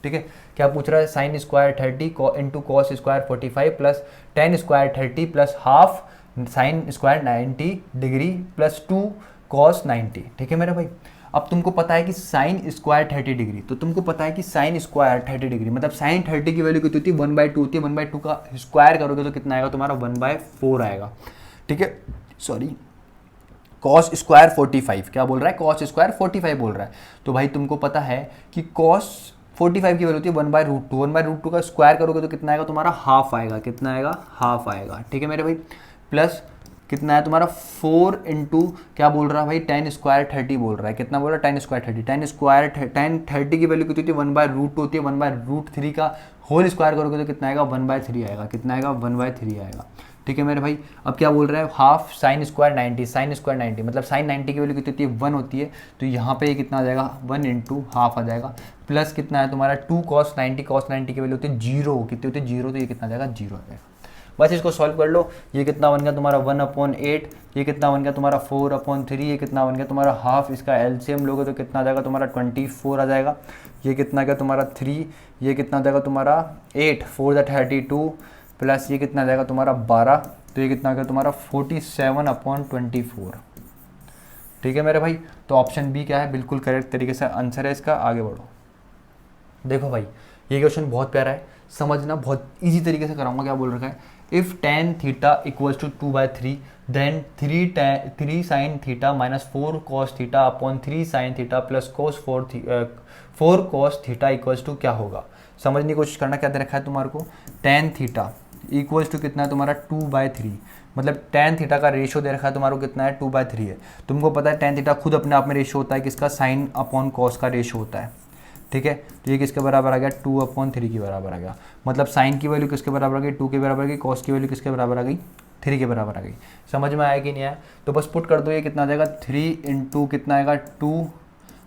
ठीक है। क्या पूछ रहा है, sine square 30 into cos square 45 plus tan square 30 plus half sine square 90 degree plus 2 cos 90, ठीक है मेरा भाई। अब तुमको पता है कि साइन स्क्वायर 30 डिग्री, तो तुमको पता है कि साइन स्क्वायर 30 डिग्री मतलब साइन 30 की वैल्यू कितनी होती है, 1/2 होती है। 1/2 का स्क्वायर करोगे तो कितना आएगा तुम्हारा, 1/4 आएगा, ठीक है। सॉरी, कॉस स्क्वायर 45, क्या बोल रहा है, कॉस स्क्वायर 45 बोल रहा है। तो भाई तुमको पता है कि कॉस 45 की वैल्यू होती है 1/√2, 1/√2 का स्क्वायर करोगे तो कितना आएगा तुम्हारा, हाफ आएगा, कितना आएगा, हाफ आएगा, ठीक है मेरे भाई। प्लस कितना है तुम्हारा 4 इंटू क्या बोल रहा है भाई, tan स्क्वायर 30 बोल रहा है, कितना बोल रहा है, tan स्क्वायर 30, tan 30 की वैल्यू कितनी होती है, 1/√2 होती है। 1/√3 का होल स्क्वायर करोगे तो कितना आएगा, 1/3 आएगा, कितना आएगा, 1/3 आएगा, ठीक है मेरे भाई। अब क्या बोल रहा है, half sine square 90, sine square 90 मतलब साइन 90 की वैल्यू कितनी होती है, 1 होती है। तो यहाँ पे कितना आ जाएगा, 1 इंटू हाफ आ जाएगा, प्लस कितना है तुम्हारा 2 cos 90, cos 90 की वैल्यू होती है 0, कितनी होती है 0, तो ये कितना आ जाएगा, 0 आ जाएगा। बस इसको सॉल्व कर लो। ये कितना बन गया तुम्हारा 1/8, ये कितना बन गया तुम्हारा 4/3, ये कितना बन गया तुम्हारा हाफ, इसका एलसीएम लोगे तो कितना आ जाएगा तुम्हारा 24 आ जाएगा। ये कितना गया तुम्हारा 3, ये कितना आ जाएगा तुम्हारा 8, 4 × 32 प्लस ये कितना आ जाएगा तुम्हारा 12, तो ये कितना आ गया तुम्हारा 47/24, ठीक है मेरे भाई। तो ऑप्शन बी क्या है, बिल्कुल करेक्ट तरीके से आंसर है इसका। आगे बढ़ो। देखो भाई ये क्वेश्चन बहुत प्यारा है, समझना, बहुत इजी तरीके से कराऊंगा। क्या बोल रखा है, if tan theta equals to 2/3 then 3 sin theta minus 4 cos theta upon 3 sin theta plus four cos theta equals to क्या होगा। समझने की कोशिश करना, क्या दे रखा है तुम्हारे को, tan थीटा इक्वल्स टू कितना है तुम्हारा 2/3, मतलब टेन थीटा का रेशियो दे रखा है तुम्हारा कितना है 2/3 है। तुमको पता है टेन थीटा खुद अपने आप में रेशियो होता है किसका, साइन अपॉन कॉस का रेशियो होता है, ठीक है। तो ये किसके बराबर आ गया 2/3 के बराबर आ गया, मतलब साइन की वैल्यू किसके बराबर आ गई 2 के बराबर आ गई, कॉस की वैल्यू किसके बराबर आ गई 3 के बराबर आ गई। समझ में आया कि नहीं आया, तो बस पुट कर दो, ये कितना आ जाएगा 3 इंटू कितना आएगा 2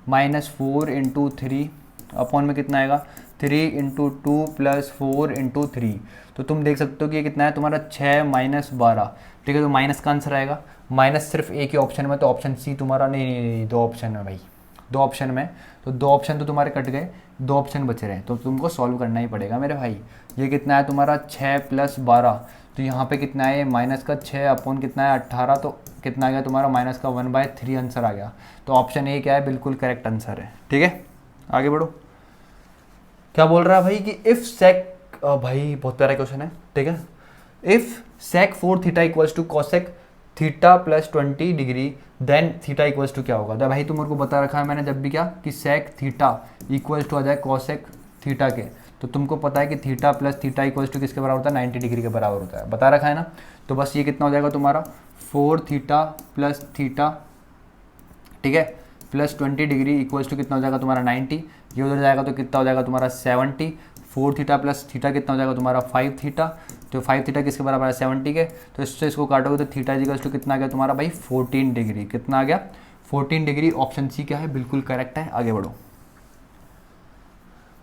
माइनस 4 इंटू 3 अपॉन में कितना आएगा 3 इंटू 2 प्लस 4 इंटू 3। तो तुम देख सकते हो कि ये कितना है तुम्हारा 6 माइनस 12, ठीक है। तो माइनस का आंसर आएगा, माइनस सिर्फ एक ही ऑप्शन में, तो ऑप्शन सी तुम्हारा, नहीं दो ऑप्शन है भाई, दो ऑप्शन में, तो दो ऑप्शन तो तुम्हारे कट गए, दो ऑप्शन बचे रहे, तो तुमको सॉल्व करना ही पड़ेगा मेरे भाई। ये कितना है तुम्हारा 6 प्लस 12, तो यहाँ पे कितना है माइनस का 6 अपॉन कितना है 18, तो कितना आ गया तुम्हारा माइनस का 1/3 आंसर आ गया। तो ऑप्शन ए क्या है, बिल्कुल करेक्ट आंसर है, ठीक है। आगे बढ़ो, क्या बोल रहा है भाई कि इफ सेक, भाई बहुत प्यारा क्वेश्चन है, ठीक है। If sec 4 theta equals to cosec theta plus 20 degree then theta equals to क्या होगा। तो भाई तुमको बता रखा है मैंने जब भी क्या कि सेक थीटा इक्वल्स टू आ जाए कॉसेक थीटा के, तो तुमको पता है कि theta plus theta equals to किसके बराबर होता है 90 डिग्री के बराबर होता है, बता रखा है ना। तो बस ये कितना हो जाएगा तुम्हारा 4 थीटा प्लस थीटा, ठीक है, प्लस 20 डिग्री इक्वल्स टू कितना हो जाएगा तुम्हारा 90, ये उधर जाएगा तो कितना हो जाएगा तुम्हारा 70, 4 थीटा प्लस थीटा कितना हो जाएगा तुम्हारा 5 थीटा, तो 5 थीटा किसके बराबर है 70 के, तो इससे इसको काटोगे तो थीटा इक्वल्स टू कितना आ गया तुम्हारा भाई 14 डिग्री, कितना आ गया 14 डिग्री। ऑप्शन सी क्या है, बिल्कुल करेक्ट है। आगे बढ़ो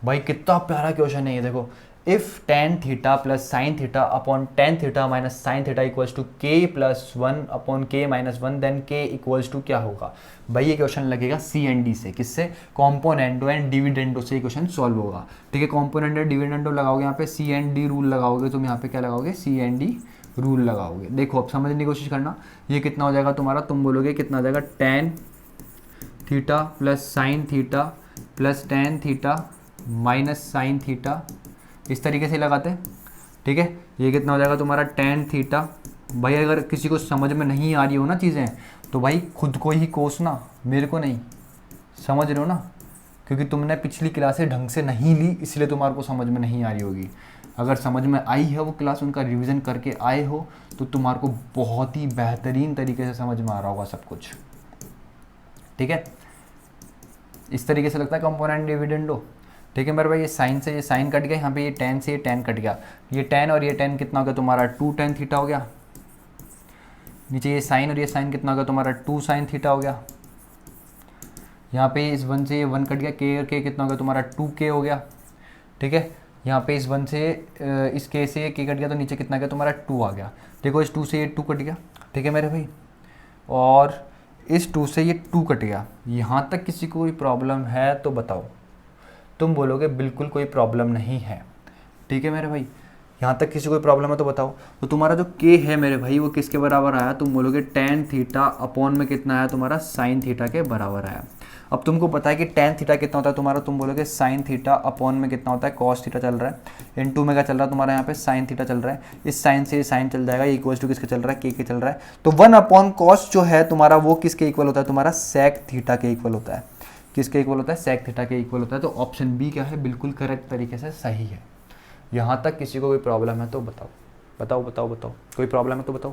भाई, कितना प्यारा क्वेश्चन है ये, देखो if tan theta plus sine theta upon tan theta minus sine theta equals to k plus 1 upon k minus 1 then k equals to क्या होगा। भाई ये क्वेश्चन लगेगा सी एंड डी से, किससे, कॉम्पोनेंडो एंड डिविडेंडो से ये क्वेश्चन सॉल्व होगा, ठीक है। कॉम्पोनेंडो डिविडेंडो लगाओगे यहाँ पे सी एंड डी रूल लगाओगे, तुम यहाँ पे क्या लगाओगे सी एंड डी रूल लगाओगे। देखो अब समझने की कोशिश करना, ये कितना हो जाएगा तुम्हारा, तुम बोलोगे कितना आ जाएगा tan theta plus sine theta plus tan theta minus sine theta, इस तरीके से लगाते हैं, ठीक है। ये कितना हो जाएगा तुम्हारा tan थीटा। भाई अगर किसी को समझ में नहीं आ रही हो ना चीज़ें, तो भाई खुद को ही कोसना, मेरे को नहीं, समझ रहे हो ना, क्योंकि तुमने पिछली क्लासें ढंग से नहीं ली इसलिए तुम्हारे को समझ में नहीं आ रही होगी। अगर समझ में आई है वो क्लास, उनका रिवीजन करके आए हो, तो तुम्हारे को बहुत ही बेहतरीन तरीके से समझ में आ रहा होगा सब कुछ, ठीक है। इस तरीके से लगता है कंपोनेंट डिविडेंडो, ठीक है मेरे भाई। ये साइन से ये साइन कट गया, यहाँ पे ये tan से ये tan कट गया, ये tan और ये tan कितना हो गया तुम्हारा 2 tan थीटा हो गया, नीचे ये साइन और ये साइन कितना हो गया तुम्हारा 2 sin थीटा हो गया, यहाँ पे इस 1 से ये 1 कट गया, k और k कितना हो गया तुम्हारा 2k हो गया, ठीक है। यहाँ पे इस 1 से इस k से ये k कट गया, तो नीचे कितना गया तुम्हारा 2 आ गया, देखो इस 2 से ये 2 कट गया, ठीक है मेरे भाई, और इस 2 से ये 2 कट गया। यहाँ तक किसी को कोई प्रॉब्लम है तो बताओ, तुम बोलोगे बिल्कुल कोई प्रॉब्लम नहीं है, ठीक है मेरे भाई। यहाँ तक किसी को कोई प्रॉब्लम है तो बताओ। तो तुम्हारा जो k है मेरे भाई वो किसके बराबर आया, तुम बोलोगे tan थीटा अपॉन में कितना आया तुम्हारा साइन थीटा के बराबर आया। अब तुमको पता है कि tan थीटा कितना होता है तुम्हारा, तुम बोलोगे साइन थीटा अपॉन में कितना होता है कॉस थीटा चल रहा है, इनटू में क्या चल रहा है तुम्हारा यहाँ पे साइन थीटा चल रहा है, इस साइन से ये साइन चल जाएगा, इक्वल्स टू किसके चल रहा है k के चल रहा है। तो 1 अपॉन कॉस जो है तुम्हारा वो किसके इक्वल होता है तुम्हारा सेक थीटा के इक्वल होता है, किसके इक्वल होता है सेक थीटा के इक्वल होता है। तो ऑप्शन बी क्या है, बिल्कुल करेक्ट तरीके से सही है। यहाँ तक किसी को कोई प्रॉब्लम है तो बताओ, बताओ बताओ बताओ, कोई प्रॉब्लम है तो बताओ।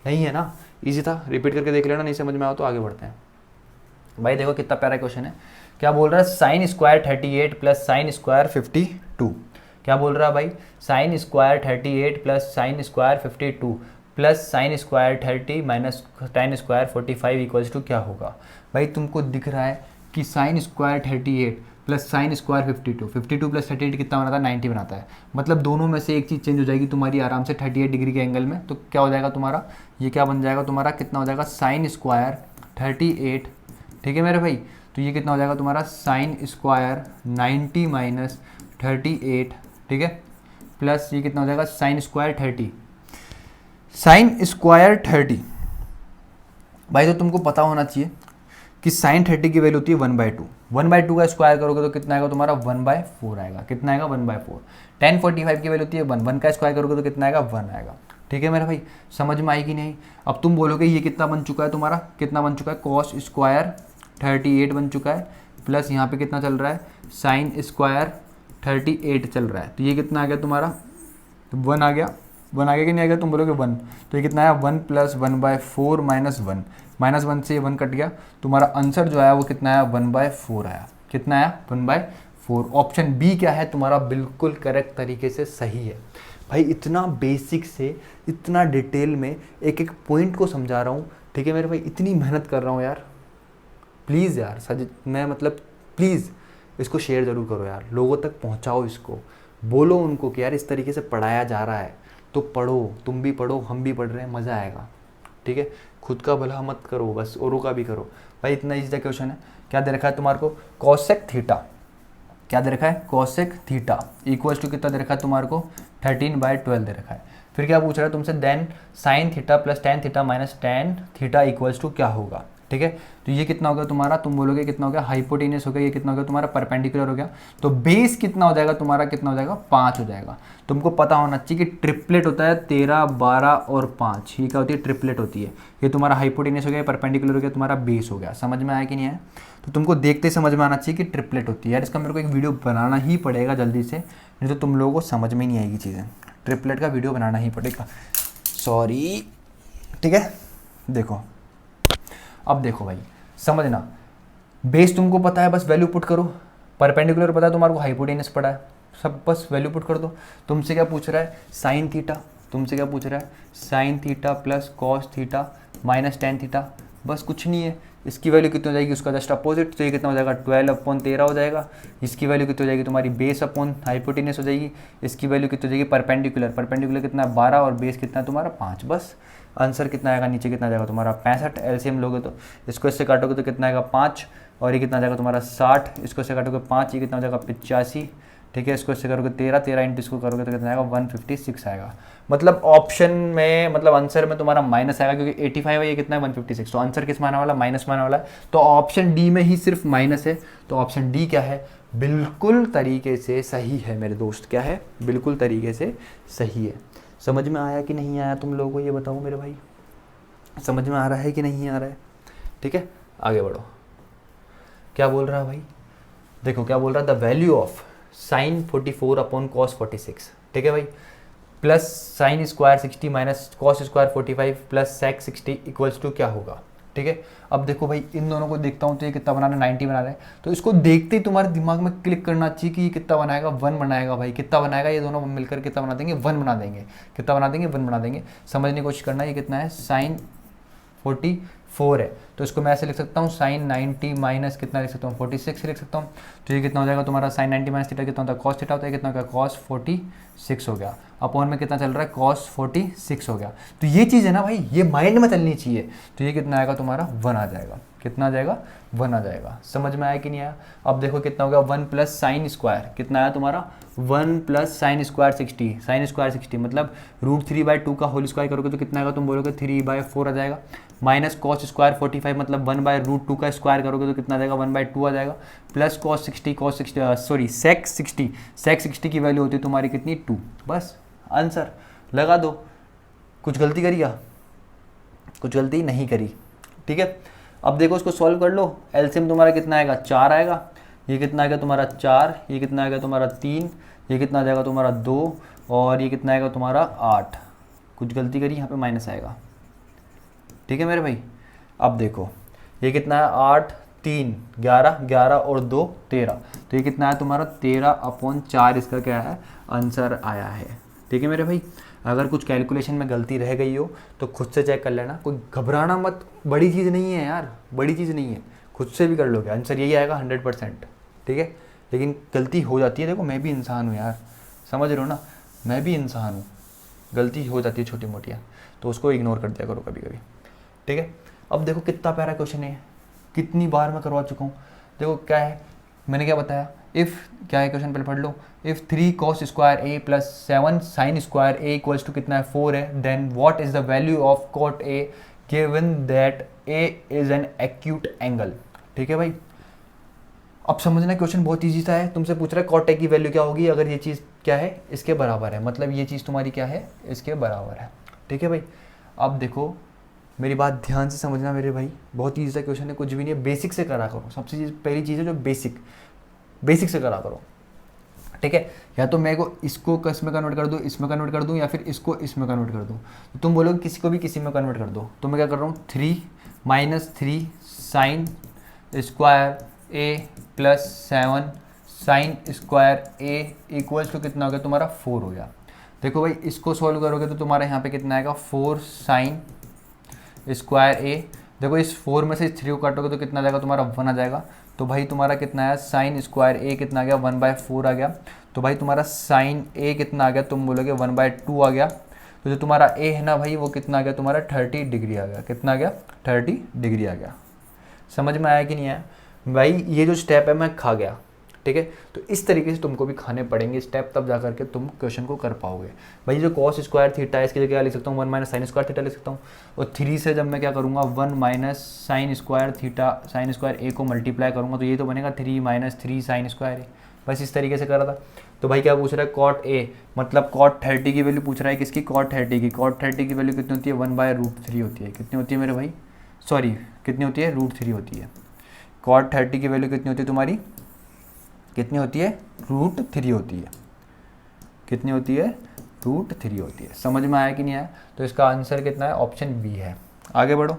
नहीं है ना, इजी था, रिपीट करके देख लेना, नहीं समझ में आओ तो आगे बढ़ते हैं। भाई देखो कितना प्यारा क्वेश्चन है, क्या बोल रहा है sine square 38 plus sine square 52, क्या बोल रहा है भाई sine square 38 plus sine square 52 plus sine square 30 minus tan square 45 equals to क्या होगा। भाई तुमको दिख रहा है कि sine square 38 plus sine square 52 plus 38 कितना बनाता है 90 बनाता है, मतलब दोनों में से एक चीज़ चेंज हो जाएगी तुम्हारी आराम से 38 डिग्री के एंगल में। तो क्या हो जाएगा तुम्हारा, ये क्या बन जाएगा तुम्हारा, कितना हो जाएगा साइन स्क्वायर 38, ठीक है मेरे भाई। तो ये कितना हो जाएगा तुम्हारा साइन स्क्वायर 90 माइनस 38, ठीक है, प्लस ये कितना हो जाएगा साइन स्क्वायर 30, साइन स्क्वायर 30। भाई तो तुमको पता होना चाहिए कि साइन 30 की वैल्यू होती है 1/2, 1/2 का स्क्वायर करोगे तो कितना आएगा तुम्हारा 1/4 आएगा, कितना आएगा 1/4। tan 45 की वैल्यू होती है 1 का स्क्वायर करोगे तो कितना आएगा 1 आएगा, ठीक है मेरा भाई। समझ में आएगी नहीं। अब तुम बोलोगे ये कितना बन चुका है तुम्हारा, कितना बन चुका है कॉस स्क्वायर 38 बन चुका है, प्लस यहाँ पे कितना चल रहा है साइन स्क्वायर 38 चल रहा है, तो ये कितना आ गया तुम्हारा 1 आ गया, वन आगे कि नहीं आएगा, तुम बोलोगे 1, तो ये कितना आया 1 + 1/4 -1 -1 से 1 कट गया, तुम्हारा आंसर जो आया वो कितना आया 1/4 आया। कितना आया 1/4। ऑप्शन बी क्या है तुम्हारा बिल्कुल करेक्ट तरीके से सही है। भाई इतना बेसिक से इतना डिटेल में एक एक पॉइंट को समझा रहा हूँ, ठीक है मेरे भाई, इतनी मेहनत कर रहा हूँ यार, प्लीज़ यार मैं मतलब प्लीज़ इसको शेयर ज़रूर करो यार, लोगों तक पहुँचाओ इसको, बोलो उनको कि यार इस तरीके से पढ़ाया जा रहा है तो पढ़ो, तुम भी पढ़ो, हम भी पढ़ रहे हैं, मज़ा आएगा, ठीक है। खुद का भला मत करो बस, औरों का भी करो। भाई इतना ईजी क्वेश्चन है। क्या दे रखा है तुम्हारे को, कोसेक थीटा, क्या दे रखा है कोसेक थीटा इक्वल्स टू कितना दे रखा है तुम्हारे को 13/12 दे रखा है। फिर क्या पूछ रहा है तुमसे, then sine theta plus tan theta minus tan theta equals to क्या होगा, ठीक है। तो ये कितना हो गया तुम्हारा, तुम बोलोगे कितना हो गया हाइपोटेनियस हो गया, ये कितना हो गया तुम्हारा परपेंडिकुलर हो गया, तो बेस कितना हो जाएगा तुम्हारा, कितना हो जाएगा 5 हो जाएगा। तुमको पता होना चाहिए कि ट्रिपलेट होता है 13, 12 और 5, ये क्या होती है ट्रिपलेट होती है। ये तुम्हारा हाइपोटेनियस हो गया, परपेंडिकुलर हो गया, तुम्हारा बेस हो गया। समझ में आया कि नहीं आया, तो तुमको देखते ही समझ में आना चाहिए कि ट्रिपलेट होती है। यार इसका मेरे को एक वीडियो बनाना ही पड़ेगा जल्दी से, नहीं तो तुम लोगों को समझ में नहीं आएगी चीज़ें। ट्रिपलेट का वीडियो बनाना ही पड़ेगा, सॉरी, ठीक है। देखो अब देखो भाई समझना, बेस तुमको पता है, बस वैल्यू पुट करो, परपेंडिकुलर पता है तुम्हारे को, हाइपोटेनस पड़ा है, सब बस वैल्यू पुट कर दो। तुमसे क्या पूछ रहा है साइन थीटा, तुमसे क्या पूछ रहा है sine theta plus cos theta minus tan theta, बस कुछ नहीं है। इसकी वैल्यू कितनी हो जाएगी, उसका जस्ट अपोजिट, तो ये कितना हो जाएगा 12/13 हो जाएगा। इसकी वैल्यू कितनी हो जाएगी तुम्हारी बेस अपॉन हाइपोटेनस हो जाएगी। इसकी वैल्यू कितनी हो जाएगी परपेंडिकुलर, परपेंडिकुलर कितना 12 और बेस कितना है तुम्हारा 5, बस आंसर कितना आएगा, नीचे कितना जाएगा तुम्हारा 65। एलसीएम लोगे तो इसको इससे काटोगे तो कितना आएगा 5, और ये कितना जाएगा तुम्हारा 60, इसको इससे काटोगे 5, ये कितना हो जाएगा 85, ठीक है। इसको इससे करोगे 13, 13 इंटू इसको करोगे तो कितना आएगा 156 आएगा। मतलब ऑप्शन में, मतलब आंसर में तुम्हारा माइनस आएगा, क्योंकि 85 है, ये कितना है 156, तो आंसर किस माने वाला माइनस माने वाला है। तो ऑप्शन डी में ही सिर्फ माइनस है, तो ऑप्शन डी क्या है बिल्कुल तरीके से सही है मेरे दोस्त, क्या है बिल्कुल तरीके से सही है। समझ में आया कि नहीं आया तुम लोगों को, ये बताओ मेरे भाई, समझ में आ रहा है कि नहीं आ रहा है, ठीक है। आगे बढ़ो, क्या बोल रहा है भाई, देखो क्या बोल रहा है, the value of sine 44 upon cos 46, ठीक है भाई, plus sine square 60 minus cos square 45 plus sec 60 equals to क्या होगा, ठीक है। अब देखो भाई इन दोनों को देखता हूँ तो ये कितना बना रहा है 90 बना रहा है, तो इसको देखते ही तुम्हारे दिमाग में क्लिक करना चाहिए कि ये कितना बनाएगा 1 बनाएगा। भाई कितना बनाएगा, ये दोनों मिलकर कितना बना देंगे 1 बना देंगे, कितना बना देंगे 1 बना देंगे। समझने की कोशिश करना, ये कितना है साइन 44 है, तो इसको मैं ऐसे लिख सकता हूँ साइन 90 माइनस कितना लिख सकता हूँ 46 लिख सकता हूँ। तो ये कितना हो जाएगा तुम्हारा साइन 90 माइनस थीटा कितना होता है कॉस थीटा होता है, कितना हो गया कॉस 46 हो गया, अपॉन में कितना चल रहा है कॉस 46 हो गया। तो ये चीज़ है ना भाई, ये माइंड में चलनी चाहिए। तो ये कितना आएगा तुम्हारा 1 आ जाएगा, कितना आ जाएगा 1 आ जाएगा। समझ में आया कि नहीं आया। अब देखो कितना हो गया 1 प्लस साइन स्क्वायर, कितना आया तुम्हारा 1 plus sine square 60, sign square 60 मतलब √3/2 का होल स्क्वायर करोगे तो कितना आएगा, तुम बोलोगे 3/4 आ जाएगा। माइनस कॉस स्क्वायर 45 मतलब 1/√2 का स्क्वायर करोगे तो कितना आ जाएगा 1/2 आ जाएगा। प्लस कॉस 60 सॉरी सेक 60 की वैल्यू होती है तुम्हारी कितनी 2, बस आंसर लगा दो। कुछ गलती करी क्या, कुछ गलती नहीं करी, ठीक है। अब देखो इसको सॉल्व कर लो, एलसीएम तुम्हारा कितना आएगा 4 आएगा, ये कितना आएगा तुम्हारा 4, ये कितना आएगा तुम्हारा 3, ये कितना आ जाएगा तुम्हारा 2 और ये कितना आएगा तुम्हारा 8। कुछ गलती करी, यहाँ पे माइनस आएगा, ठीक है मेरे भाई। अब देखो ये कितना है 8 3 11 11 और 2 13, तो ये कितना है तुम्हारा 13/4 इसका क्या है आंसर आया है, ठीक है मेरे भाई। अगर कुछ कैलकुलेशन में गलती रह गई हो तो खुद से चेक कर लेना, कोई घबराना मत, बड़ी चीज़ नहीं है यार, बड़ी चीज़ नहीं है, खुद से भी कर लोगे आंसर यही आएगा 100%, ठीक है। लेकिन गलती हो जाती है, देखो मैं भी इंसान हूँ यार, समझ रहे हो ना, मैं भी इंसान हूँ, गलती हो जाती है छोटी मोटियाँ, तो उसको इग्नोर कर दिया करो कभी कभी, ठीक है। अब देखो कितना प्यारा क्वेश्चन है, कितनी बार मैं करवा चुका हूँ। देखो क्या है, मैंने क्या बताया, इफ़ क्या है क्वेश्चन पहले पढ़ लो, if 3 cos square a plus 7 sine square a equals to कितना है 4 है, then what is the value of cot a given that a is an acute angle, ठीक है भाई। अब समझना क्वेश्चन बहुत ईजी सा है, तुमसे पूछ रहा है cot a की वैल्यू क्या होगी अगर ये चीज़ क्या है इसके बराबर है, मतलब ये चीज़ तुम्हारी क्या है इसके बराबर है, ठीक है भाई। अब देखो मेरी बात ध्यान से समझना मेरे भाई, बहुत ईजी सा क्वेश्चन है, कुछ भी नहीं है, बेसिक से करा करो, सबसे पहली चीज़ है जो बेसिक से करा करो, ठीक है। या तो मैं को इसको इसमें कन्वर्ट कर दूँ, इसमें कन्वर्ट कर दूँ, या फिर इसको इसमें कन्वर्ट कर दूँ। तो तुम बोलोगे किसी को भी किसी में कन्वर्ट कर दो, तो मैं क्या कर रहा हूँ, 3 - 3 sine square a plus 7 sine square a equals to कितना हो गया तुम्हारा 4 हो गया। देखो भाई इसको सॉल्व करोगे तो तुम्हारा यहाँ पे कितना आएगा 4 साइन स्क्वायर ए। देखो इस 4 में से इस 3 को काटोगे तो कितना आ जाएगा तुम्हारा 1 आ जाएगा। तो भाई तुम्हारा कितना आया साइन स्क्वायर ए कितना आ गया 1/4 आ गया। तो भाई तुम्हारा साइन ए कितना आ गया, तुम बोलोगे 1/2 आ गया। तो जो तुम्हारा ए है ना भाई वो कितना आ गया तुम्हारा 30 डिग्री आ गया। कितना आ गया 30 डिग्री आ गया। समझ में आया कि नहीं आया भाई? ये जो स्टेप है मैं खा गया, ठीक है। तो इस तरीके से तुमको भी खाने पड़ेंगे स्टेप, तब जा करके तुम क्वेश्चन को कर पाओगे। भाई जो कॉस स्क्वायर थीटा है इसकी जगह क्या लिख सकता हूँ 1 - साइन स्क्वायर थीटा लिख सकता हूँ। और 3 से जब मैं क्या करूँगा 1 - sine square theta sine square A को मल्टीप्लाई करूँगा तो ये तो बनेगा 3 - 3 साइन स्क्वायर ए। बस इस तरीके से करा था। तो भाई क्या पूछ रहा है कॉट ए, मतलब कॉट 30 की वैल्यू पूछ रहा है किसकी, कॉट 30 की। कॉट 30 की वैल्यू कितनी होती है 1/√3 होती है। कितनी होती है मेरे भाई, सॉरी कितनी होती है √3 होती है। कॉट 30 की वैल्यू कितनी होती है तुम्हारी, कितनी होती है √3 होती है। कितनी होती है √3 होती है। समझ में आया कि नहीं आया? तो इसका आंसर कितना है, ऑप्शन बी है। आगे बढ़ो,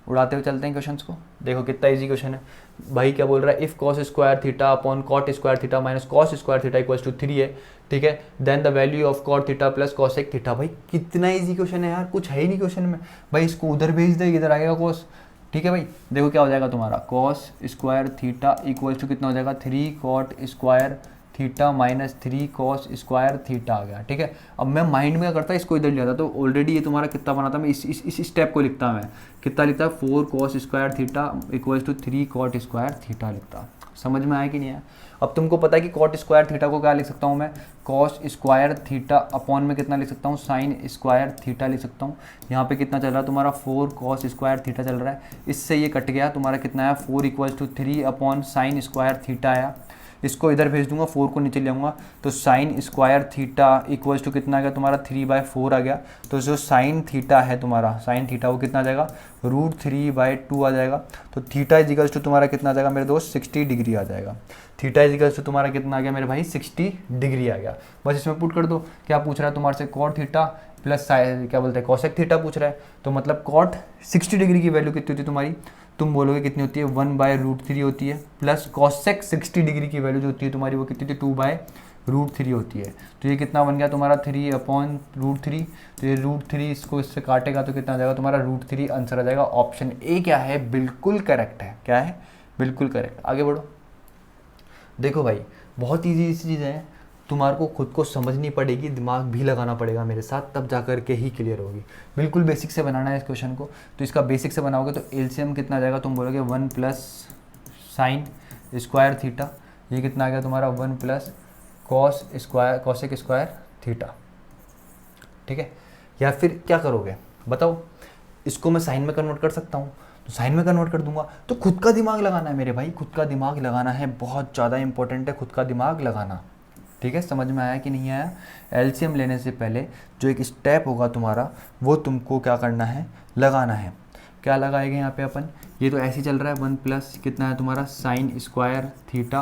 उड़ाते हुए चलते हैं क्वेश्चंस को। देखो कितना इजी क्वेश्चन है भाई। क्या बोल रहा है, if cos square theta upon cot square theta minus cos square theta equals to 3 है, ठीक है, then the value of cot theta plus cosec theta. भाई कितना इजी क्वेश्चन है यार, कुछ है ही नहीं क्वेश्चन में। भाई इसको उधर भेज दे, इधर आएगा कॉस, ठीक है भाई। देखो क्या हो जाएगा तुम्हारा cos square theta equals to कितना हो जाएगा 3 cot square theta minus 3 cos square theta आ गया, ठीक है। अब मैं माइंड में क्या करता इसको इधर लिया था, तो ऑलरेडी ये तुम्हारा कितना बना था, मैं इस स्टेप को लिखता मैं कितना लिखता 4 cos square theta equals to 3 cot square theta लिखता। समझ में आया कि नहीं आया? अब तुमको पता है कि कॉट स्क्वायर थीटा को क्या लिख सकता हूँ मैं, कॉस स्क्वायर थीटा अपॉन में कितना लिख सकता हूँ साइन स्क्वायर थीटा लिख सकता हूँ। यहाँ पे कितना चल रहा है तुम्हारा 4 कॉस स्क्वायर थीटा चल रहा है, इससे ये कट गया, तुम्हारा कितना आया 4 equals to 3 upon sine square theta आया। इसको इधर भेज दूंगा, 4 को नीचे ले आऊँगा, तो sine square theta equals to कितना आ गया तुम्हारा 3/4 आ गया। तो जो साइन थीटा है तुम्हारा, साइन थीटा वो कितना आ जाएगा √3/2 आ जाएगा। तो थीटा इजिकल्स टू तुम्हारा कितना आ जाएगा मेरे दोस्त 60 डिग्री आ जाएगा। थीटा इजिकल्स टू तुम्हारा कितना आ गया मेरे भाई 60 डिग्री आ गया। बस इसमें पुट कर दो। क्या पूछ रहा है तुम्हारे से, कॉट थीटा प्लस क्या बोलते हैं कॉसेक थीटा पूछ रहा है। तो मतलब कॉट 60 डिग्री की वैल्यू कितनी होती है तुम्हारी, तुम बोलोगे कितनी होती है 1/√3 होती है, प्लस कॉसेक 60 डिग्री की वैल्यू जो होती है तुम्हारी वो कितनी होती है 2/√3 होती है। तो ये कितना बन गया तुम्हारा 3/√3। तो ये √3 इसको इससे काटेगा तो कितना आ जाएगा तुम्हारा √3 आंसर आ जाएगा। ऑप्शन ए क्या है, बिल्कुल करेक्ट है। क्या है, बिल्कुल करेक्ट। आगे बढ़ो। देखो भाई बहुत ईजी चीज़ है, तुम्हारे को खुद को समझनी पड़ेगी, दिमाग भी लगाना पड़ेगा मेरे साथ, तब जा कर के ही क्लियर होगी। बिल्कुल बेसिक से बनाना है इस क्वेश्चन को। तो इसका बेसिक से बनाओगे तो एलसीएम कितना आ जाएगा, तुम बोलोगे 1 प्लस साइन स्क्वायर थीटा, ये कितना आ गया तुम्हारा 1 plus cos square cosec square theta, ठीक है। या फिर क्या करोगे बताओ, इसको मैं साइन में कन्वर्ट कर सकता हूँ, तो साइन में कन्वर्ट कर दूंगा। तो खुद का दिमाग लगाना है मेरे भाई, खुद का दिमाग लगाना है, बहुत ज़्यादा इंपॉर्टेंट है खुद का दिमाग लगाना, ठीक है। समझ में आया कि नहीं आया? एलसीएम लेने से पहले जो एक स्टेप होगा तुम्हारा वो तुमको क्या करना है, लगाना है। क्या लगाएंगे यहाँ पे अपन, ये तो ऐसे ही चल रहा है 1 प्लस कितना है तुम्हारा साइन स्क्वायर थीटा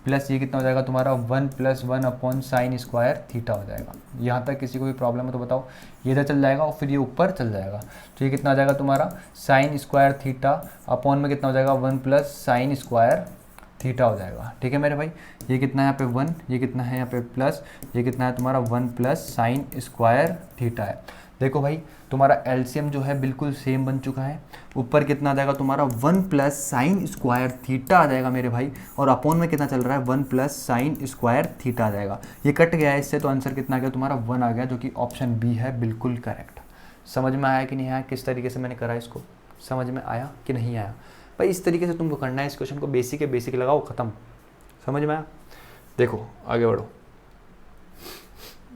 प्लस ये कितना हो जाएगा तुम्हारा 1 + 1 अपॉन साइन स्क्वायर थीटा हो जाएगा। यहाँ तक किसी को भी प्रॉब्लम है तो बताओ, ये इधर चल जाएगा और फिर ये ऊपर चल जाएगा। तो ये कितना आ जाएगा तुम्हारा साइन स्क्वायर थीटा अपॉन में कितना हो जाएगा 1 प्लस साइन स्क्वायर थीटा हो जाएगा, ठीक है मेरे भाई। ये कितना है यहाँ पे 1, ये कितना है यहाँ पे प्लस, ये कितना है तुम्हारा 1 प्लस साइन स्क्वायर थीटा है। देखो भाई तुम्हारा एलसीएम जो है बिल्कुल सेम बन चुका है। ऊपर कितना आ जाएगा तुम्हारा 1 प्लस साइन स्क्वायर थीटा आ जाएगा मेरे भाई, और अपॉन में कितना चल रहा है 1 प्लस साइन स्क्वायर थीटा आ जाएगा। ये कट गया है इससे, तो आंसर कितना आ गया तुम्हारा 1 आ गया, जो कि ऑप्शन बी है बिल्कुल करेक्ट। समझ में आया कि नहीं आया, किस तरीके से मैंने करा इसको, समझ में आया कि नहीं आया भाई? इस तरीके से तुमको करना है इस क्वेश्चन को, बेसिक है बेसिक लगाओ, खत्म। समझ में आया? देखो आगे बढ़ो।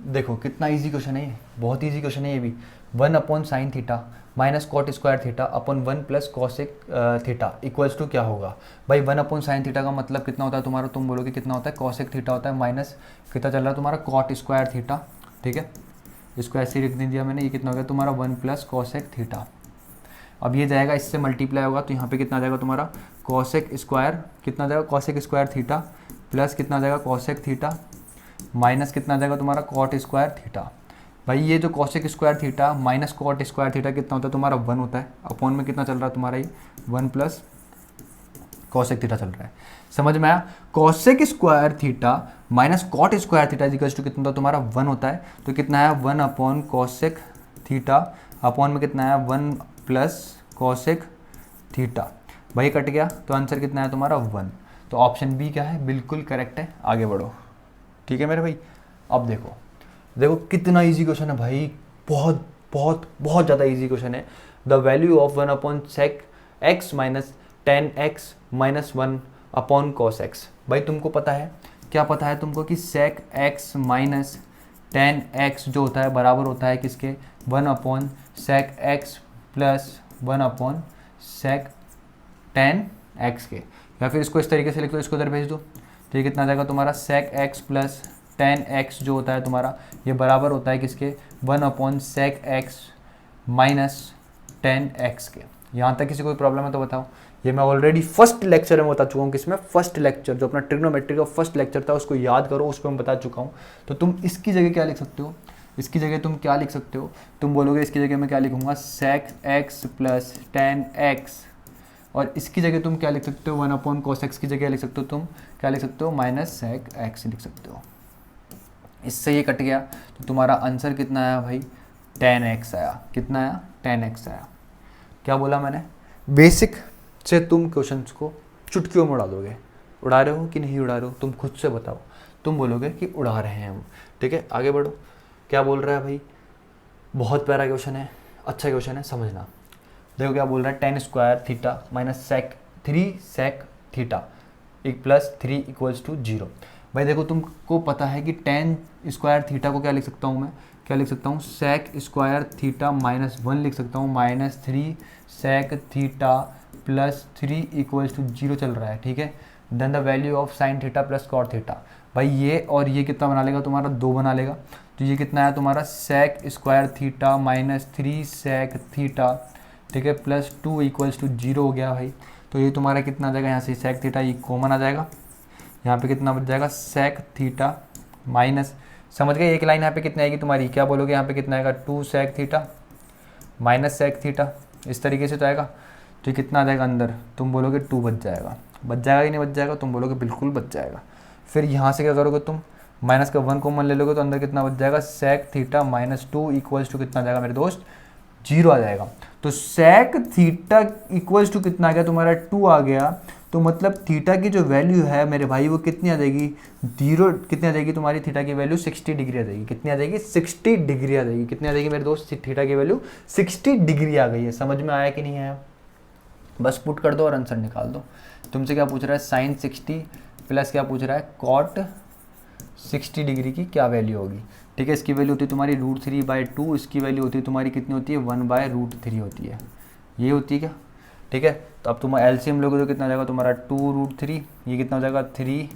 देखो कितना इजी क्वेश्चन है ये, बहुत इजी क्वेश्चन है ये भी। 1 upon sine theta minus cot square theta upon 1 plus cosec theta equals to क्या होगा भाई। 1 अपॉन साइन थीटा का मतलब कितना होता है तुम्हारा, तुम बोलोगे कितना होता है कॉसेक थीटा होता है, माइनस कितना चल रहा है तुम्हारा कॉट स्क्वायर थीटा, ठीक है। इसको ऐसे ही लिख दिया मैंने, ये कितना हो गया तुम्हारा 1 प्लस कॉसेक थीटा। अब ये जाएगा इससे मल्टीप्लाई होगा, तो यहाँ पे कितना आ जाएगा तुम्हारा कॉसेक स्क्वायर, कितना आ जाएगा कॉसेक स्क्वायर थीटा प्लस कितना आ जाएगा कॉसेक थीटा माइनस कितना आ जाएगा तुम्हारा कॉट स्क्वायर थीटा। भाई ये जो cosec square theta minus cot square theta कितना होता है तुम्हारा 1 होता है, अपॉन में कितना चल रहा है तुम्हारा ये 1 प्लस कॉसेक थीटा चल रहा है। समझ में आया? Cosec square theta minus cot square theta equals to कितना होता है तुम्हारा 1 होता है, तो कितना है 1 अपॉन कॉसेक थीटा, अपॉन में कितना है 1 प्लस कॉसेक थीटा। भाई कट गया, तो आंसर कितना है तुम्हारा 1। तो ऑप्शन बी क्या है, बिल्कुल करेक्ट है। आगे बढ़ो, ठीक है मेरे भाई। अब देखो देखो कितना इजी क्वेश्चन है भाई, बहुत बहुत बहुत ज़्यादा इजी क्वेश्चन है। The value of 1 upon sec x minus 10x minus 1 upon cos x. भाई तुमको पता है, क्या पता है तुमको कि सेक एक्स माइनस 10x जो होता है बराबर होता है किसके, 1 upon sec x plus 1 upon sec 10x के। या फिर इसको इस तरीके से लिख दो, इसको इधर भेज दो, तो ये कितना आ जाएगा तुम्हारा सेक एक्स प्लस 10x जो होता है तुम्हारा ये बराबर होता है किसके, 1 upon sec x minus 10x के। यहाँ तक किसी कोई प्रॉब्लम है तो बताओ। ये मैं ऑलरेडी फर्स्ट लेक्चर में बता चुका हूँ, किसमें, फर्स्ट लेक्चर जो अपना ट्रिग्नोमेट्री का फर्स्ट लेक्चर था उसको याद करो, उस पर मैं बता चुका हूँ। तो तुम इसकी जगह क्या लिख सकते हो, इसकी जगह तुम क्या लिख सकते हो, तुम बोलोगे इसकी जगह मैं क्या लिखूंगा, सेक एक्स प्लस 10x, और इसकी जगह तुम क्या लिख सकते हो, 1 अपॉन कॉस एक्स की जगह लिख सकते हो तुम क्या लिख सकते हो, माइनस सेक एक्स लिख सकते हो। इससे ये कट गया, तो तुम्हारा आंसर कितना आया भाई, 10x आया। कितना आया, 10x आया। क्या बोला मैंने, बेसिक से तुम क्वेश्चंस को चुटकियों में उड़ा दोगे। उड़ा रहे हो कि नहीं उड़ा रहे हो, तुम खुद से बताओ। तुम बोलोगे कि उड़ा रहे हैं हम, ठीक है। आगे बढ़ो, क्या बोल रहा है भाई, बहुत प्यारा क्वेश्चन है, अच्छा क्वेश्चन है, समझना। देखो क्या बोल रहा है, 10 square theta minus sec 3 sec theta एक प्लस 3 इक्वल्स टू 0। भाई देखो तुमको पता है कि 10 स्क्वायर थीटा को क्या लिख सकता हूँ मैं, क्या लिख सकता हूँ, सेक स्क्वायर थीटा माइनस 1 लिख सकता हूँ, minus 3 sec theta plus 3 equals to 0 चल रहा है, ठीक है। Then the value of sine theta plus cot theta. भाई ये और ये कितना बना लेगा तुम्हारा, 2 बना लेगा। तो ये कितना है तुम्हारा, sec square theta minus 3 sec theta, ठीक है, प्लस 2 इक्वल्स टू 0 हो गया भाई। तो ये तुम्हारा कितना आ जाएगा, यहाँ से सेक थीटा ये कॉमन आ जाएगा, यहाँ पे कितना बच जाएगा, सेक थीटा माइनस, समझ गए, एक लाइन यहाँ पे कितनी आएगी तुम्हारी, क्या बोलोगे यहाँ पे कितना आएगा, 2 sec theta minus sec theta, इस तरीके से तो आएगा। तो कितना आ जाएगा अंदर, तुम बोलोगे 2 बच जाएगा। बच जाएगा कि नहीं बच जाएगा, तुम बोलोगे बिल्कुल बच जाएगा। फिर यहाँ से क्या करोगे तुम, माइनस का 1 कॉमन ले लोगे, तो अंदर कितना बच जाएगा, sec theta minus 2 equals to कितना आ जाएगा मेरे दोस्त, 0 आ जाएगा। तो सेक थीटा इक्वल्स टू कितना आ गया तुम्हारा, 2 आ गया। तो मतलब थीटा की जो वैल्यू है मेरे भाई वो कितनी आ जाएगी, 0 कितनी आ जाएगी तुम्हारी, थीटा की वैल्यू 60 डिग्री आ जाएगी। कितनी आ जाएगी, 60 डिग्री आ जाएगी। कितनी आ जाएगी मेरे दोस्त, थीटा की वैल्यू 60 डिग्री आ गई है। समझ में आया कि नहीं आया, बस पुट कर दो और आंसर निकाल दो। तुमसे क्या पूछ रहा है, साइन 60 प्लस क्या पूछ रहा है, कॉट 60 डिग्री की क्या वैल्यू होगी, ठीक है। इसकी वैल्यू होती है तुम्हारी √3/2, इसकी वैल्यू होती है तुम्हारी कितनी होती है, 1/√3 होती है, ये होती है क्या, ठीक है। तो अब तुम एलसीएम लोगे तो कितना आ जाएगा तुम्हारा 2√3, ये कितना हो जाएगा 3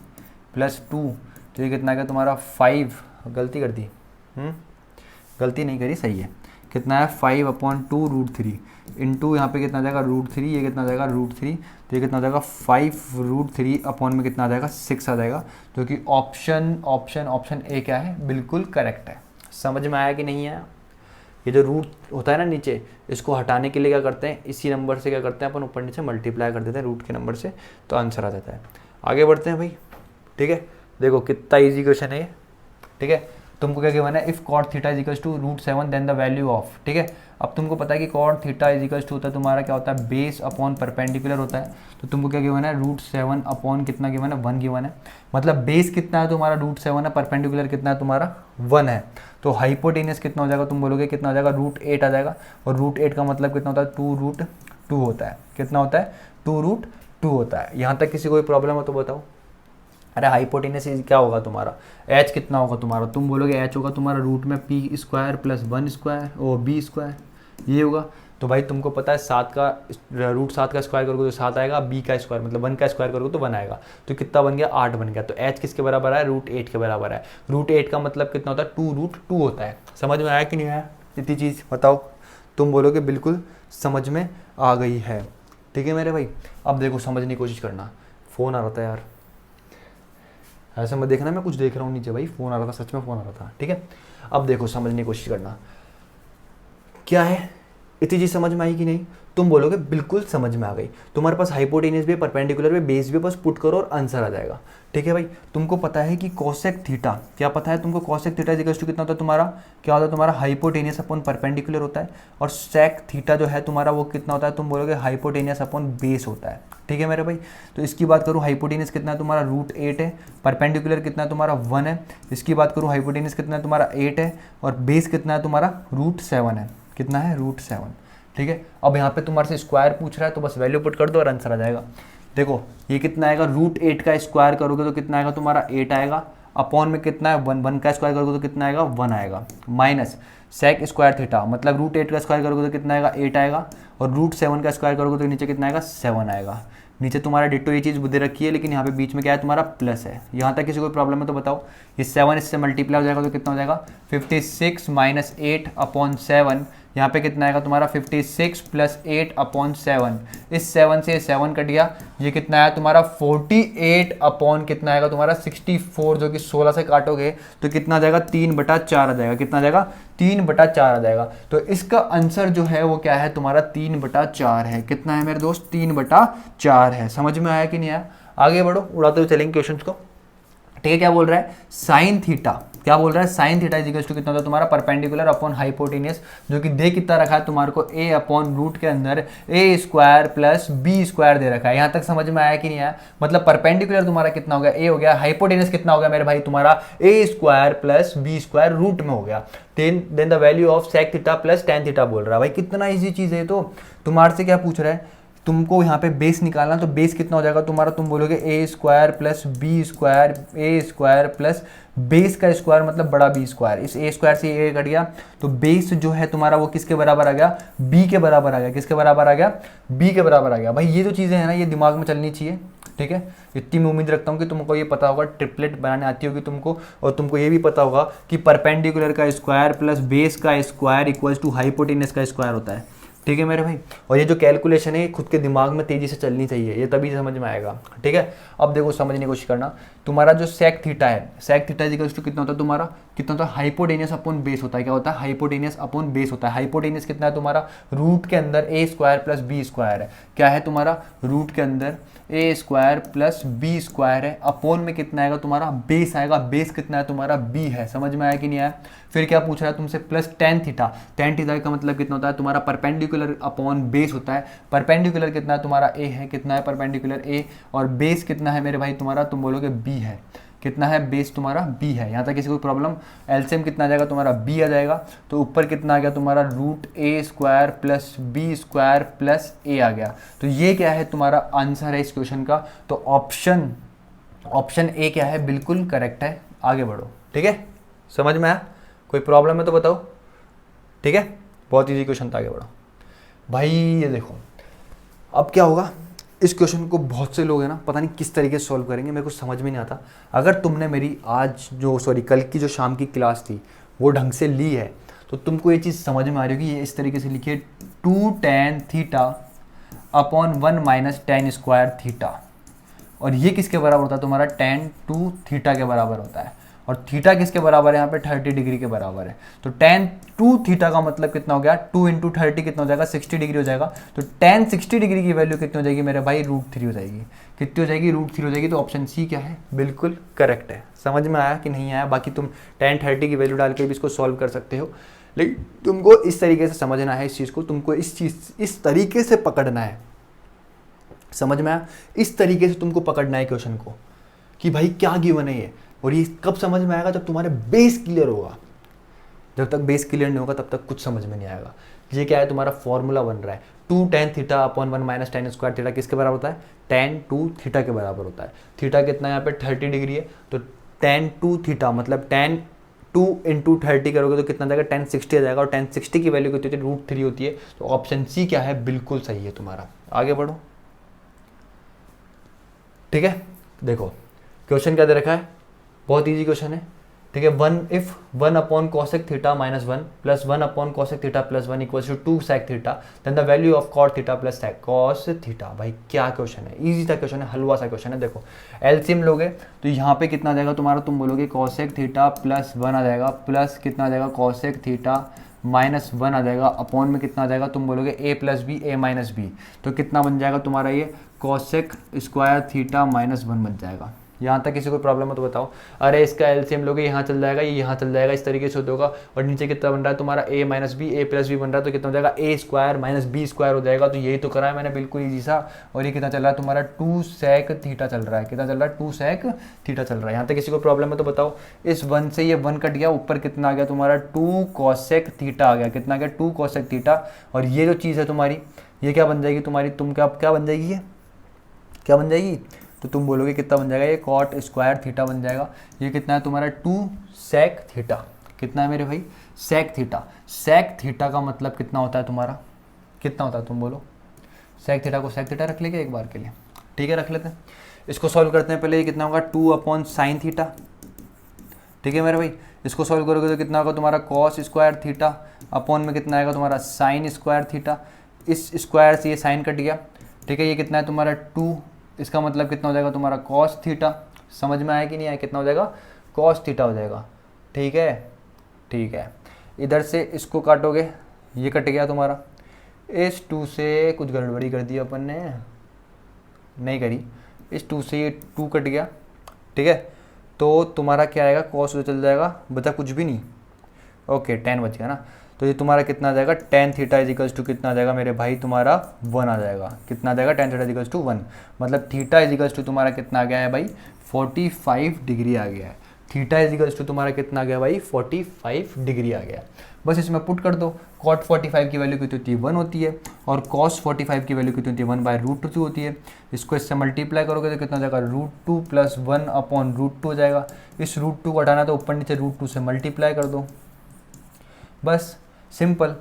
+ 2, तो ये कितना आ गया तुम्हारा 5, गलती कर दी, गलती नहीं करी, सही है। कितना है 5/2√3 इंटू यहाँ पे कितना आ जाएगा √3, ये कितना आ जाएगा √3, तो ये कितना आ जाएगा 5√3 अपॉन में कितना आ जाएगा 6 आ जाएगा। जो कि ऑप्शन ए क्या है, बिल्कुल करेक्ट है। समझ में आया कि नहीं आया। ये जो रूट होता है ना नीचे, इसको हटाने के लिए क्या करते हैं, इसी नंबर से क्या करते हैं अपन ऊपर नीचे मल्टीप्लाई कर देते हैं रूट के नंबर से, तो आंसर आ जाता है। आगे बढ़ते हैं भाई, ठीक है। देखो कितना ईजी क्वेश्चन है ये, ठीक है। तुमको क्या गिवन है, if cot theta is equals to √7 then the value of, ठीक है। अब तुमको पता है कि cot theta is equals to होता है तुम्हारा क्या होता है, बेस अपॉन परपेंडिकुलर होता है। तो तुमको क्या गिवन है, √7 अपॉन कितना गिवन है, 1 गिवन है। मतलब बेस कितना है तुम्हारा √7 है, परपेंडिकुलर कितना है तुम्हारा 1 है। तो हाइपोटेनियस कितना हो जाएगा, तुम बोलोगे कितना हो जाएगा, √8 आ जाएगा। और √8 का मतलब कितना होता है, 2√2 होता है। कितना होता है, 2√2 होता है। यहाँ तक किसी कोई प्रॉब्लम हो तो बताओ। अरे हाइपोटेनस क्या होगा तुम्हारा, एच कितना होगा तुम्हारा, तुम बोलोगे एच होगा तुम्हारा रूट में p² + 1² और b², ये होगा। तो भाई तुमको पता है 7 का √7 का स्क्वायर करोगे तो 7 आएगा, b का स्क्वायर मतलब 1 का स्क्वायर करोगे तो 1 आएगा। तो कितना बन गया, 8 बन गया। तो h किसके बराबर है, √8 के बराबर है। √8 का मतलब कितना होता है, 2√2 होता है। समझ में आया कि नहीं आया, इतनी चीज़ बताओ। तुम बोलोगे बिल्कुल समझ में आ गई है, ठीक है मेरे भाई। अब देखो समझने की कोशिश करना, फ़ोन आ रहा था यार। ऐसे मत देखना मैं कुछ देख रहा हूँ नीचे, भाई फ़ोन आ रहा था, सच में फ़ोन आ रहा था, ठीक है। अब देखो समझने की कोशिश करना, क्या है इतनी चीज़ समझ में आई कि नहीं? तुम बोलोगे बिल्कुल समझ में आ गई। तुम्हारे पास हाइपोटेनियस भी है, परपेंडिकुलर भी, बेस भी, बस पुट करो और आंसर आ जाएगा, ठीक है भाई। तुमको पता है कि कोसेक थीटा, क्या पता है तुमको? कोसेक थीटा इक्वल्स टू कितना होता है तुम्हारा, क्या होता है तुम्हारा? हाइपोटेनियस अपॉन परपेंडिकुलर होता है। और सेक थीटा जो है तुम्हारा वो कितना होता है? तुम बोलोगे हाइपोटेनियस अपॉन बेस होता है, ठीक है मेरे भाई। तो इसकी बात करूँ, हाइपोटेनियस कितना है तुम्हारा? √8 है। परपेंडिकुलर कितना है तुम्हारा? 1 है। इसकी बात करूँ, हाइपोटेनियस कितना है तुम्हारा? 8 है। और बेस कितना है तुम्हारा? √7 है। कितना है? √7, ठीक है। अब यहाँ पे तुम्हारे से स्क्वायर पूछ रहा है, तो बस वैल्यू पुट कर दो और आंसर आ जाएगा। देखो ये कितना आएगा? √8 का स्क्वायर करोगे तो कितना आएगा तुम्हारा? 8 आएगा। अपॉन में कितना है? 1, 1 का स्क्वायर करोगे तो कितना आएगा? 1 आएगा। माइनस सेक स्क्वायर थीटा, मतलब √8 का स्क्वायर करोगे तो कितना आएगा? 8 आएगा। और √7 का स्क्वायर करोगे तो नीचे कितना आएगा? 7 आएगा। नीचे तुम्हारा डिट्टो ये चीज़ दे रखी है, लेकिन यहाँ पे बीच में क्या है तुम्हारा? प्लस है। यहाँ तक किसी को प्रॉब्लम है तो बताओ। ये 7 इससे मल्टीप्लाई हो जाएगा तो कितना हो जाएगा? 56 माइनस 8 अपॉन 7। यहाँ पे कितना आएगा तुम्हारा? 56 प्लस 8 अपॉन 7। इस 7 से 7 कट गया, ये कितना आया तुम्हारा? 48 अपॉन कितना आएगा तुम्हारा? 64, जो कि 16 से काटोगे तो कितना आ जाएगा? 3/4 आ जाएगा। कितना आ जाएगा? 3/4 आ जाएगा। तो इसका आंसर जो है वो क्या है तुम्हारा? 3/4 है। कितना है मेरे दोस्त? 3/4 है। समझ में आया कि नहीं आया? आगे बढ़ो, उड़ाते हुए चलेंगे क्वेश्चन को, ठीक है। क्या बोल रहा है? साइन थीटा, क्या बोल रहा है? साइन थीटा इक्वल्स टू कितना होता है तुम्हारा? परपेंडिकुलर अपॉन हाइपोटेनियस, जो कि दे कितना रखा है तुम्हारे को? a अपॉन रूट के अंदर a² प्लस b² दे रखा है। यहाँ तक समझ में आया कि नहीं आया? मतलब परपेंडिकुलर तुम्हारा कितना हो गया? a हो गया। हाइपोटेनियस कितना हो गया मेरे भाई तुम्हारा? a² प्लस b² रूट में हो गया। Then the value of sec theta plus tan theta बोल रहा है। भाई कितना ईजी चीज़ है। तो तुम्हारे से क्या पूछ रहा है? तुमको यहाँ पे बेस निकालना, तो बेस कितना हो जाएगा तुम्हारा? तुम बोलोगे a² plus b² a² plus base का स्क्वायर मतलब बड़ा b²। इस a² से a कट गया, तो बेस जो है तुम्हारा वो किसके बराबर आ गया? b के बराबर आ गया। किसके बराबर आ गया? b के बराबर आ गया। भाई ये जो चीज़ें हैं ना, ये दिमाग में चलनी चाहिए, ठीक है। इतनी मैं उम्मीद रखता हूँ कि तुमको ये पता होगा, ट्रिपलेट बनाने आती होगी तुमको, और तुमको ये भी पता होगा कि परपेंडिकुलर का स्क्वायर प्लस बेस का स्क्वायर इक्वल्स टू हाइपोटेनस का स्क्वायर होता है, ठीक है मेरे भाई। और ये जो कैलकुलेशन है खुद के दिमाग में तेजी से चलनी चाहिए, ये तभी समझ में आएगा, ठीक है। अब देखो समझने की कोशिश करना, तुम्हारा जो सेक थीटा है, सेक थीटा इक्वल्स टू कितना होता है तुम्हारा? कितना होता है? हाइपोटेनियस अपॉन बेस होता है। क्या होता है? हाइपोटेनियस अपॉन बेस होता है। हाइपोटेनियस कितना है तुम्हारा? रूट के अंदर a² प्लस b² है। क्या है तुम्हारा? रूट के अंदर a² प्लस b² है। अपॉन में कितना आएगा तुम्हारा? बेस आएगा। बेस कितना है तुम्हारा? b है। समझ में आया कि नहीं आया? फिर क्या पूछ रहा है तुमसे? Plus tan theta. Tan theta का मतलब कितना होता है तुम्हारा? परपेंडिकुलर अपॉन बेस होता है। परपेंडिकुलर कितना है तुम्हारा? a है। कितना है परपेंडिकुलर? a। और बेस कितना है मेरे भाई तुम्हारा? तुम बोलोगे b है। कितना है? बेस तुम्हारा b है। यहाँ तक किसी को प्रॉब्लम? एलसीएम कितना आ जाएगा तुम्हारा? b आ जाएगा। तो ऊपर कितना आ गया तुम्हारा? √a² plus b² plus a आ गया। तो ये क्या है तुम्हारा आंसर है इस क्वेश्चन का। तो ऑप्शन ए क्या है? बिल्कुल करेक्ट है। आगे बढ़ो, ठीक है। समझ में आया? कोई प्रॉब्लम है तो बताओ, ठीक है। बहुत ईजी क्वेश्चन था, आगे बढ़ो भाई। ये देखो अब क्या होगा, इस क्वेश्चन को बहुत से लोग हैं ना पता नहीं किस तरीके से सॉल्व करेंगे, मेरे को समझ में नहीं आता। अगर तुमने मेरी कल की जो शाम की क्लास थी वो ढंग से ली है, तो तुमको ये चीज़ समझ में आ रही होगी। ये इस तरीके से लिखिए, 2 tan theta upon 1 minus tan square theta. और ये किसके बराबर होता है तुम्हारा? tan 2 थीटा के बराबर होता है। और थीटा किसके बराबर है? यहाँ पे 30 डिग्री के बराबर है। तो tan 2 थीटा का मतलब कितना हो गया? 2 इंटू 30 कितना हो जाएगा? 60 डिग्री हो जाएगा। तो tan 60 डिग्री की वैल्यू कितनी हो जाएगी मेरे भाई? √3 हो जाएगी। कितनी हो जाएगी? √3 हो जाएगी। तो ऑप्शन सी क्या है? बिल्कुल करेक्ट है। समझ में आया कि नहीं आया? बाकी तुम tan 30 की वैल्यू डाल के भी इसको सॉल्व कर सकते हो, लेकिन तुमको इस तरीके से समझना है इस चीज़ को, तुमको इस तरीके से पकड़ना है। समझ में आया? इस तरीके से तुमको पकड़ना है क्वेश्चन को कि भाई क्या गिवन है ये। और ये कब समझ में आएगा? जब तुम्हारे बेस क्लियर होगा। जब तक बेस क्लियर नहीं होगा तब तक कुछ समझ में नहीं आएगा। ये क्या है? तुम्हारा फॉर्मूला बन रहा है, 2 tan theta upon 1 minus tan square theta किसके बराबर होता है? tan 2 थीटा के बराबर होता है। थीटा कितना है यहाँ पे? 30 डिग्री है। तो tan 2 थीटा मतलब tan 2 इंटू 30 करोगे तो कितना जाएगा? tan 60 आ जाएगा। और tan 60 की वैल्यू कितनी होती है? √3 होती है। तो ऑप्शन सी क्या है? बिल्कुल सही है तुम्हारा। आगे बढ़ो, ठीक है। देखो क्वेश्चन क्या दे रखा है, बहुत इजी क्वेश्चन है। ठीक है। One if 1 upon cosec theta minus 1 plus 1 upon cosec theta plus 1 equals to 2 sec theta, then the value of cot theta plus sec cos theta. भाई क्या क्वेश्चन है, इजी सा क्वेश्चन है, हलवा सा क्वेश्चन है। देखो एलसीएम लोगे तो यहाँ पे कितना आ जाएगा तुम्हारा, तुम बोलोगे कॉसेक थीटा प्लस 1 आ जाएगा, प्लस कितना आ जाएगा कॉसेक थीटा माइनस 1 आ जाएगा, अपॉन में कितना आ जाएगा, तुम बोलोगे a plus b a minus b, तो कितना बन जाएगा तुम्हारा ये कॉसेक स्क्वायर थीटा माइनस 1 बन जाएगा। यहाँ तक किसी को प्रॉब्लम हो तो बताओ। अरे इसका एलसीएम लोगे यहाँ चल जाएगा, ये यहाँ चल जाएगा, इस तरीके से होगा। और नीचे कितना बन रहा है तुम्हारा a minus B, A plus B बन रहा है, तो कितना हो जाएगा a square minus B square हो जाएगा। तो यही तो करा है मैंने, बिल्कुल ईजी सा। और ये कितना चल रहा है तुम्हारा 2 सेक थीटा चल रहा है, कितना चल रहा है 2 सेक थीटा चल रहा है। यहाँ तक किसी को प्रॉब्लम है तो बताओ। इस 1 से ये 1 कट गया, ऊपर कितना आ गया तुम्हारा 2 कॉसेक थीटा आ गया, कितना आ गया 2 कॉसेक थीटा। और ये जो चीज़ है तुम्हारी, ये क्या बन जाएगी तुम्हारी, तुम क्या बन जाएगी, ये क्या बन जाएगी, तो तुम बोलोगे कितना बन जाएगा, ये कॉट स्क्वायर थीटा बन जाएगा। ये कितना है तुम्हारा 2 सेक थीटा, कितना है मेरे भाई सेक थीटा। सेक थीटा का मतलब कितना होता है तुम्हारा, कितना होता है तुम बोलो। सेक थीटा को सेक थीटा रख लेंगे एक बार के लिए, ठीक है रख लेते हैं। इसको सॉल्व करते हैं पहले, ये कितना होगा 2 अपॉन साइन थीटा, ठीक है मेरे भाई। इसको सॉल्व करोगे तो कितना होगा तुम्हारा कॉस स्क्वायर थीटा, अपॉन में कितना आएगा तुम्हारा साइन स्क्वायर थीटा। इस स्क्वायर से ये साइन कट गया, ठीक है। ये कितना है तुम्हारा 2, इसका मतलब कितना हो जाएगा तुम्हारा कॉस थीटा। समझ में आया कि नहीं आया, कितना हो जाएगा कॉस थीटा हो जाएगा, ठीक है ठीक है। इधर से इसको काटोगे, ये कट गया तुम्हारा। इस 2 से कुछ गड़बड़ी कर दी अपन ने, नहीं करी, इस 2 से ये 2 कट गया, ठीक है। तो तुम्हारा क्या आएगा, कॉस तो चल जाएगा, बचा कुछ भी नहीं, ओके 10 बच गया ना। तो ये तुम्हारा कितना आ जाएगा tan थीटा इजिकल्स टू कितना आ जाएगा मेरे भाई तुम्हारा 1 आ जाएगा। कितना आ जाएगा tan थीटा इजिकल्स टू 1, मतलब थीटा इजिकल्स टू तुम्हारा कितना आ गया है भाई 45 डिग्री आ गया है। थीटा इजिकल्स टू तुम्हारा कितना आ गया भाई 45 डिग्री आ गया। बस इसमें पुट कर दो। कॉट 45 की वैल्यू कितनी होती है 1 होती है, और कॉस 45 की वैल्यू कितनी होती है 1/√2 होती है। इसको इससे मल्टीप्लाई करोगे तो कितना हो जाएगा √2 प्लस 1 अपॉन √2 हो जाएगा। इस √2 को हटाना तो ऊपर नीचे √2 से मल्टीप्लाई कर दो, बस सिंपल।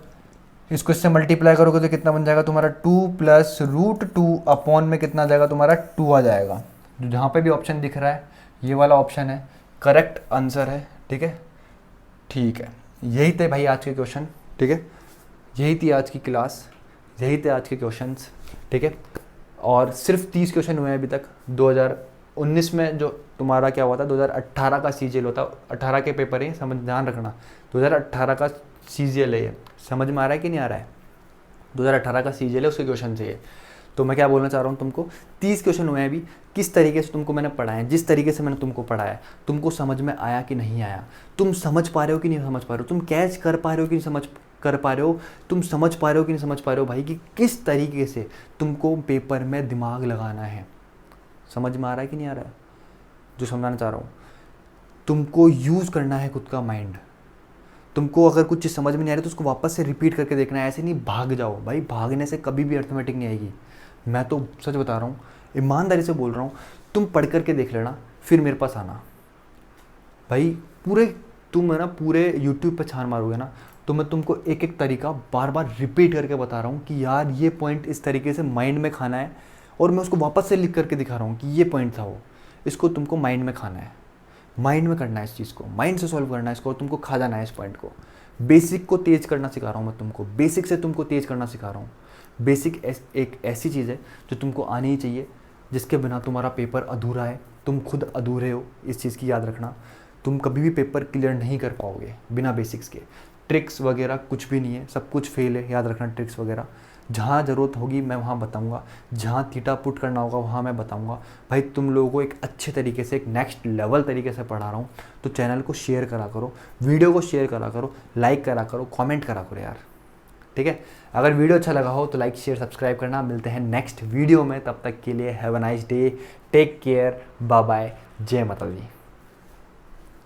इसको इससे मल्टीप्लाई करोगे तो कितना बन जाएगा तुम्हारा 2 प्लस √2 अपॉन में कितना आ जाएगा तुम्हारा 2 आ जाएगा। जो जहाँ पे भी ऑप्शन दिख रहा है ये वाला ऑप्शन है, करेक्ट आंसर है, ठीक है ठीक है। यही थे भाई आज के क्वेश्चन, ठीक है, यही थी आज की क्लास, यही थे आज के क्वेश्चंस, ठीक है। और सिर्फ 30 क्वेश्चन हुए हैं अभी तक। 2019 में जो तुम्हारा क्या हुआ था 2018 का CGL होता, 18 के पेपर है, समझ ध्यान रखना। 2018 का CGL है, ये समझ में आ रहा है कि नहीं आ रहा है। 2018 का CGL है, उसके क्वेश्चन से ये। तो मैं क्या बोलना चाह रहा हूँ तुमको, 30 क्वेश्चन हुए हैं अभी। किस तरीके से तुमको मैंने पढ़ाया, जिस तरीके से मैंने तुमको पढ़ाया, तुमको समझ में आया कि नहीं आया, तुम समझ पा रहे हो कि नहीं समझ पा रहे हो, तुम कैच कर पा रहे हो कि नहीं समझ कर पा रहे हो, तुम समझ पा रहे हो कि नहीं समझ पा रहे हो भाई, कि किस तरीके से तुमको पेपर में दिमाग लगाना है। समझ में आ रहा है कि नहीं आ रहा है जो समझाना चाह रहा हूँ। तुमको यूज़ करना है खुद का माइंड। तुमको अगर कुछ चीज़ समझ में नहीं आ रही तो उसको वापस से रिपीट करके देखना है, ऐसे नहीं भाग जाओ भाई, भागने से कभी भी अर्थमेटिक नहीं आएगी। मैं तो सच बता रहा हूँ, ईमानदारी से बोल रहा हूँ, तुम पढ़ करके देख लेना, फिर मेरे पास आना भाई। पूरे तुम है ना पूरे यूट्यूब पे छान मारोगे ना, तो मैं तुमको एक एक तरीका बार बार रिपीट करके बता रहा हूँ कि यार ये पॉइंट इस तरीके से माइंड में खाना है, और मैं उसको वापस से लिख करके दिखा रहा हूँ कि ये पॉइंट था वो, इसको तुमको माइंड में खाना है, माइंड में करना है इस चीज़ को, माइंड से सॉल्व करना है इसको, और तुमको खा जाना है इस पॉइंट को। बेसिक को तेज करना सिखा रहा हूँ मैं तुमको, बेसिक से तुमको तेज करना सिखा रहा हूँ। बेसिक एक ऐसी चीज़ है जो तुमको आनी ही चाहिए, जिसके बिना तुम्हारा पेपर अधूरा है। तुम खुद अधूरे हो, इस चीज़ की याद रखना। तुम कभी भी पेपर क्लियर नहीं कर पाओगे बिना बेसिक्स के। ट्रिक्स वगैरह कुछ भी नहीं है, सब कुछ फेल है, याद रखना। ट्रिक्स वगैरह जहाँ ज़रूरत होगी मैं वहाँ बताऊँगा, जहाँ थीटा पुट करना होगा वहाँ मैं बताऊँगा। भाई तुम लोगों को एक अच्छे तरीके से, एक नेक्स्ट लेवल तरीके से पढ़ा रहा हूँ, तो चैनल को शेयर करा करो, वीडियो को शेयर करा करो, लाइक करा करो, कमेंट करा करो यार, ठीक है। अगर वीडियो अच्छा लगा हो तो लाइक शेयर सब्सक्राइब करना। मिलते हैं नेक्स्ट वीडियो में, तब तक के लिए have a nice day, take care, bye bye, जय माता दी।